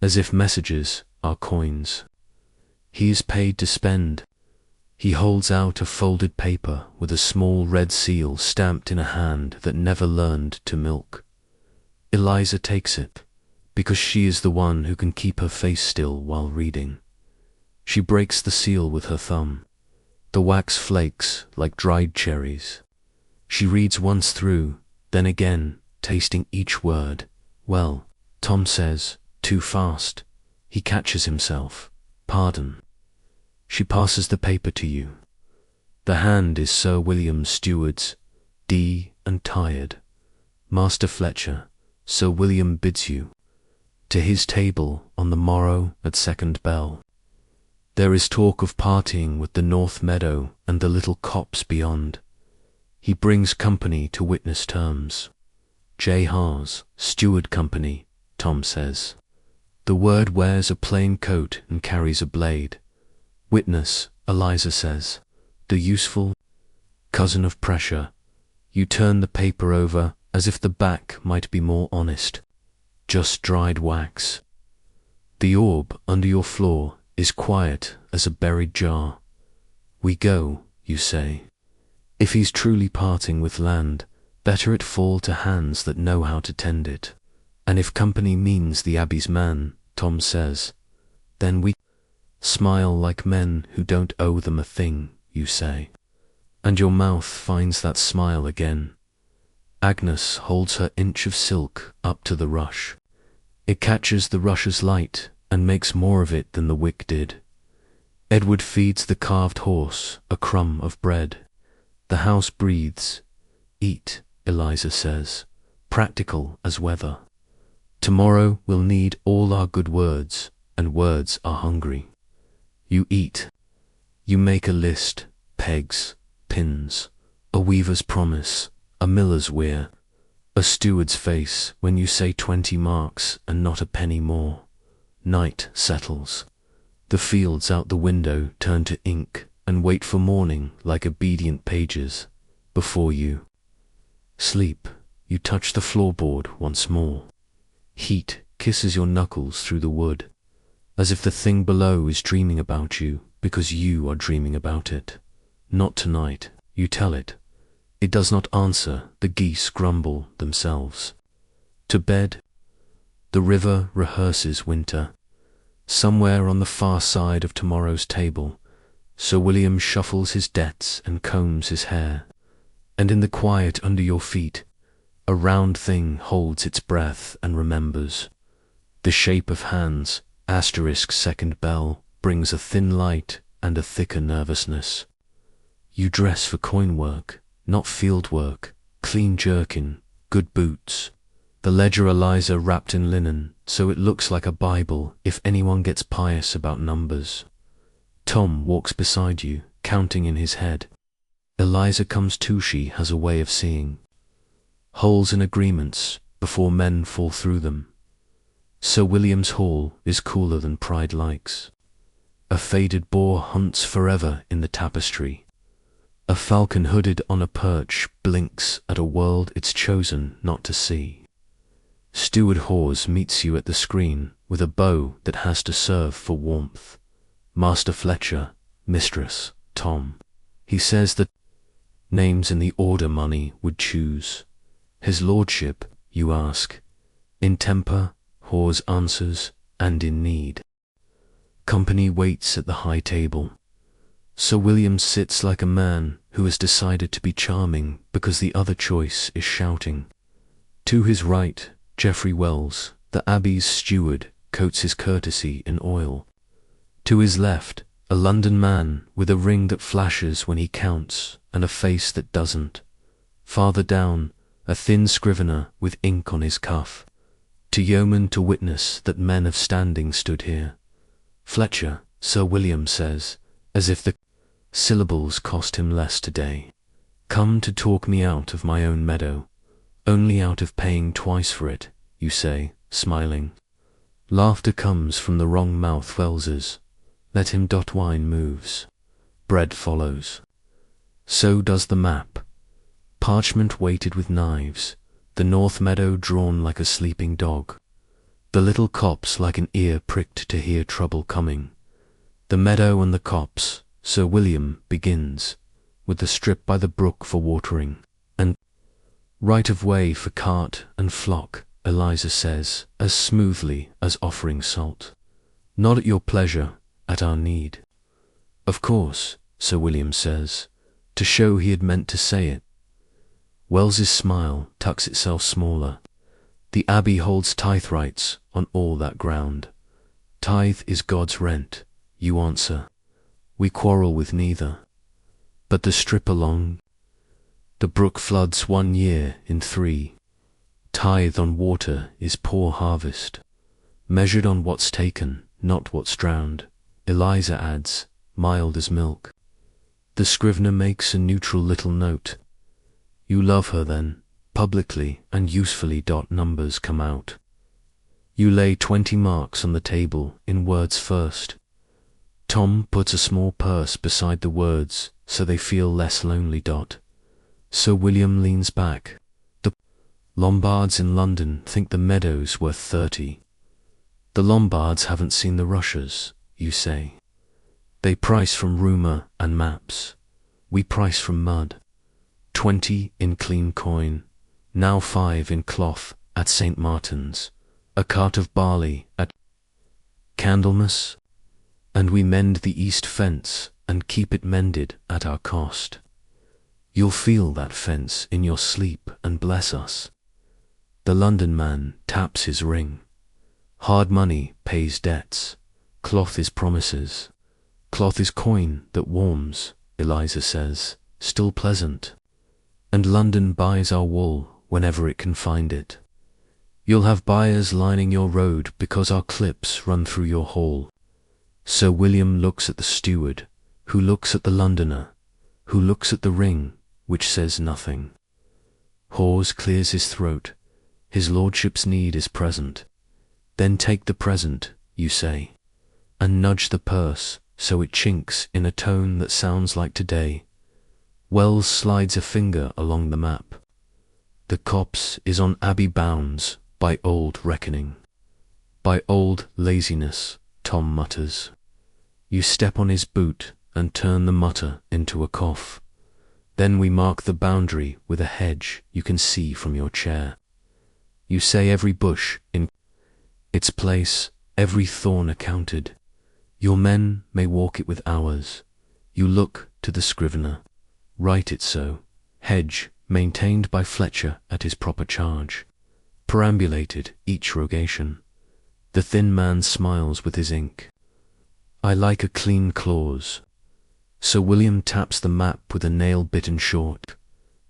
as if messages are coins. He is paid to spend. He holds out a folded paper with a small red seal stamped in a hand that never learned to milk. Eliza takes it, because she is the one who can keep her face still while reading. She breaks the seal with her thumb. The wax flakes like dried cherries. She reads once through, then again, tasting each word. Well, Tom says, too fast. He catches himself. Pardon. She passes the paper to you. The hand is Sir William Steward's, D and tired. Master Fletcher, Sir William bids you to his table on the morrow at second bell. There is talk of partying with the North Meadow and the little copse beyond. He brings company to witness terms. J. Haas, Steward Company, Tom says. The word wears a plain coat and carries a blade. Witness, Eliza says. The useful cousin of pressure. You turn the paper over as if the back might be more honest. Just dried wax. The orb under your floor is quiet as a buried jar. We go, you say. If he's truly parting with land, better it fall to hands that know how to tend it. And if company means the Abbey's man, Tom says, then we smile like men who don't owe them a thing, you say. And your mouth finds that smile again. Agnes holds her inch of silk up to the rush. It catches the rush's light and makes more of it than the wick did. Edward feeds the carved horse a crumb of bread. The house breathes. Eat, Eliza says, practical as weather. Tomorrow we'll need all our good words, and words are hungry. You eat. You make a list, pegs, pins, a weaver's promise, a miller's weir, a steward's face when you say 20 marks and not a penny more. Night settles. The fields out the window turn to ink and wait for morning like obedient pages. Before you sleep, you touch the floorboard once more. Heat kisses your knuckles through the wood, as if the thing below is dreaming about you because you are dreaming about it. Not tonight, you tell it. It does not answer. The geese grumble themselves. To bed. The river rehearses winter. Somewhere on the far side of tomorrow's table, Sir William shuffles his debts and combs his hair, and in the quiet under your feet, a round thing holds its breath and remembers. The shape of hands, asterisk second bell, brings a thin light and a thicker nervousness. You dress for coin work, not field work, clean jerkin, good boots. The ledger Eliza wrapped in linen, so it looks like a Bible if anyone gets pious about numbers. Tom walks beside you, counting in his head. Eliza comes too. She has a way of seeing holes in agreements before men fall through them. Sir William's hall is cooler than pride likes. A faded boar hunts forever in the tapestry, A falcon hooded on a perch blinks at a world it's chosen not to see. Steward Hawes meets you at the screen with a bow that has to serve for warmth. Master Fletcher, Mistress Tom. He says that names in the order money would choose. His lordship, you ask. In temper, Hawes answers, and in need. Company waits at the high table. Sir William sits like a man who has decided to be charming because the other choice is shouting. To his right, Geoffrey Wells, the Abbey's steward, coats his courtesy in oil. To his left, a London man with a ring that flashes when he counts and a face that doesn't. Farther down, a thin scrivener with ink on his cuff. To yeomen to witness that men of standing stood here. Fletcher, Sir William says, as if the syllables cost him less today. Come to talk me out of my own meadow, only out of paying twice for it, you say, smiling. Laughter comes from the wrong mouth Wells's. Let him. Wine moves. Bread follows. So does the map. Parchment weighted with knives, the north meadow drawn like a sleeping dog. The little copse like an ear pricked to hear trouble coming. The meadow and the copse, Sir William begins, with the strip by the brook for watering, and right of way for cart and flock, Eliza says, as smoothly as offering salt. Not at your pleasure, at our need. Of course, Sir William says, to show he had meant to say it. Wells's smile tucks itself smaller. The Abbey holds tithe rights on all that ground. Tithe is God's rent, you answer. We quarrel with neither. But the strip along, the brook floods 1 year in 3. Tithe on water is poor harvest, measured on what's taken, not what's drowned. Eliza adds, mild as milk. The scrivener makes a neutral little note. You love her then, publicly and usefully. Numbers come out. You lay 20 marks on the table in words first. Tom puts a small purse beside the words so they feel less lonely. Sir William leans back. The Lombards in London think the meadow's worth 30. The Lombards haven't seen the Russias, you say. They price from rumour and maps. We price from mud. 20 in clean coin, now 5 in cloth at St. Martin's, a cart of barley at Candlemas, and we mend the east fence and keep it mended at our cost. You'll feel that fence in your sleep and bless us. The London man taps his ring. Hard money pays debts. Cloth is promises. Cloth is coin that warms, Eliza says, still pleasant. And London buys our wool whenever it can find it. You'll have buyers lining your road because our clips run through your hall. Sir William looks at the steward, who looks at the Londoner, who looks at the ring, which says nothing. Hawes clears his throat. His lordship's need is present. Then take the present, you say, and nudge the purse so it chinks in a tone that sounds like today. Wells slides a finger along the map. The copse is on Abbey bounds by old reckoning. By old laziness, Tom mutters. You step on his boot and turn the mutter into a cough. Then we mark the boundary with a hedge you can see from your chair. You say every bush in its place, every thorn accounted. Your men may walk it with hours. You look to the scrivener. Write it so. Hedge, maintained by Fletcher at his proper charge. Perambulated each rogation. The thin man smiles with his ink. I like a clean clause. Sir William taps the map with a nail bitten short,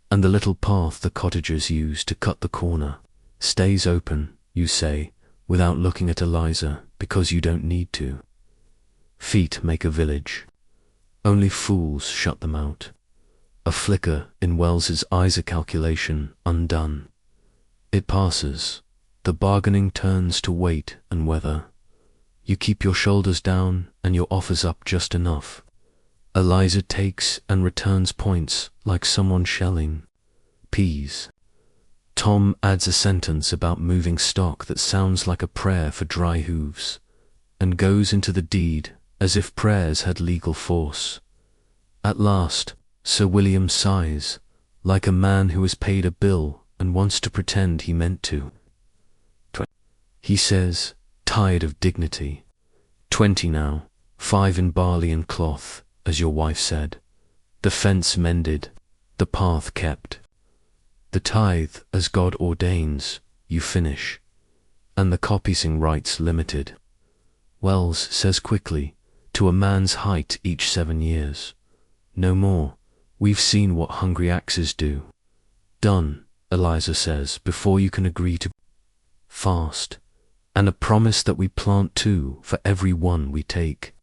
and the little path the cottagers use to cut the corner stays open, you say, without looking at Eliza, because you don't need to. Feet make a village. Only fools shut them out. A flicker in Wells's eyes, a calculation undone. It passes. The bargaining turns to weight and weather. You keep your shoulders down and your offers up just enough. Eliza takes and returns points like someone shelling peas. Tom adds a sentence about moving stock that sounds like a prayer for dry hooves, and goes into the deed as if prayers had legal force. At last, Sir William sighs, like a man who has paid a bill and wants to pretend he meant to. He says, tired of dignity. 20 now, 5 in barley and cloth, as your wife said. The fence mended, the path kept. The tithe, as God ordains, you finish, and the copying rights limited. Wells says quickly, to a man's height each 7 years. No more, we've seen what hungry axes do. Done, Eliza says, before you can agree to fast, and a promise that we plant 2 for every one we take.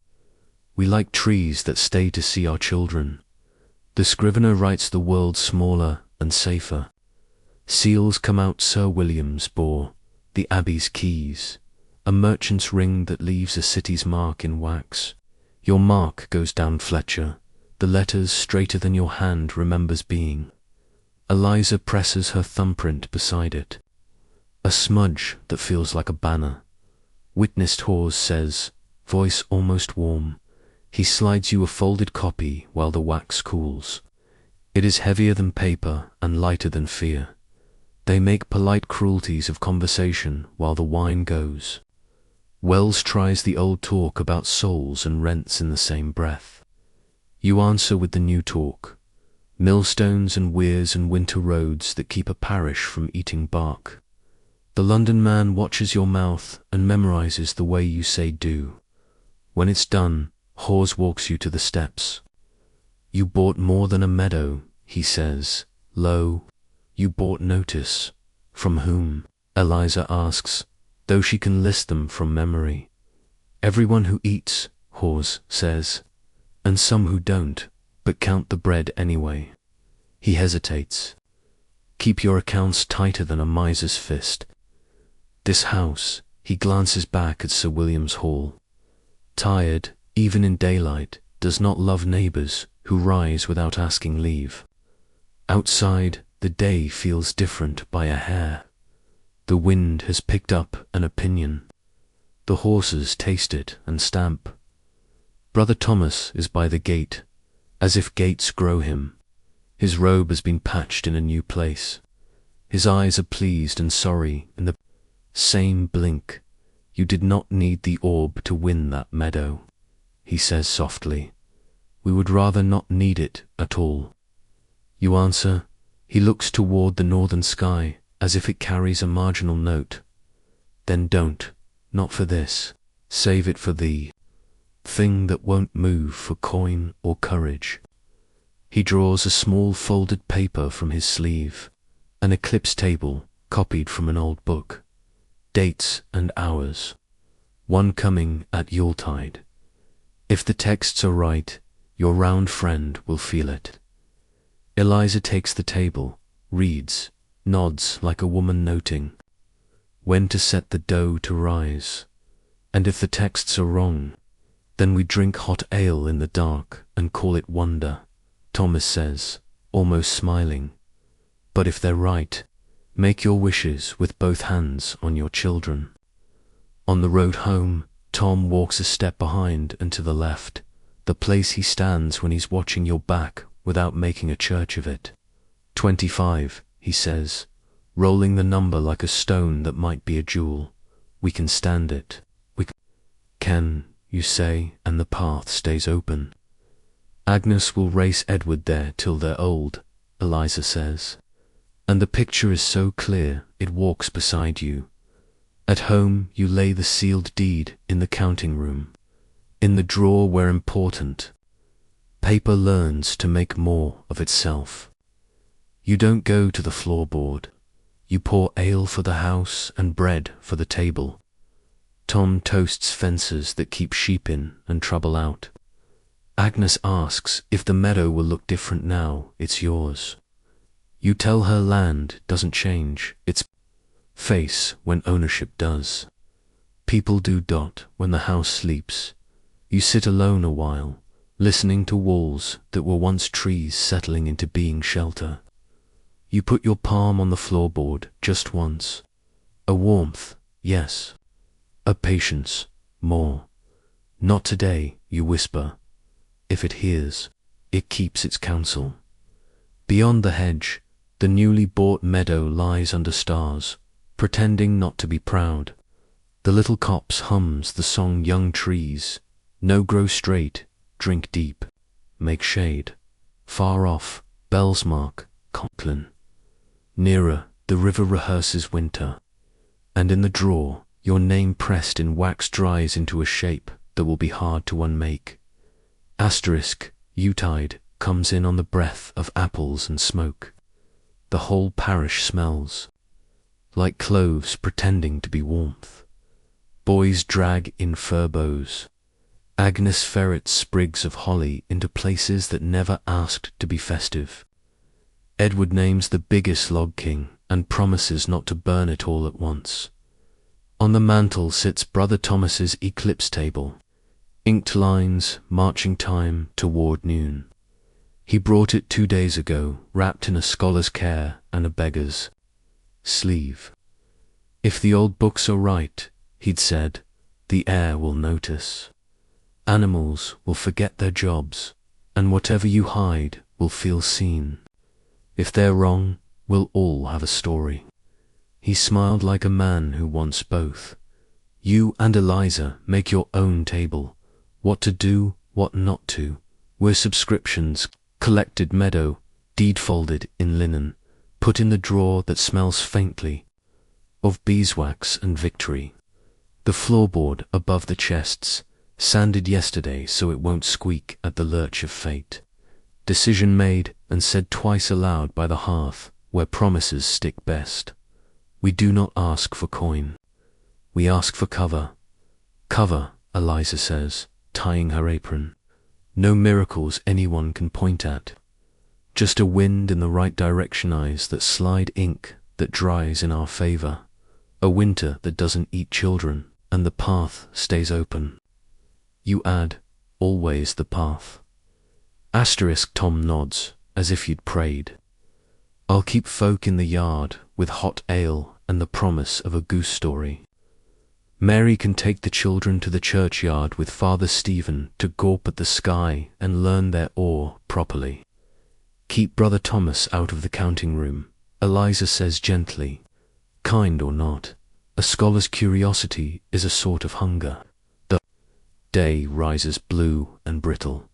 We like trees that stay to see our children. The scrivener writes the world smaller and safer. Seals come out Sir William's bore, the abbey's keys, a merchant's ring that leaves a city's mark in wax. Your mark goes down Fletcher, the letters straighter than your hand remembers being. Eliza presses her thumbprint beside it. A smudge that feels like a banner. Witnessed Hawes says, voice almost warm. He slides you a folded copy while the wax cools. It is heavier than paper and lighter than fear. They make polite cruelties of conversation while the wine goes. Wells tries the old talk about souls and rents in the same breath. You answer with the new talk. Millstones and weirs and winter roads that keep a parish from eating bark. The London man watches your mouth and memorizes the way you say do. When it's done, Hawes walks you to the steps. You bought more than a meadow, he says, low. You bought notice. From whom? Eliza asks, though she can list them from memory. Everyone who eats, Hawes says, and some who don't, but count the bread anyway. He hesitates. Keep your accounts tighter than a miser's fist. This house, he glances back at Sir William's hall. Tired, even in daylight, does not love neighbours who rise without asking leave. Outside, the day feels different by a hair. The wind has picked up an opinion. The horses taste it and stamp. Brother Thomas is by the gate, as if gates grow him. His robe has been patched in a new place. His eyes are pleased and sorry in the same blink. You did not need the orb to win that meadow, he says softly. We would rather not need it at all. You answer. He looks toward the northern sky as if it carries a marginal note. Then don't, not for this. Save it for the thing that won't move for coin or courage. He draws a small folded paper from his sleeve, an eclipse table copied from an old book. Dates and hours. One coming at Yuletide. If the texts are right, your round friend will feel it. Eliza takes the table, reads, nods like a woman noting. When to set the dough to rise. And if the texts are wrong, then we drink hot ale in the dark and call it wonder, Thomas says, almost smiling. But if they're right, make your wishes with both hands on your children. On the road home, Tom walks a step behind and to the left, the place he stands when he's watching your back without making a church of it. 25, he says, rolling the number like a stone that might be a jewel. We can stand it. We can, you say, and the path stays open. Agnes will race Edward there till they're old, Eliza says. And the picture is so clear it walks beside you. At home you lay the sealed deed in the counting room, in the drawer where important. Paper learns to make more of itself. You don't go to the floorboard. You pour ale for the house and bread for the table. Tom toasts fences that keep sheep in and trouble out. Agnes asks if the meadow will look different now it's yours. You tell her land doesn't change its face when ownership does. People do dot when the house sleeps. You sit alone a while, listening to walls that were once trees settling into being shelter. You put your palm on the floorboard just once. A warmth, yes. A patience, more. Not today, you whisper. If it hears, it keeps its counsel. Beyond the hedge, the newly bought meadow lies under stars, pretending not to be proud. The little copse hums the song young trees. No, grow straight, drink deep, make shade. Far off, bells mark Conklin. Nearer, the river rehearses winter. And in the drawer, your name pressed in wax dries into a shape that will be hard to unmake. Asterisk, Utide comes in on the breath of apples and smoke. The whole parish smells like cloves pretending to be warmth. Boys drag in fir bows. Agnes ferrets sprigs of holly into places that never asked to be festive. Edward names the biggest log king and promises not to burn it all at once. On the mantel sits Brother Thomas's eclipse table, inked lines, marching time toward noon. He brought it 2 days ago, wrapped in a scholar's care and a beggar's sleeve. If the old books are right, he'd said, the air will notice. Animals will forget their jobs, and whatever you hide will feel seen. If they're wrong, we'll all have a story. He smiled like a man who wants both. You and Eliza make your own table. What to do, what not to. We're subscriptions, collected meadow, deed folded in linen, put in the drawer that smells faintly of beeswax and victory. The floorboard above the chests, sanded yesterday so it won't squeak at the lurch of fate. Decision made and said twice aloud by the hearth where promises stick best. We do not ask for coin. We ask for cover. Cover, Eliza says, tying her apron. No miracles anyone can point at. Just a wind in the right direction eyes that slide ink that dries in our favor. A winter that doesn't eat children, and the path stays open. You add, always the path. Asterisk, Tom nods, as if you'd prayed. I'll keep folk in the yard with hot ale and the promise of a goose story. Mary can take the children to the churchyard with Father Stephen to gawp at the sky and learn their awe properly. Keep Brother Thomas out of the counting room, Eliza says gently. Kind or not, a scholar's curiosity is a sort of hunger. The day rises blue and brittle,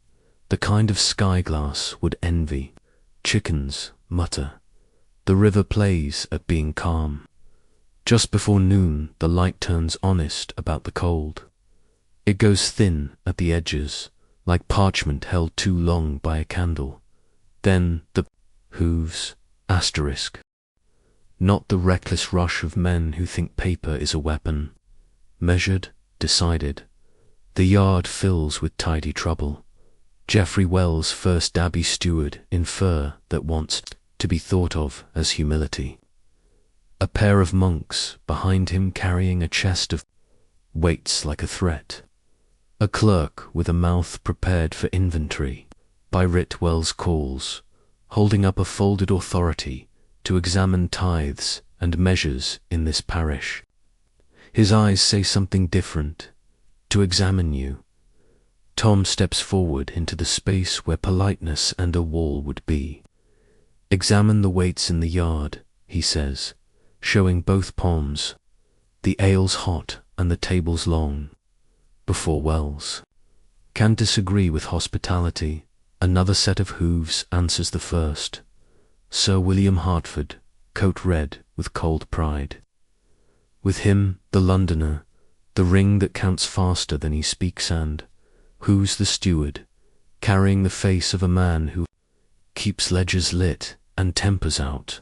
the kind of sky glass would envy. Chickens mutter. The river plays at being calm. Just before noon, the light turns honest about the cold. It goes thin at the edges, like parchment held too long by a candle. Then the hooves, asterisk. Not the reckless rush of men who think paper is a weapon. Measured, decided. The yard fills with tidy trouble. Geoffrey Wells' first Abbey steward in fur that wants to be thought of as humility. A pair of monks behind him carrying a chest of weights like a threat. A clerk with a mouth prepared for inventory, by writ Wells calls, holding up a folded authority to examine tithes and measures in this parish. His eyes say something different, to examine you. Tom steps forward into the space where politeness and a wall would be. Examine the weights in the yard, he says, showing both palms. The ale's hot and the table's long. Before Wells. Can't disagree with hospitality. Another set of hooves answers the first. Sir William Hertford, coat red with cold pride. With him, the Londoner, the ring that counts faster than he speaks, and who's the steward, carrying the face of a man who keeps ledgers lit and tempers out.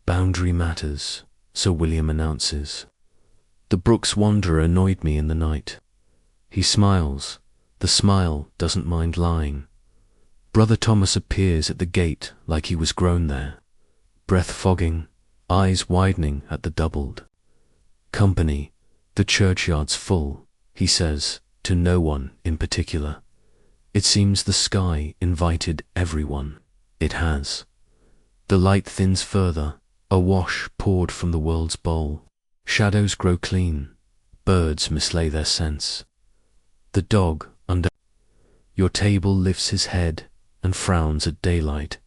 Boundary matters, Sir William announces. The Brooks Wanderer annoyed me in the night. He smiles. The smile doesn't mind lying. Brother Thomas appears at the gate like he was grown there. Breath fogging, eyes widening at the doubled. Company, the churchyard's full, he says, to no one in particular. It seems the sky invited everyone. It has. The light thins further, a wash poured from the world's bowl. Shadows grow clean, birds mislay their sense. The dog under your table lifts his head and frowns at daylight,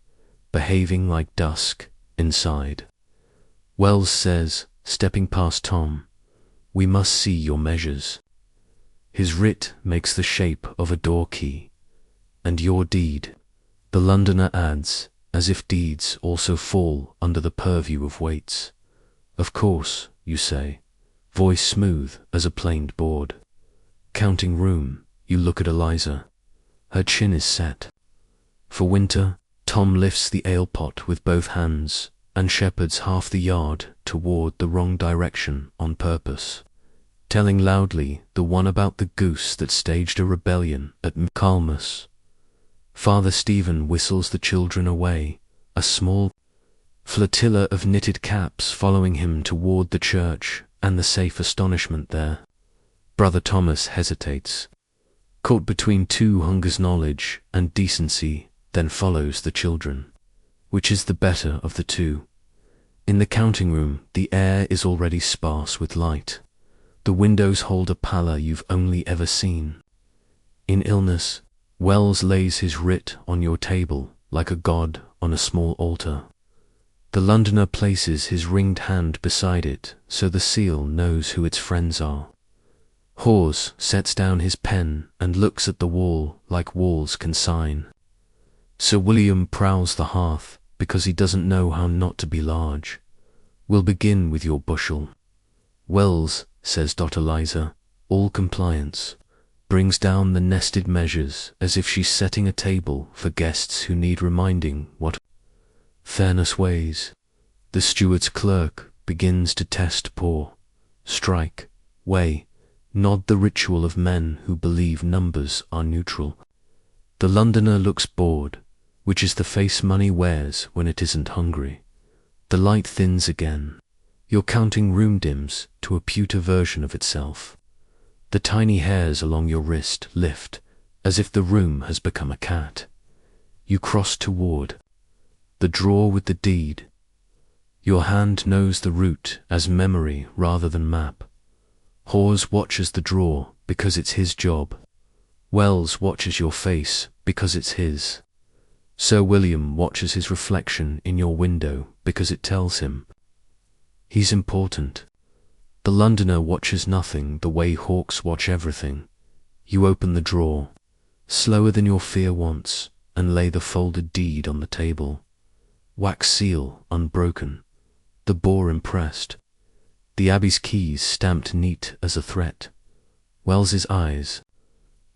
behaving like dusk inside. Wells says, stepping past Tom, "We must see your measures." His writ makes the shape of a door key. "And your deed," the Londoner adds, as if deeds also fall under the purview of weights. "Of course," you say, voice smooth as a planed board. Counting room, you look at Eliza. Her chin is set. For winter, Tom lifts the ale pot with both hands and shepherds half the yard toward the wrong direction on purpose, telling loudly the one about the goose that staged a rebellion at Michaelmas. Father Stephen whistles the children away, a small flotilla of knitted caps following him toward the church and the safe astonishment there. Brother Thomas hesitates, caught between two hungers, knowledge and decency, then follows the children. Which is the better of the two? In the counting room, the air is already sparse with light. The windows hold a pallor you've only ever seen. In illness, Wells lays his writ on your table like a god on a small altar. The Londoner places his ringed hand beside it so the seal knows who its friends are. Hawes sets down his pen and looks at the wall like walls can sign. Sir William prowls the hearth because he doesn't know how not to be large. "We'll begin with your bushel." "Wells," says Eliza, all compliance, brings down the nested measures as if she's setting a table for guests who need reminding what fairness weighs. The steward's clerk begins to test pour, strike, weigh, nod, the ritual of men who believe numbers are neutral. The Londoner looks bored, which is the face money wears when it isn't hungry. The light thins again. Your counting room dims to a pewter version of itself. The tiny hairs along your wrist lift as if the room has become a cat. You cross toward the drawer with the deed. Your hand knows the route as memory rather than map. Hawes watches the drawer because it's his job. Wells watches your face because it's his. Sir William watches his reflection in your window because it tells him he's important. The Londoner watches nothing the way hawks watch everything. You open the drawer, slower than your fear wants, and lay the folded deed on the table. Wax seal unbroken, the bore impressed, the Abbey's keys stamped neat as a threat. Wells's eyes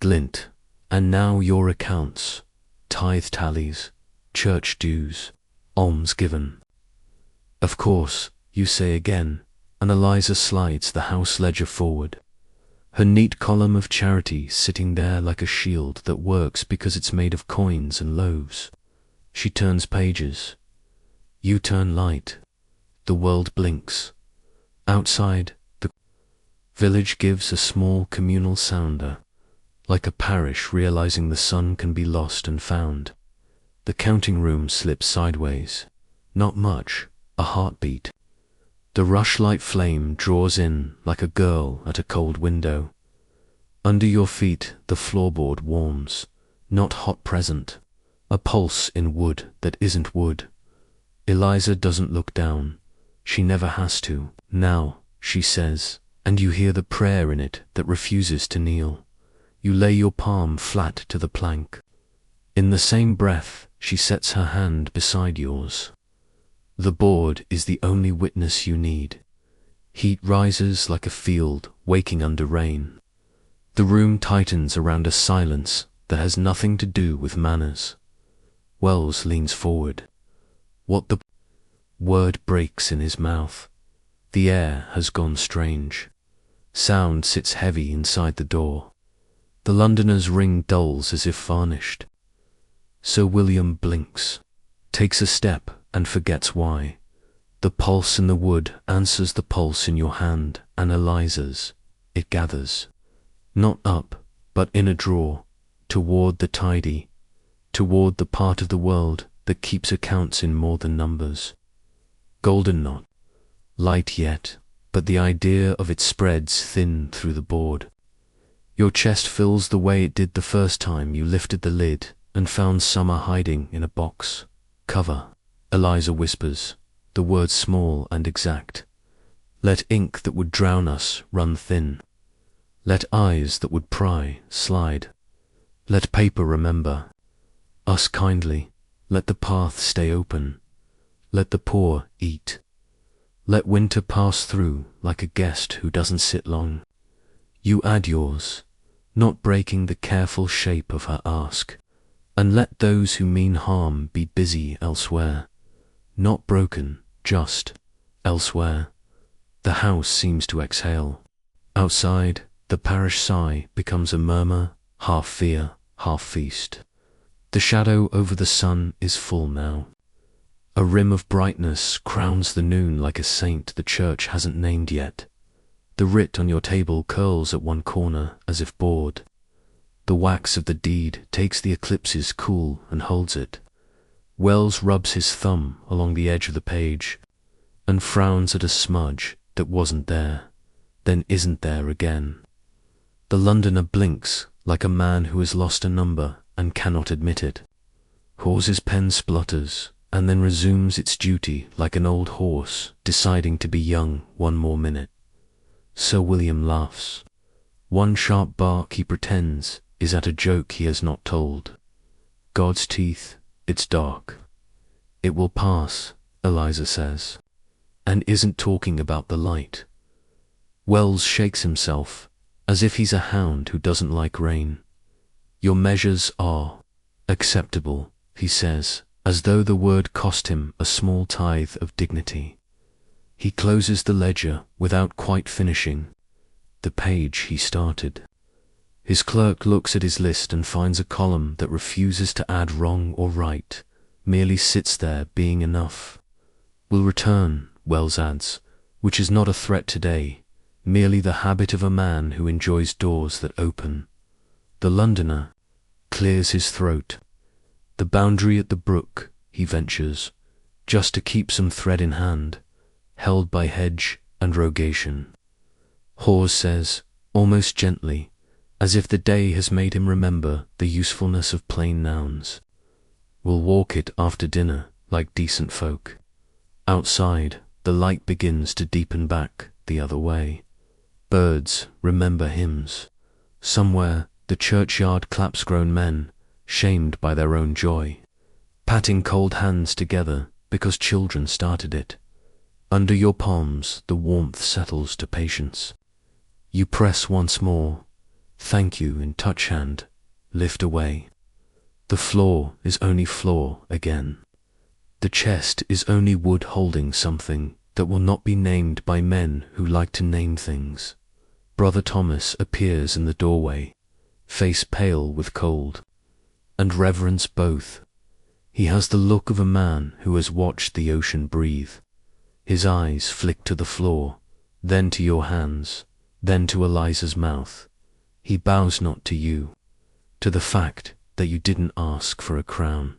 glint. "And now your accounts, tithe tallies, church dues, alms given." "Of course," you say again, and Eliza slides the house ledger forward, her neat column of charity sitting there like a shield that works because it's made of coins and loaves. She turns pages. You turn light. The world blinks. Outside, the village gives a small communal sounder, like a parish realizing the sun can be lost and found. The counting room slips sideways. Not much, a heartbeat. The rushlight flame draws in like a girl at a cold window. Under your feet the floorboard warms, not hot present, a pulse in wood that isn't wood. Eliza doesn't look down. She never has to. "Now," she says, and you hear the prayer in it that refuses to kneel. You lay your palm flat to the plank. In the same breath, she sets her hand beside yours. The board is the only witness you need. Heat rises like a field waking under rain. The room tightens around a silence that has nothing to do with manners. Wells leans forward. What the word breaks in his mouth. The air has gone strange. Sound sits heavy inside the door. The Londoner's ring dulls as if varnished. Sir William blinks, takes a step and forgets why. The pulse in the wood answers the pulse in your hand and Eliza's. It gathers. Not up, but in a drawer, toward the tidy, toward the part of the world that keeps accounts in more than numbers. Golden not, light yet, but the idea of it spreads thin through the board. Your chest fills the way it did the first time you lifted the lid and found summer hiding in a box. Cover, Eliza whispers, the words small and exact. Let ink that would drown us run thin. Let eyes that would pry slide. Let paper remember us kindly. Let the path stay open. Let the poor eat. Let winter pass through like a guest who doesn't sit long. You add yours, not breaking the careful shape of her ask, and let those who mean harm be busy elsewhere. Not broken, just elsewhere. The house seems to exhale. Outside, the parish sigh becomes a murmur, half fear, half feast. The shadow over the sun is full now. A rim of brightness crowns the noon like a saint the church hasn't named yet. The writ on your table curls at one corner as if bored. The wax of the deed takes the eclipse's cool and holds it. Wells rubs his thumb along the edge of the page and frowns at a smudge that wasn't there, then isn't there again. The Londoner blinks like a man who has lost a number and cannot admit it. Hawes's pen splutters and then resumes its duty like an old horse deciding to be young one more minute. Sir William laughs. One sharp bark he pretends is at a joke he has not told. God's teeth, it's dark. It will pass, Eliza says, and isn't talking about the light. Wells shakes himself as if he's a hound who doesn't like rain. Your measures are acceptable, he says, as though the word cost him a small tithe of dignity. He closes the ledger without quite finishing the page he started. His clerk looks at his list and finds a column that refuses to add wrong or right, merely sits there being enough. Will return, Wells adds, which is not a threat today, merely the habit of a man who enjoys doors that open. The Londoner clears his throat. The boundary at the brook, he ventures, just to keep some thread in hand, held by hedge and rogation. Hawes says, almost gently, as if the day has made him remember the usefulness of plain nouns. We'll walk it after dinner like decent folk. Outside, the light begins to deepen back the other way. Birds remember hymns. Somewhere, the churchyard claps grown men, shamed by their own joy, patting cold hands together because children started it. Under your palms, the warmth settles to patience. You press once more, thank you in touch hand, lift away. The floor is only floor again. The chest is only wood holding something that will not be named by men who like to name things. Brother Thomas appears in the doorway, face pale with cold, and reverence both. He has the look of a man who has watched the ocean breathe. His eyes flick to the floor, then to your hands, then to Eliza's mouth. He bows not to you, to the fact that you didn't ask for a crown.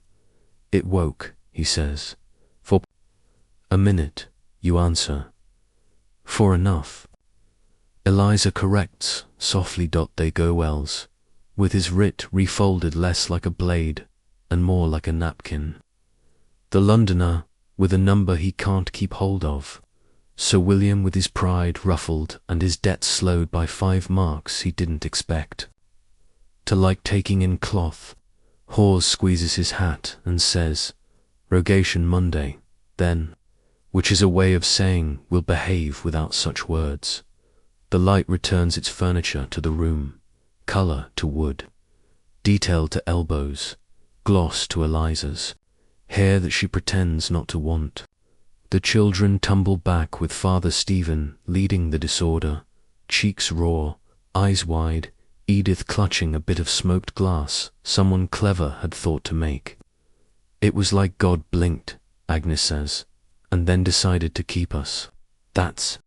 It woke, he says. For a minute, you answer. For enough. Eliza corrects, softly they go Wells, with his writ refolded less like a blade and more like a napkin. The Londoner, with a number he can't keep hold of. Sir William with his pride ruffled and his debts slowed by 5 marks he didn't expect. To like taking in cloth, Hawes squeezes his hat and says, Rogation Monday, then, which is a way of saying we'll behave without such words. The light returns its furniture to the room, colour to wood, detail to elbows, gloss to Eliza's, hair that she pretends not to want. The children tumble back with Father Stephen leading the disorder, cheeks raw, eyes wide, Edith clutching a bit of smoked glass someone clever had thought to make. It was like God blinked, Agnes says, and then decided to keep us. That's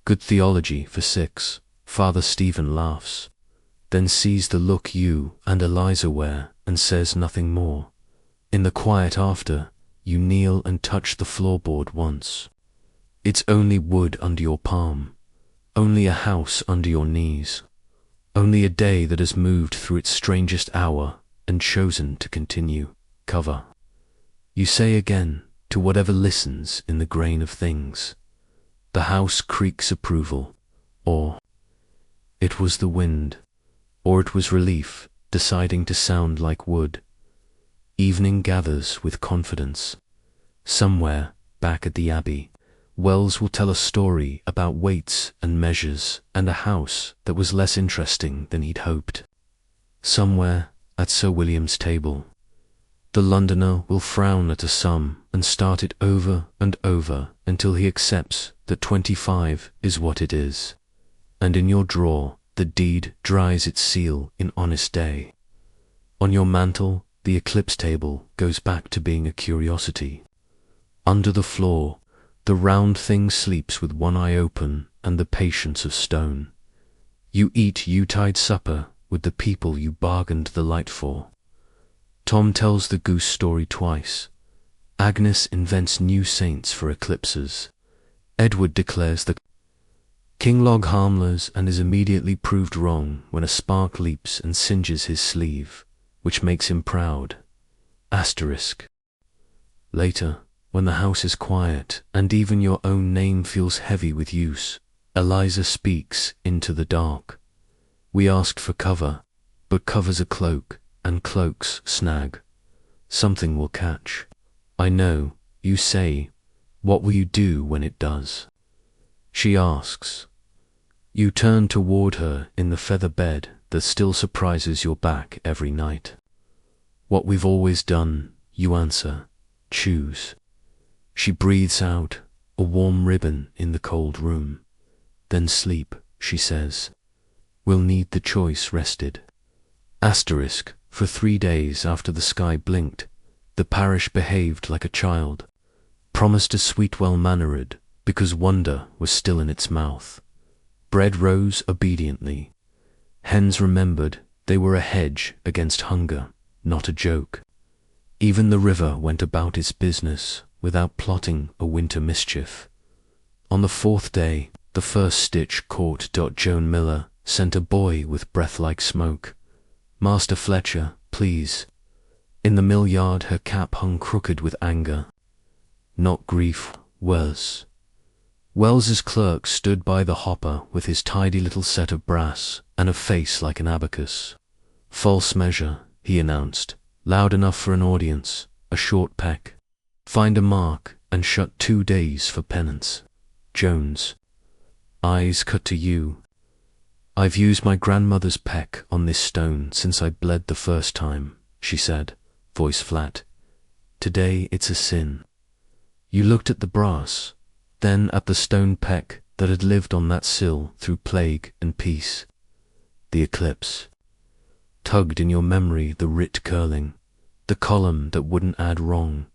good theology for 6, Father Stephen laughs. then sees the look you and Eliza wear and says nothing more. In the quiet after, you kneel and touch the floorboard once. It's only wood under your palm, only a house under your knees, only a day that has moved through its strangest hour and chosen to continue. Cover. You say again to whatever listens in the grain of things. The house creaks approval, or it was the wind, or it was relief deciding to sound like wood. Evening gathers with confidence. Somewhere back at the Abbey, Wells will tell a story about weights and measures and a house that was less interesting than he'd hoped. Somewhere at Sir William's table, the Londoner will frown at a sum and start it over and over until he accepts that 25 is what it is. And in your drawer, the deed dries its seal in honest day. On your mantel, the eclipse table goes back to being a curiosity. Under the floor, the round thing sleeps with one eye open and the patience of stone. You eat Yuletide supper with the people you bargained the light for. Tom tells the goose story twice. Agnes invents new saints for eclipses. Edward declares the king log harmless and is immediately proved wrong when a spark leaps and singes his sleeve, which makes him proud. Asterisk. Later, when the house is quiet and even your own name feels heavy with use, Eliza speaks into the dark. We asked for cover, but cover's a cloak, and cloaks snag. Something will catch. I know, you say. What will you do when it does? She asks. You turn toward her in the feather bed that still surprises your back every night. What we've always done, you answer. Choose. She breathes out, a warm ribbon in the cold room. Then sleep, she says. We'll need the choice rested. Asterisk. For 3 days after the sky blinked, the parish behaved like a child, promised a sweet well-mannered, because wonder was still in its mouth. Bread rose obediently. Hens remembered they were a hedge against hunger, not a joke. Even the river went about its business without plotting a winter mischief. On the 4th day, the first stitch caught. Joan Miller sent a boy with breath like smoke. Master Fletcher, please. In the mill yard her cap hung crooked with anger. Not grief, Wells. Wells's clerk stood by the hopper with his tidy little set of brass and a face like an abacus. False measure, he announced, loud enough for an audience, a short peck. Find a mark and shut 2 days for penance. Jones. Eyes cut to you. I've used my grandmother's peck on this stone since I bled the first time, she said, voice flat. Today it's a sin. You looked at the brass, then at the stone peck that had lived on that sill through plague and peace. The eclipse. Tugged in your memory the writ curling, the column that wouldn't add wrong,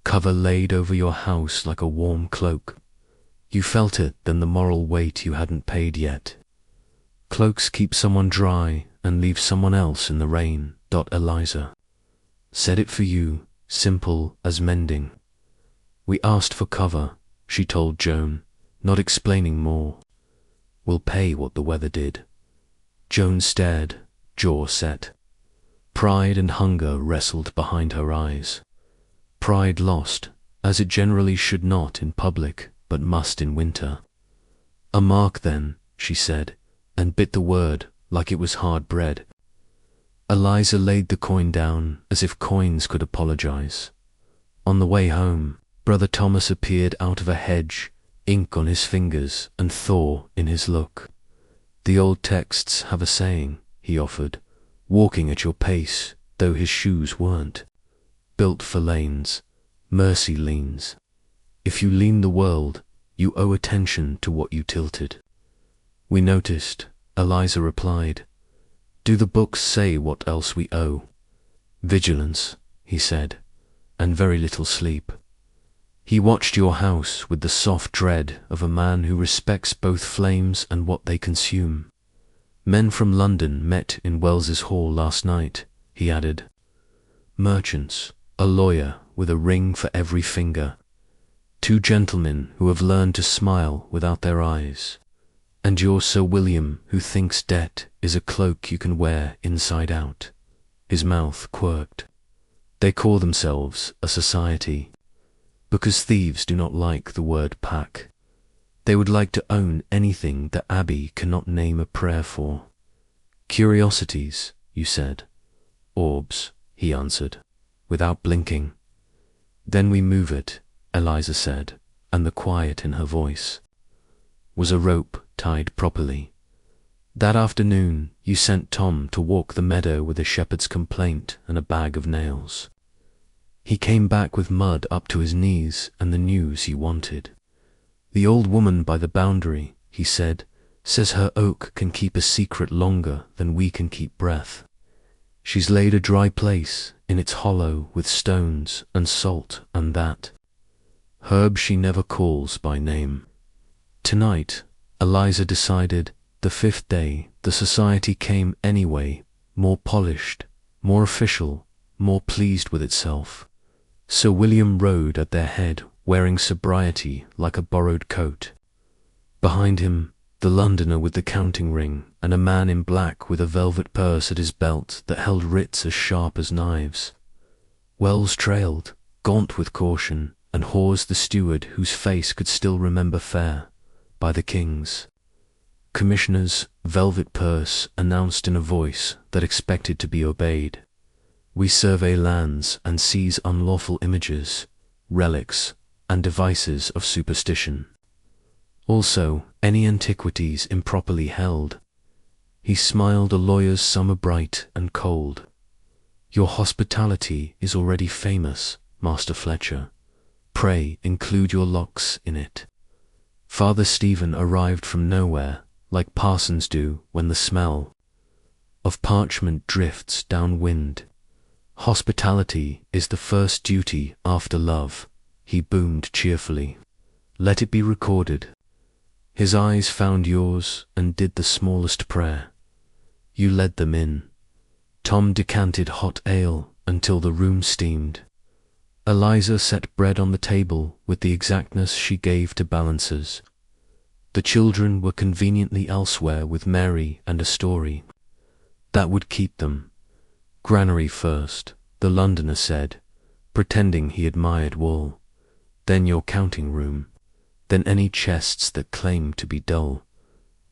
cover laid over your house like a warm cloak. You felt it then the moral weight you hadn't paid yet. Cloaks keep someone dry and leave someone else in the rain. Eliza. Said it for you, simple as mending. We asked for cover, she told Joan, not explaining more. We'll pay what the weather did. Joan stared, jaw set. Pride and hunger wrestled behind her eyes. Pride lost, as it generally should not in public, but must in winter. A mark then, she said, and bit the word like it was hard bread. Eliza laid the coin down as if coins could apologize. On the way home, Brother Thomas appeared out of a hedge, ink on his fingers and thaw in his look. The old texts have a saying, he offered, walking at your pace, though his shoes weren't. Built for lanes, mercy leans. If you lean the world, you owe attention to what you tilted. We noticed, Eliza replied. Do the books say what else we owe? Vigilance, he said, and very little sleep. He watched your house with the soft dread of a man who respects both flames and what they consume. Men from London met in Wells's hall last night, he added. Merchants, a lawyer with a ring for every finger, 2 gentlemen who have learned to smile without their eyes, and your Sir William who thinks debt is a cloak you can wear inside out. His mouth quirked. They call themselves a society, because thieves do not like the word pack. They would like to own anything that Abbey cannot name a prayer for. Curiosities, you said. Orbs, he answered, without blinking. Then we move it, Eliza said, and the quiet in her voice was a rope tied properly. That afternoon you sent Tom to walk the meadow with a shepherd's complaint and a bag of nails. He came back with mud up to his knees and the news he wanted. The old woman by the boundary, he said, says her oak can keep a secret longer than we can keep breath. She's laid a dry place in its hollow with stones and salt and that herb she never calls by name. Tonight, Eliza decided, the 5th day, the society came anyway, more polished, more official, more pleased with itself. Sir William rode at their head, wearing sobriety like a borrowed coat. Behind him, the Londoner with the counting ring, and a man in black with a velvet purse at his belt that held writs as sharp as knives. Wells trailed, gaunt with caution, and Hawes the steward whose face could still remember fair, by the king's. Commissioner's velvet purse announced in a voice that expected to be obeyed. We survey lands and seize unlawful images, relics, and devices of superstition. Also, any antiquities improperly held. He smiled a lawyer's summer bright and cold. Your hospitality is already famous, Master Fletcher. Pray include your locks in it. Father Stephen arrived from nowhere, like parsons do when the smell of parchment drifts downwind. Hospitality is the first duty after love, he boomed cheerfully. Let it be recorded. His eyes found yours and did the smallest prayer. You led them in. Tom decanted hot ale until the room steamed. Eliza set bread on the table with the exactness she gave to balancers. The children were conveniently elsewhere with Mary and a story. That would keep them. Granary first, the Londoner said, pretending he admired wool. Then your counting room. Then any chests that claimed to be dull.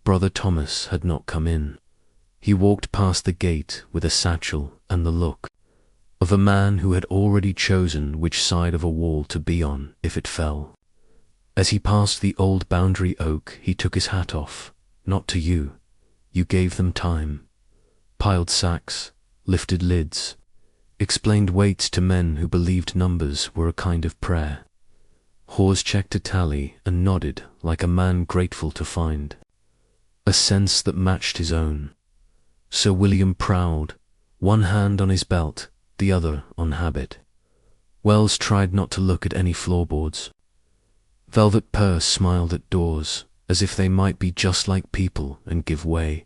Brother Thomas had not come in. He walked past the gate with a satchel and the look of a man who had already chosen which side of a wall to be on if it fell. As he passed the old boundary oak, he took his hat off. Not to you. You gave them time. Piled sacks, lifted lids, explained weights to men who believed numbers were a kind of prayer. Hawes checked a tally and nodded like a man grateful to find a sense that matched his own. Sir William prowled, one hand on his belt, the other on habit. Wells tried not to look at any floorboards. Velvet purse smiled at doors, as if they might be just like people and give way.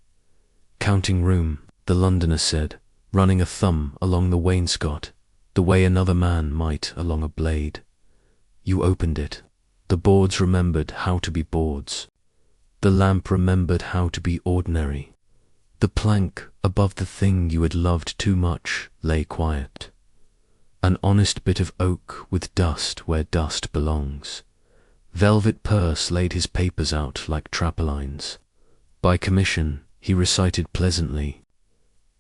Counting room, the Londoner said, running a thumb along the wainscot, the way another man might along a blade. You opened it. The boards remembered how to be boards. The lamp remembered how to be ordinary. The plank above the thing you had loved too much lay quiet. An honest bit of oak with dust where dust belongs. Velvet purse laid his papers out like trapelines. By commission, he recited pleasantly,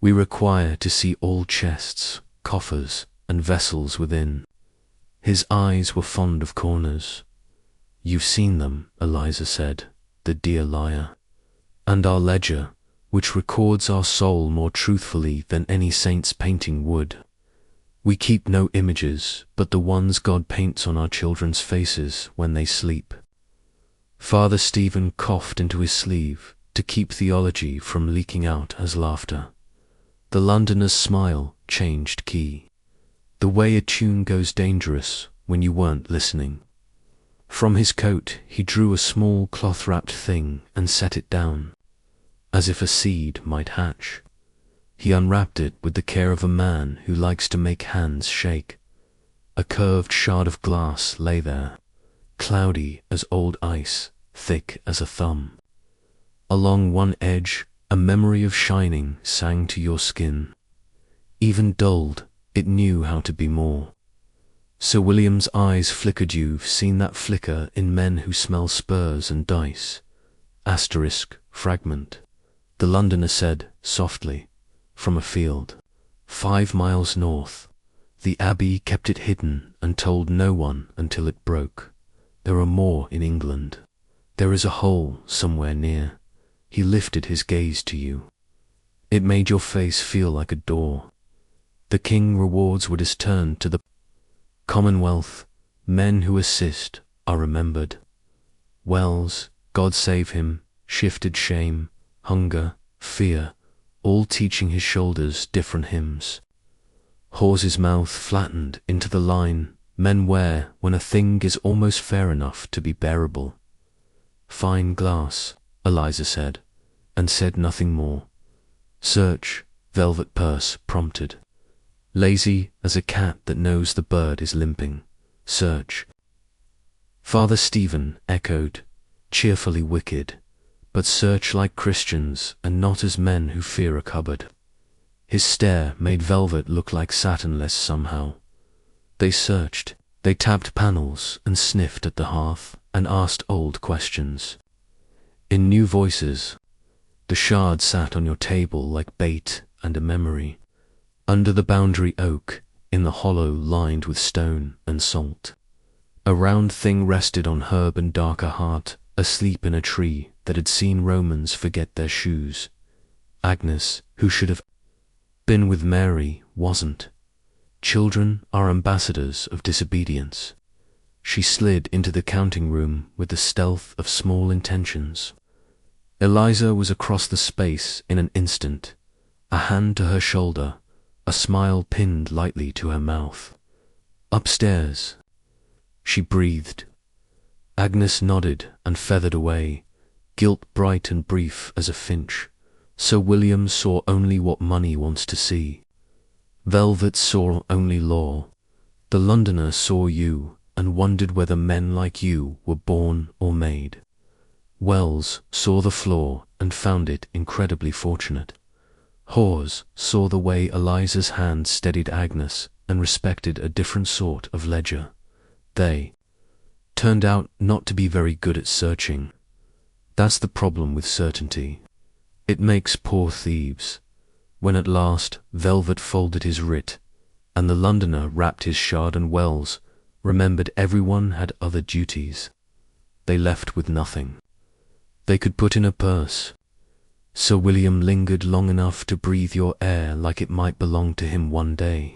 we require to see all chests, coffers, and vessels within. His eyes were fond of corners. You've seen them, Eliza said, the dear liar. And our ledger, which records our soul more truthfully than any saint's painting would. We keep no images but the ones God paints on our children's faces when they sleep. Father Stephen coughed into his sleeve to keep theology from leaking out as laughter. The Londoner's smile changed key. The way a tune goes dangerous when you weren't listening. From his coat he drew a small cloth-wrapped thing and set it down. as if a seed might hatch. He unwrapped it with the care of a man who likes to make hands shake. A curved shard of glass lay there, cloudy as old ice, thick as a thumb. Along one edge, a memory of shining sang to your skin. Even dulled, it knew how to be more. Sir William's eyes flickered. You've seen that flicker in men who smell spurs and dice. Asterisk, fragment. The Londoner said, softly, from a field 5 miles north. The Abbey kept it hidden and told no one until it broke. There are more in England. There is a hole somewhere near. He lifted his gaze to you. It made your face feel like a door. The king rewards what is turned to the Commonwealth. Men who assist are remembered. Wells, God save him, shifted shame, hunger, fear, all teaching his shoulders different hymns. Hawes's mouth flattened into the line men wear when a thing is almost fair enough to be bearable. Fine glass, Eliza said, and said nothing more. Search, velvet purse prompted. Lazy as a cat that knows the bird is limping. Search. Father Stephen echoed, cheerfully wicked, but search like Christians and not as men who fear a cupboard. His stare made velvet look like satinless somehow. They searched, they tapped panels and sniffed at the hearth and asked old questions. In new voices, the shard sat on your table like bait and a memory. Under the boundary oak, in the hollow lined with stone and salt. A round thing rested on herb and darker heart, asleep in a tree that had seen Romans forget their shoes. Agnes, who should have been with Mary, wasn't. Children are ambassadors of disobedience. She slid into the counting room with the stealth of small intentions. Eliza was across the space in an instant, a hand to her shoulder, a smile pinned lightly to her mouth. Upstairs, she breathed. Agnes nodded and feathered away, guilt bright and brief as a finch. Sir William saw only what money wants to see. Velvet saw only law. The Londoner saw you and wondered whether men like you were born or made. Wells saw the flaw and found it incredibly fortunate. Hawes saw the way Eliza's hand steadied Agnes and respected a different sort of ledger. They turned out not to be very good at searching. That's the problem with certainty. It makes poor thieves. When at last Velvet folded his writ, and the Londoner wrapped his shard and Wells remembered everyone had other duties, they left with nothing. They could put in a purse. Sir William lingered long enough to breathe your air like it might belong to him one day.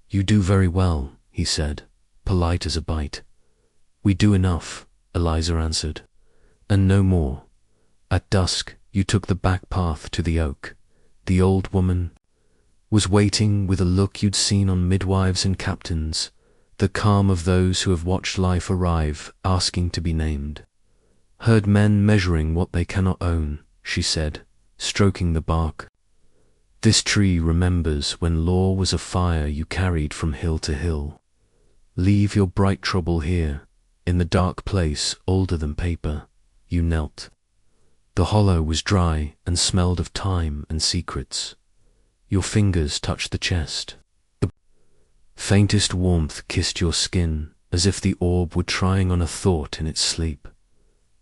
You do very well, he said, polite as a bite. We do enough, Eliza answered, and no more. At dusk, you took the back path to the oak. The old woman was waiting with a look you'd seen on midwives and captains, the calm of those who have watched life arrive, asking to be named. Heard men measuring what they cannot own, she said, stroking the bark. This tree remembers when law was a fire you carried from hill to hill. Leave your bright trouble here, in the dark place older than paper. You knelt. The hollow was dry and smelled of time and secrets. Your fingers touched the chest. The faintest warmth kissed your skin, as if the orb were trying on a thought in its sleep.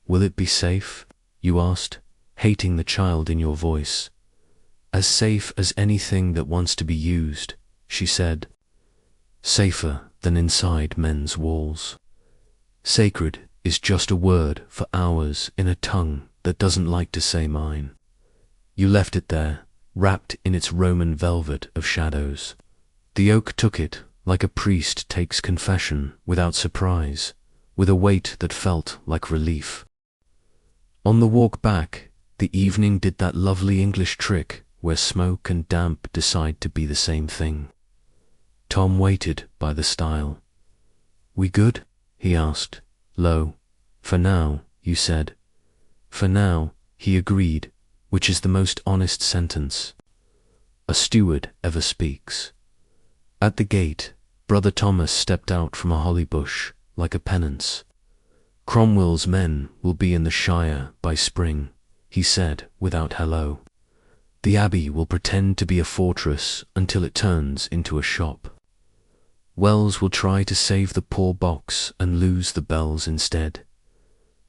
Will it be safe? You asked, hating the child in your voice. As safe as anything that wants to be used, she said. Safer than inside men's walls. Sacred is just a word for hours in a tongue that doesn't like to say mine. You left it there, wrapped in its Roman velvet of shadows. The oak took it like a priest takes confession, without surprise, with a weight that felt like relief. On the walk back, the evening did that lovely English trick where smoke and damp decide to be the same thing. Tom waited by the stile. We good? He asked, low. For now, you said. For now, he agreed, which is the most honest sentence a steward ever speaks. At the gate, Brother Thomas stepped out from a holly bush like a penance. Cromwell's men will be in the Shire by spring, he said without hello. The Abbey will pretend to be a fortress until it turns into a shop. Wells will try to save the poor box and lose the bells instead.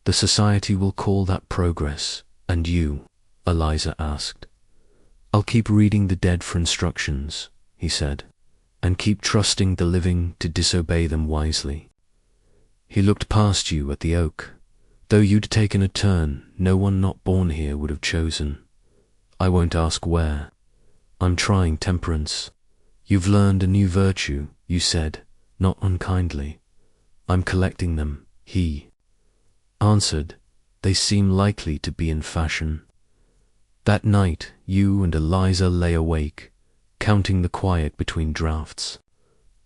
The society will call that progress, and you, Eliza asked. I'll keep reading the dead for instructions, he said, and keep trusting the living to disobey them wisely. He looked past you at the oak. Though you'd taken a turn no one not born here would have chosen. I won't ask where. I'm trying temperance. You've learned a new virtue, you said, not unkindly. I'm collecting them, he answered. They seem likely to be in fashion. That night you and Eliza lay awake, counting the quiet between draughts.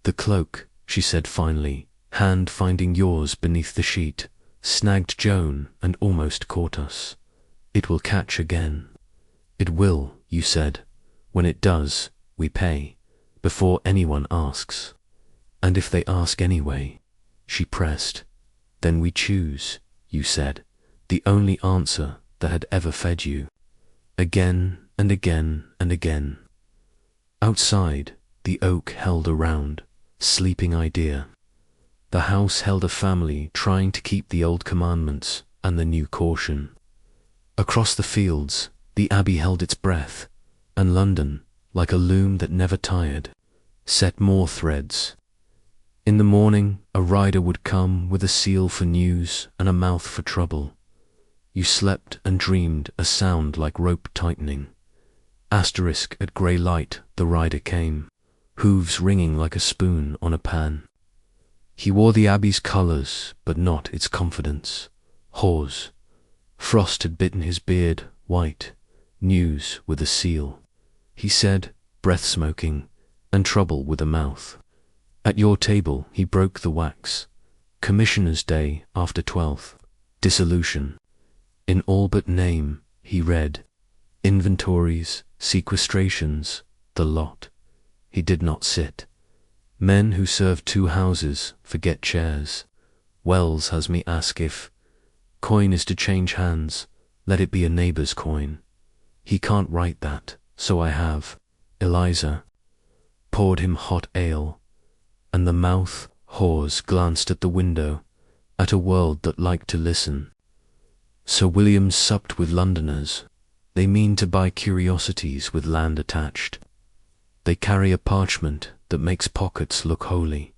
The cloak, she said finally, hand finding yours beneath the sheet, snagged Joan and almost caught us. It will catch again. It will, you said. When it does, we pay, before anyone asks. And if they ask anyway, she pressed, then we choose, you said, the only answer that had ever fed you. Again and again and again. Outside, the oak held a round, sleeping idea. The house held a family trying to keep the old commandments and the new caution. Across the fields, the Abbey held its breath, and London, like a loom that never tired, set more threads. In the morning, a rider would come with a seal for news and a mouth for trouble. You slept and dreamed a sound like rope tightening. Asterisk at grey light the rider came, hooves ringing like a spoon on a pan. He wore the Abbey's colours, but not its confidence. Hawes. Frost had bitten his beard white, news with a seal. He said, breath-smoking, and trouble with a mouth. At your table he broke the wax. Commissioner's Day after 12th. Dissolution. In all but name, he read. Inventories, sequestrations, the lot. He did not sit. Men who serve 2 houses forget chairs. Wells has me ask if coin is to change hands, let it be a neighbour's coin. He can't write that, so I have. Eliza poured him hot ale, and the mouth whores glanced at the window, at a world that liked to listen. Sir William supped with Londoners. They mean to buy curiosities with land attached. They carry a parchment that makes pockets look holy.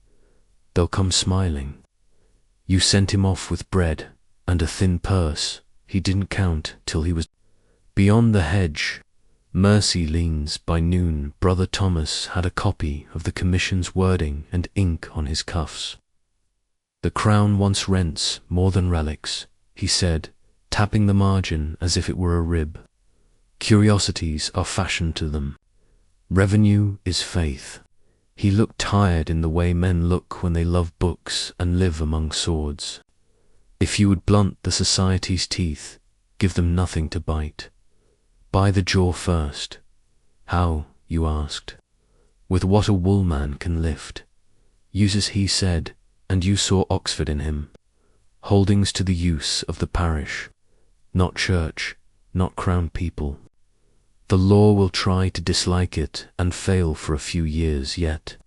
They'll come smiling. You sent him off with bread and a thin purse. He didn't count till he was beyond the hedge. Mercy leans by noon. Brother Thomas had a copy of the commission's wording and ink on his cuffs. The crown wants rents more than relics, he said, tapping the margin as if it were a rib. Curiosities are fashioned to them. Revenue is faith. He looked tired in the way men look when they love books and live among swords. If you would blunt the society's teeth, give them nothing to bite. Buy the jaw first. How, you asked? With what a wool man can lift. Use as he said, and you saw Oxford in him. Holdings to the use of the parish. Not church, not crown people. The law will try to dislike it and fail for a few years yet.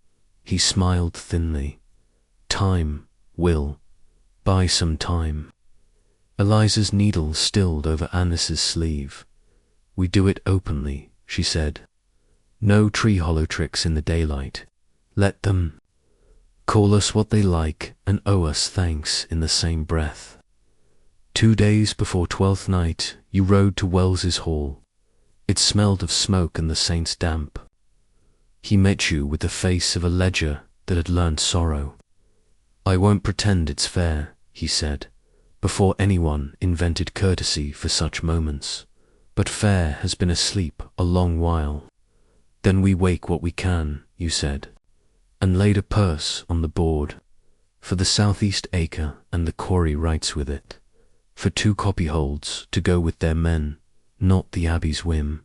He smiled thinly. Time will buy some time. Eliza's needle stilled over Annis's sleeve. We do it openly, she said. No tree-hollow tricks in the daylight. Let them call us what they like and owe us thanks in the same breath. 2 days before 12th night, you rode to Wells's hall. It smelled of smoke and the saint's damp. He met you with the face of a ledger that had learned sorrow. I won't pretend it's fair, he said, before anyone invented courtesy for such moments. But fair has been asleep a long while. Then we wake what we can, you said, and laid a purse on the board, for the southeast acre and the quarry rights with it, for 2 copyholds to go with their men, not the abbey's whim.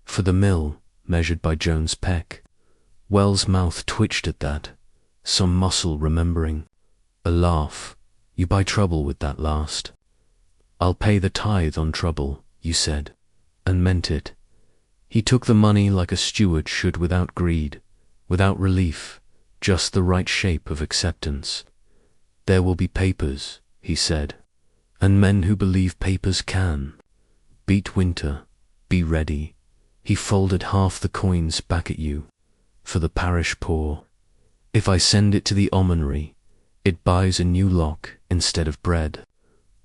For the mill, measured by Joan's peck. Wells's mouth twitched at that, some muscle remembering. A laugh. You buy trouble with that last. I'll pay the tithe on trouble, you said, and meant it. He took the money like a steward should, without greed, without relief, just the right shape of acceptance. There will be papers, he said, and men who believe papers can. Beat winter, be ready. He folded half the coins back at you, for the parish poor. If I send it to the almonry, it buys a new lock instead of bread.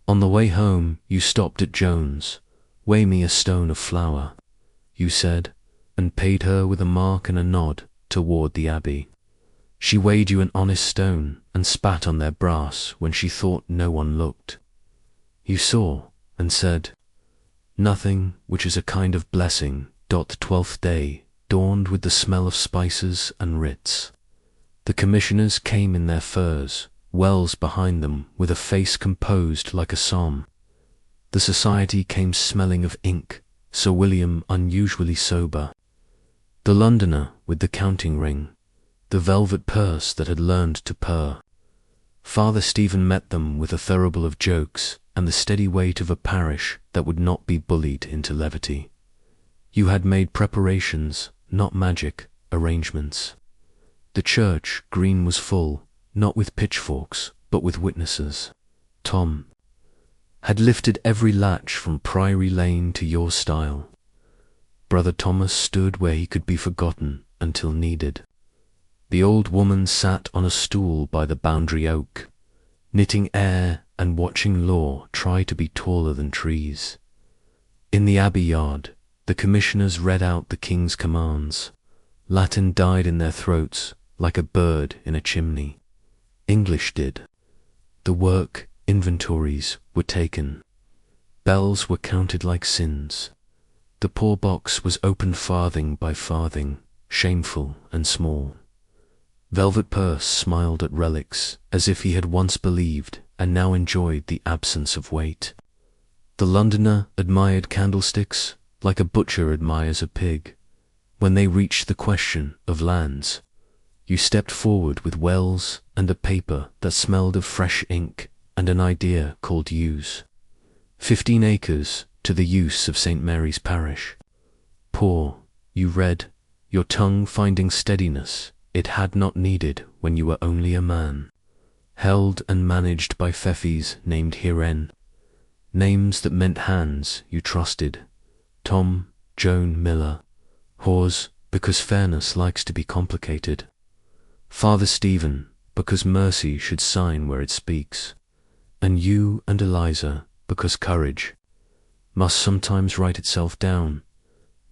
On the way home you stopped at Joan's. Weigh me a stone of flour, you said, and paid her with a mark and a nod toward the abbey. She weighed you an honest stone and spat on their brass when she thought no one looked. You saw and said, nothing, which is a kind of blessing. The 12th day dawned with the smell of spices and writs. The commissioners came in their furs, Wells behind them with a face composed like a psalm. The society came smelling of ink, Sir William unusually sober. The Londoner with the counting ring, the velvet purse that had learned to purr. Father Stephen met them with a thurible of jokes and the steady weight of a parish that would not be bullied into levity. You had made preparations, not magic, arrangements. The church green was full, not with pitchforks, but with witnesses. Tom had lifted every latch from Priory Lane to your stile. Brother Thomas stood where he could be forgotten until needed. The old woman sat on a stool by the boundary oak, knitting air and watching law try to be taller than trees. In the abbey yard, the commissioners read out the king's commands. Latin died in their throats like a bird in a chimney. English did. The work inventories were taken. Bells were counted like sins. The poor box was opened farthing by farthing, shameful and small. Velvet Purse smiled at relics as if he had once believed and now enjoyed the absence of weight. The Londoner admired candlesticks like a butcher admires a pig. When they reached the question of lands, you stepped forward with Wells and a paper that smelled of fresh ink and an idea called use. 15 acres to the use of St. Mary's Parish. Poor, you read, your tongue finding steadiness it had not needed when you were only a man. Held and managed by Feffys named Herein. Names that meant hands you trusted. Tom, Joan, Miller. Hawes, because fairness likes to be complicated. Father Stephen, because mercy should sign where it speaks. And you and Eliza, because courage must sometimes write itself down.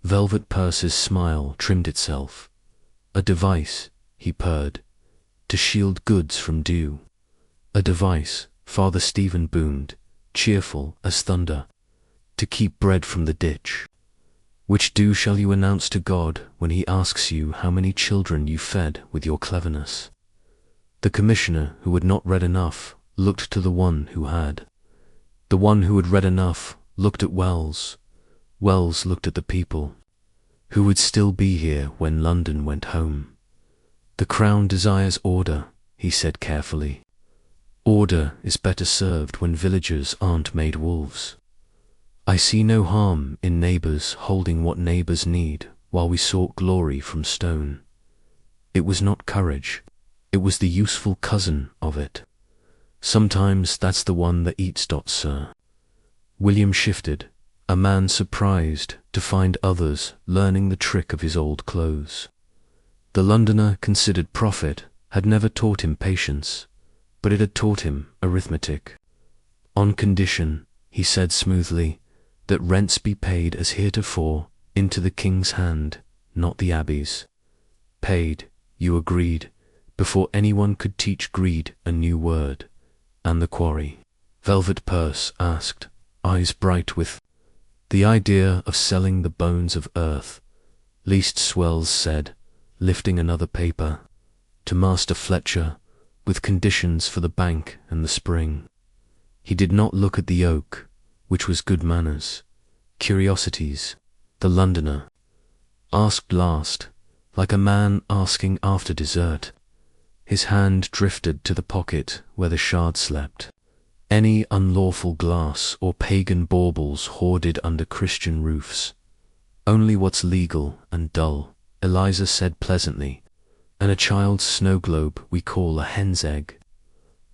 Velvet Purse's smile trimmed itself. A device, he purred, to shield goods from dew. A device, Father Stephen boomed, cheerful as thunder, to keep bread from the ditch. Which dew shall you announce to God when he asks you how many children you fed with your cleverness? The commissioner who had not read enough looked to the one who had. The one who had read enough looked at Wells. Wells looked at the people, who would still be here when London went home. The Crown desires order, he said carefully. Order is better served when villagers aren't made wolves. I see no harm in neighbours holding what neighbours need while we sought glory from stone. It was not courage, it was the useful cousin of it. Sometimes that's the one that eats, sir. William shifted, a man surprised to find others learning the trick of his old clothes. The Londoner considered profit had never taught him patience, but it had taught him arithmetic. On condition, he said smoothly, that rents be paid as heretofore into the king's hand, not the abbey's. Paid, you agreed, before anyone could teach greed a new word. And the quarry? Velvet Purse asked, eyes bright with the idea of selling the bones of earth. Least Swells said, lifting another paper, to Master Fletcher, with conditions for the bank and the spring. He did not look at the oak, which was good manners. curiosities, the Londoner asked last, like a man asking after dessert. His hand drifted to the pocket where the shard slept. Any unlawful glass or pagan baubles hoarded under Christian roofs. Only what's legal and dull, Eliza said pleasantly, and a child's snow globe we call a hen's egg.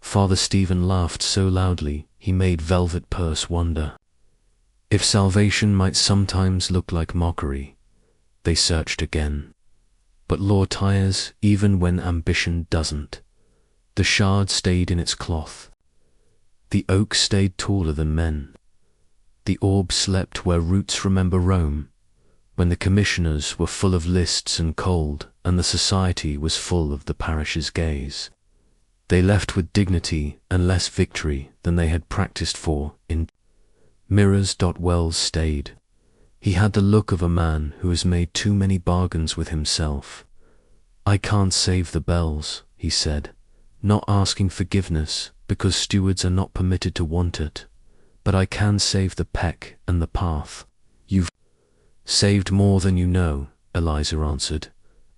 Father Stephen laughed so loudly he made Velvet Purse wonder. If salvation might sometimes look like mockery, they searched again. But law tires even when ambition doesn't. The shard stayed in its cloth. The oak stayed taller than men. The orb slept where roots remember Rome, when the commissioners were full of lists and cold, and the society was full of the parish's gaze. They left with dignity and less victory than they had practiced for in mirrors. Wells stayed. He had the look of a man who has made too many bargains with himself. I can't save the bells, he said, not asking forgiveness because stewards are not permitted to want it, but I can save the peck and the path. You've saved more than you know, Eliza answered,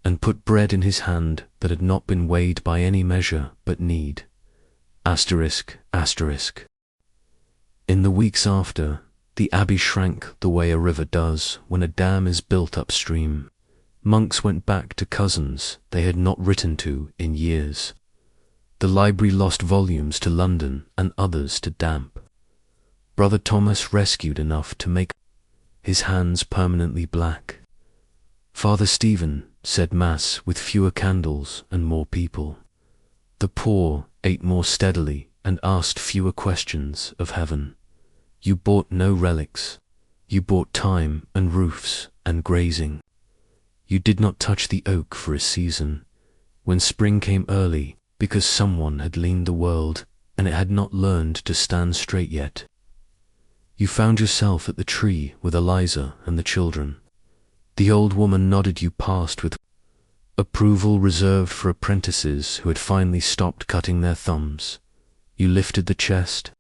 and put bread in his hand that had not been weighed by any measure but need. Asterisk, asterisk. In the weeks after, the abbey shrank the way a river does when a dam is built upstream. Monks went back to cousins they had not written to in years. The library lost volumes to London and others to damp. Brother Thomas rescued enough to make his hands permanently black. Father Stephen said Mass with fewer candles and more people. The poor ate more steadily and asked fewer questions of heaven. You bought no relics. You bought time and roofs and grazing. You did not touch the oak for a season, when spring came early, because someone had leaned the world and it had not learned to stand straight yet. You found yourself at the tree with Eliza and the children. The old woman nodded you past with approval reserved for apprentices who had finally stopped cutting their thumbs. You lifted the chest.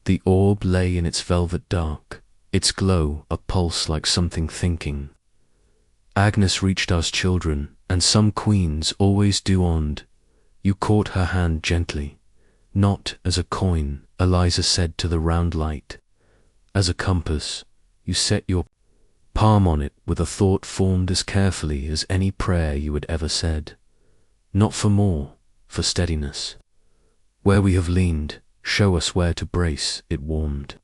The orb lay in its velvet dark, its glow a pulse like something thinking. Agnes reached us children, and some queens always do ond. You caught her hand gently. Not as a coin, Eliza said to the round light. As a compass, you set your palm on it with a thought formed as carefully as any prayer you had ever said. Not for more, for steadiness. Where we have leaned, show us where to brace, it warmed.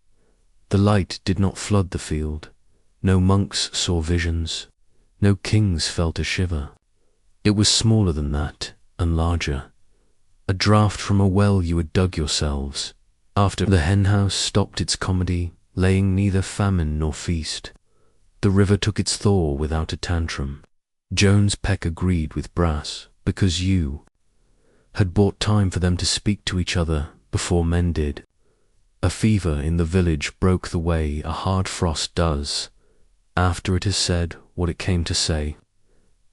The light did not flood the field. No monks saw visions. No kings felt a shiver. It was smaller than that, and larger. A draught from a well you had dug yourselves, after the henhouse stopped its comedy, laying neither famine nor feast. The river took its thaw without a tantrum. Jones Peck agreed with Brass, because you had bought time for them to speak to each other before men did. A fever in the village broke the way a hard frost does, after it has said what it came to say.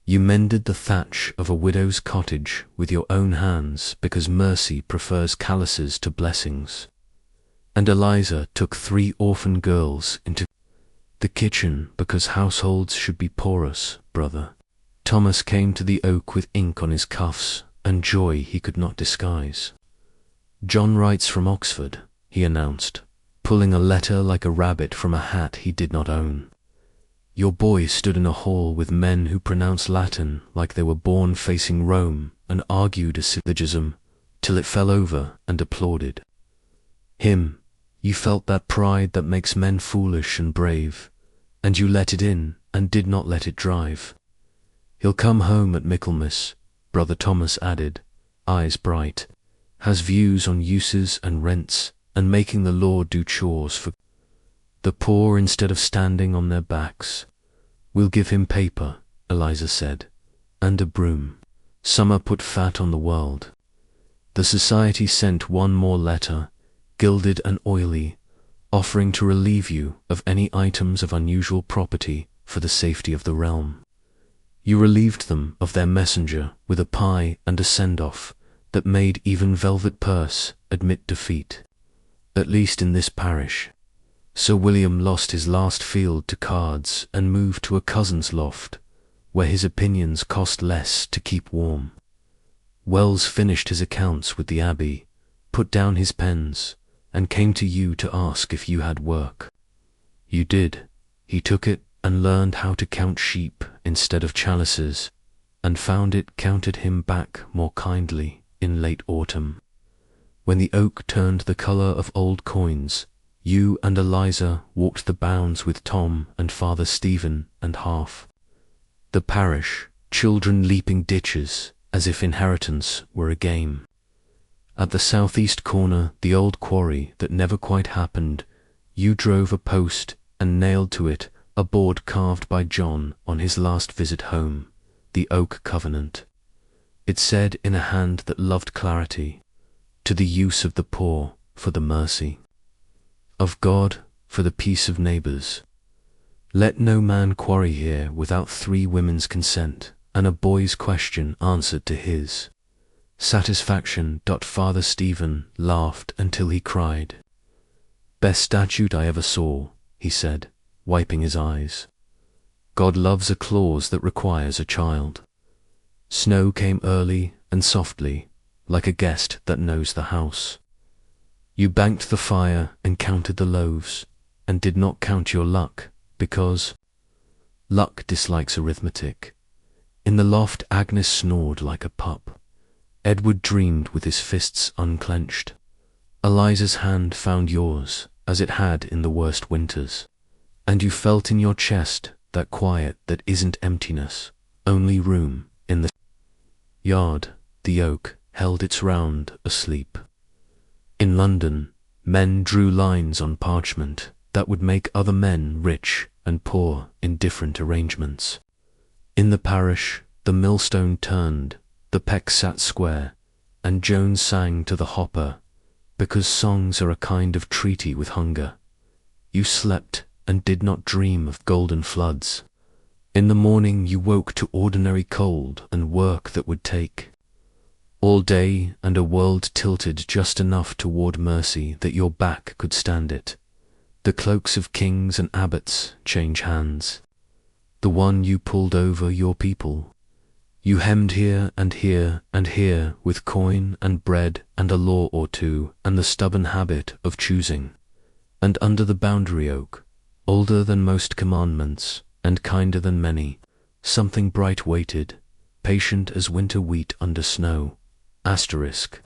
You mended the thatch of a widow's cottage with your own hands because mercy prefers calluses to blessings. And Eliza took 3 orphan girls into the kitchen because households should be porous, brother. Thomas came to the oak with ink on his cuffs and joy he could not disguise. John writes from Oxford, he announced, pulling a letter like a rabbit from a hat he did not own. Your boy stood in a hall with men who pronounced Latin like they were born facing Rome and argued a syllogism till it fell over and applauded. Him, you felt that pride that makes men foolish and brave, and you let it in and did not let it drive. He'll come home at Michaelmas, Brother Thomas added, eyes bright, has views on uses and rents and making the Lord do chores for the poor instead of standing on their backs. We'll give him paper, Eliza said, and a broom. Summer put fat on the world. The society sent 1 more letter, gilded and oily, offering to relieve you of any items of unusual property for the safety of the realm. You relieved them of their messenger with a pie and a send-off that made even Velvet Purse admit defeat. At least in this parish, Sir William lost his last field to cards and moved to a cousin's loft, where his opinions cost less to keep warm. Wells finished his accounts with the Abbey, put down his pens, and came to you to ask if you had work. You did. He took it and learned how to count sheep instead of chalices, and found it counted him back more kindly in late autumn. When the oak turned the colour of old coins, you and Eliza walked the bounds with Tom and Father Stephen and Half. The parish, children leaping ditches as if inheritance were a game. At the southeast corner, the old quarry that never quite happened, you drove a post and nailed to it a board carved by John on his last visit home, the Oak Covenant. It said in a hand that loved clarity, to the use of the poor for the mercy of God, for the peace of neighbours. Let no man quarry here without 3 women's consent, and a boy's question answered to his satisfaction. Father Stephen laughed until he cried. Best statute I ever saw, he said, wiping his eyes. God loves a clause that requires a child. Snow came early and softly, like a guest that knows the house. You banked the fire and counted the loaves, and did not count your luck, because luck dislikes arithmetic. In the loft Agnes snored like a pup. Edward dreamed with his fists unclenched. Eliza's hand found yours, as it had in the worst winters, and you felt in your chest that quiet that isn't emptiness, only room. In the yard, the oak held its round asleep. In London, men drew lines on parchment that would make other men rich and poor in different arrangements. In the parish, the millstone turned, the peck sat square, and Jones sang to the hopper, because songs are a kind of treaty with hunger. You slept and did not dream of golden floods. In the morning you woke to ordinary cold and work that would take all day, and a world tilted just enough toward mercy that your back could stand it. The cloaks of kings and abbots change hands. The one you pulled over your people. You hemmed here and here and here with coin and bread and a law or two and the stubborn habit of choosing. And under the boundary oak, older than most commandments and kinder than many, something bright waited, patient as winter wheat under snow. Asterisk.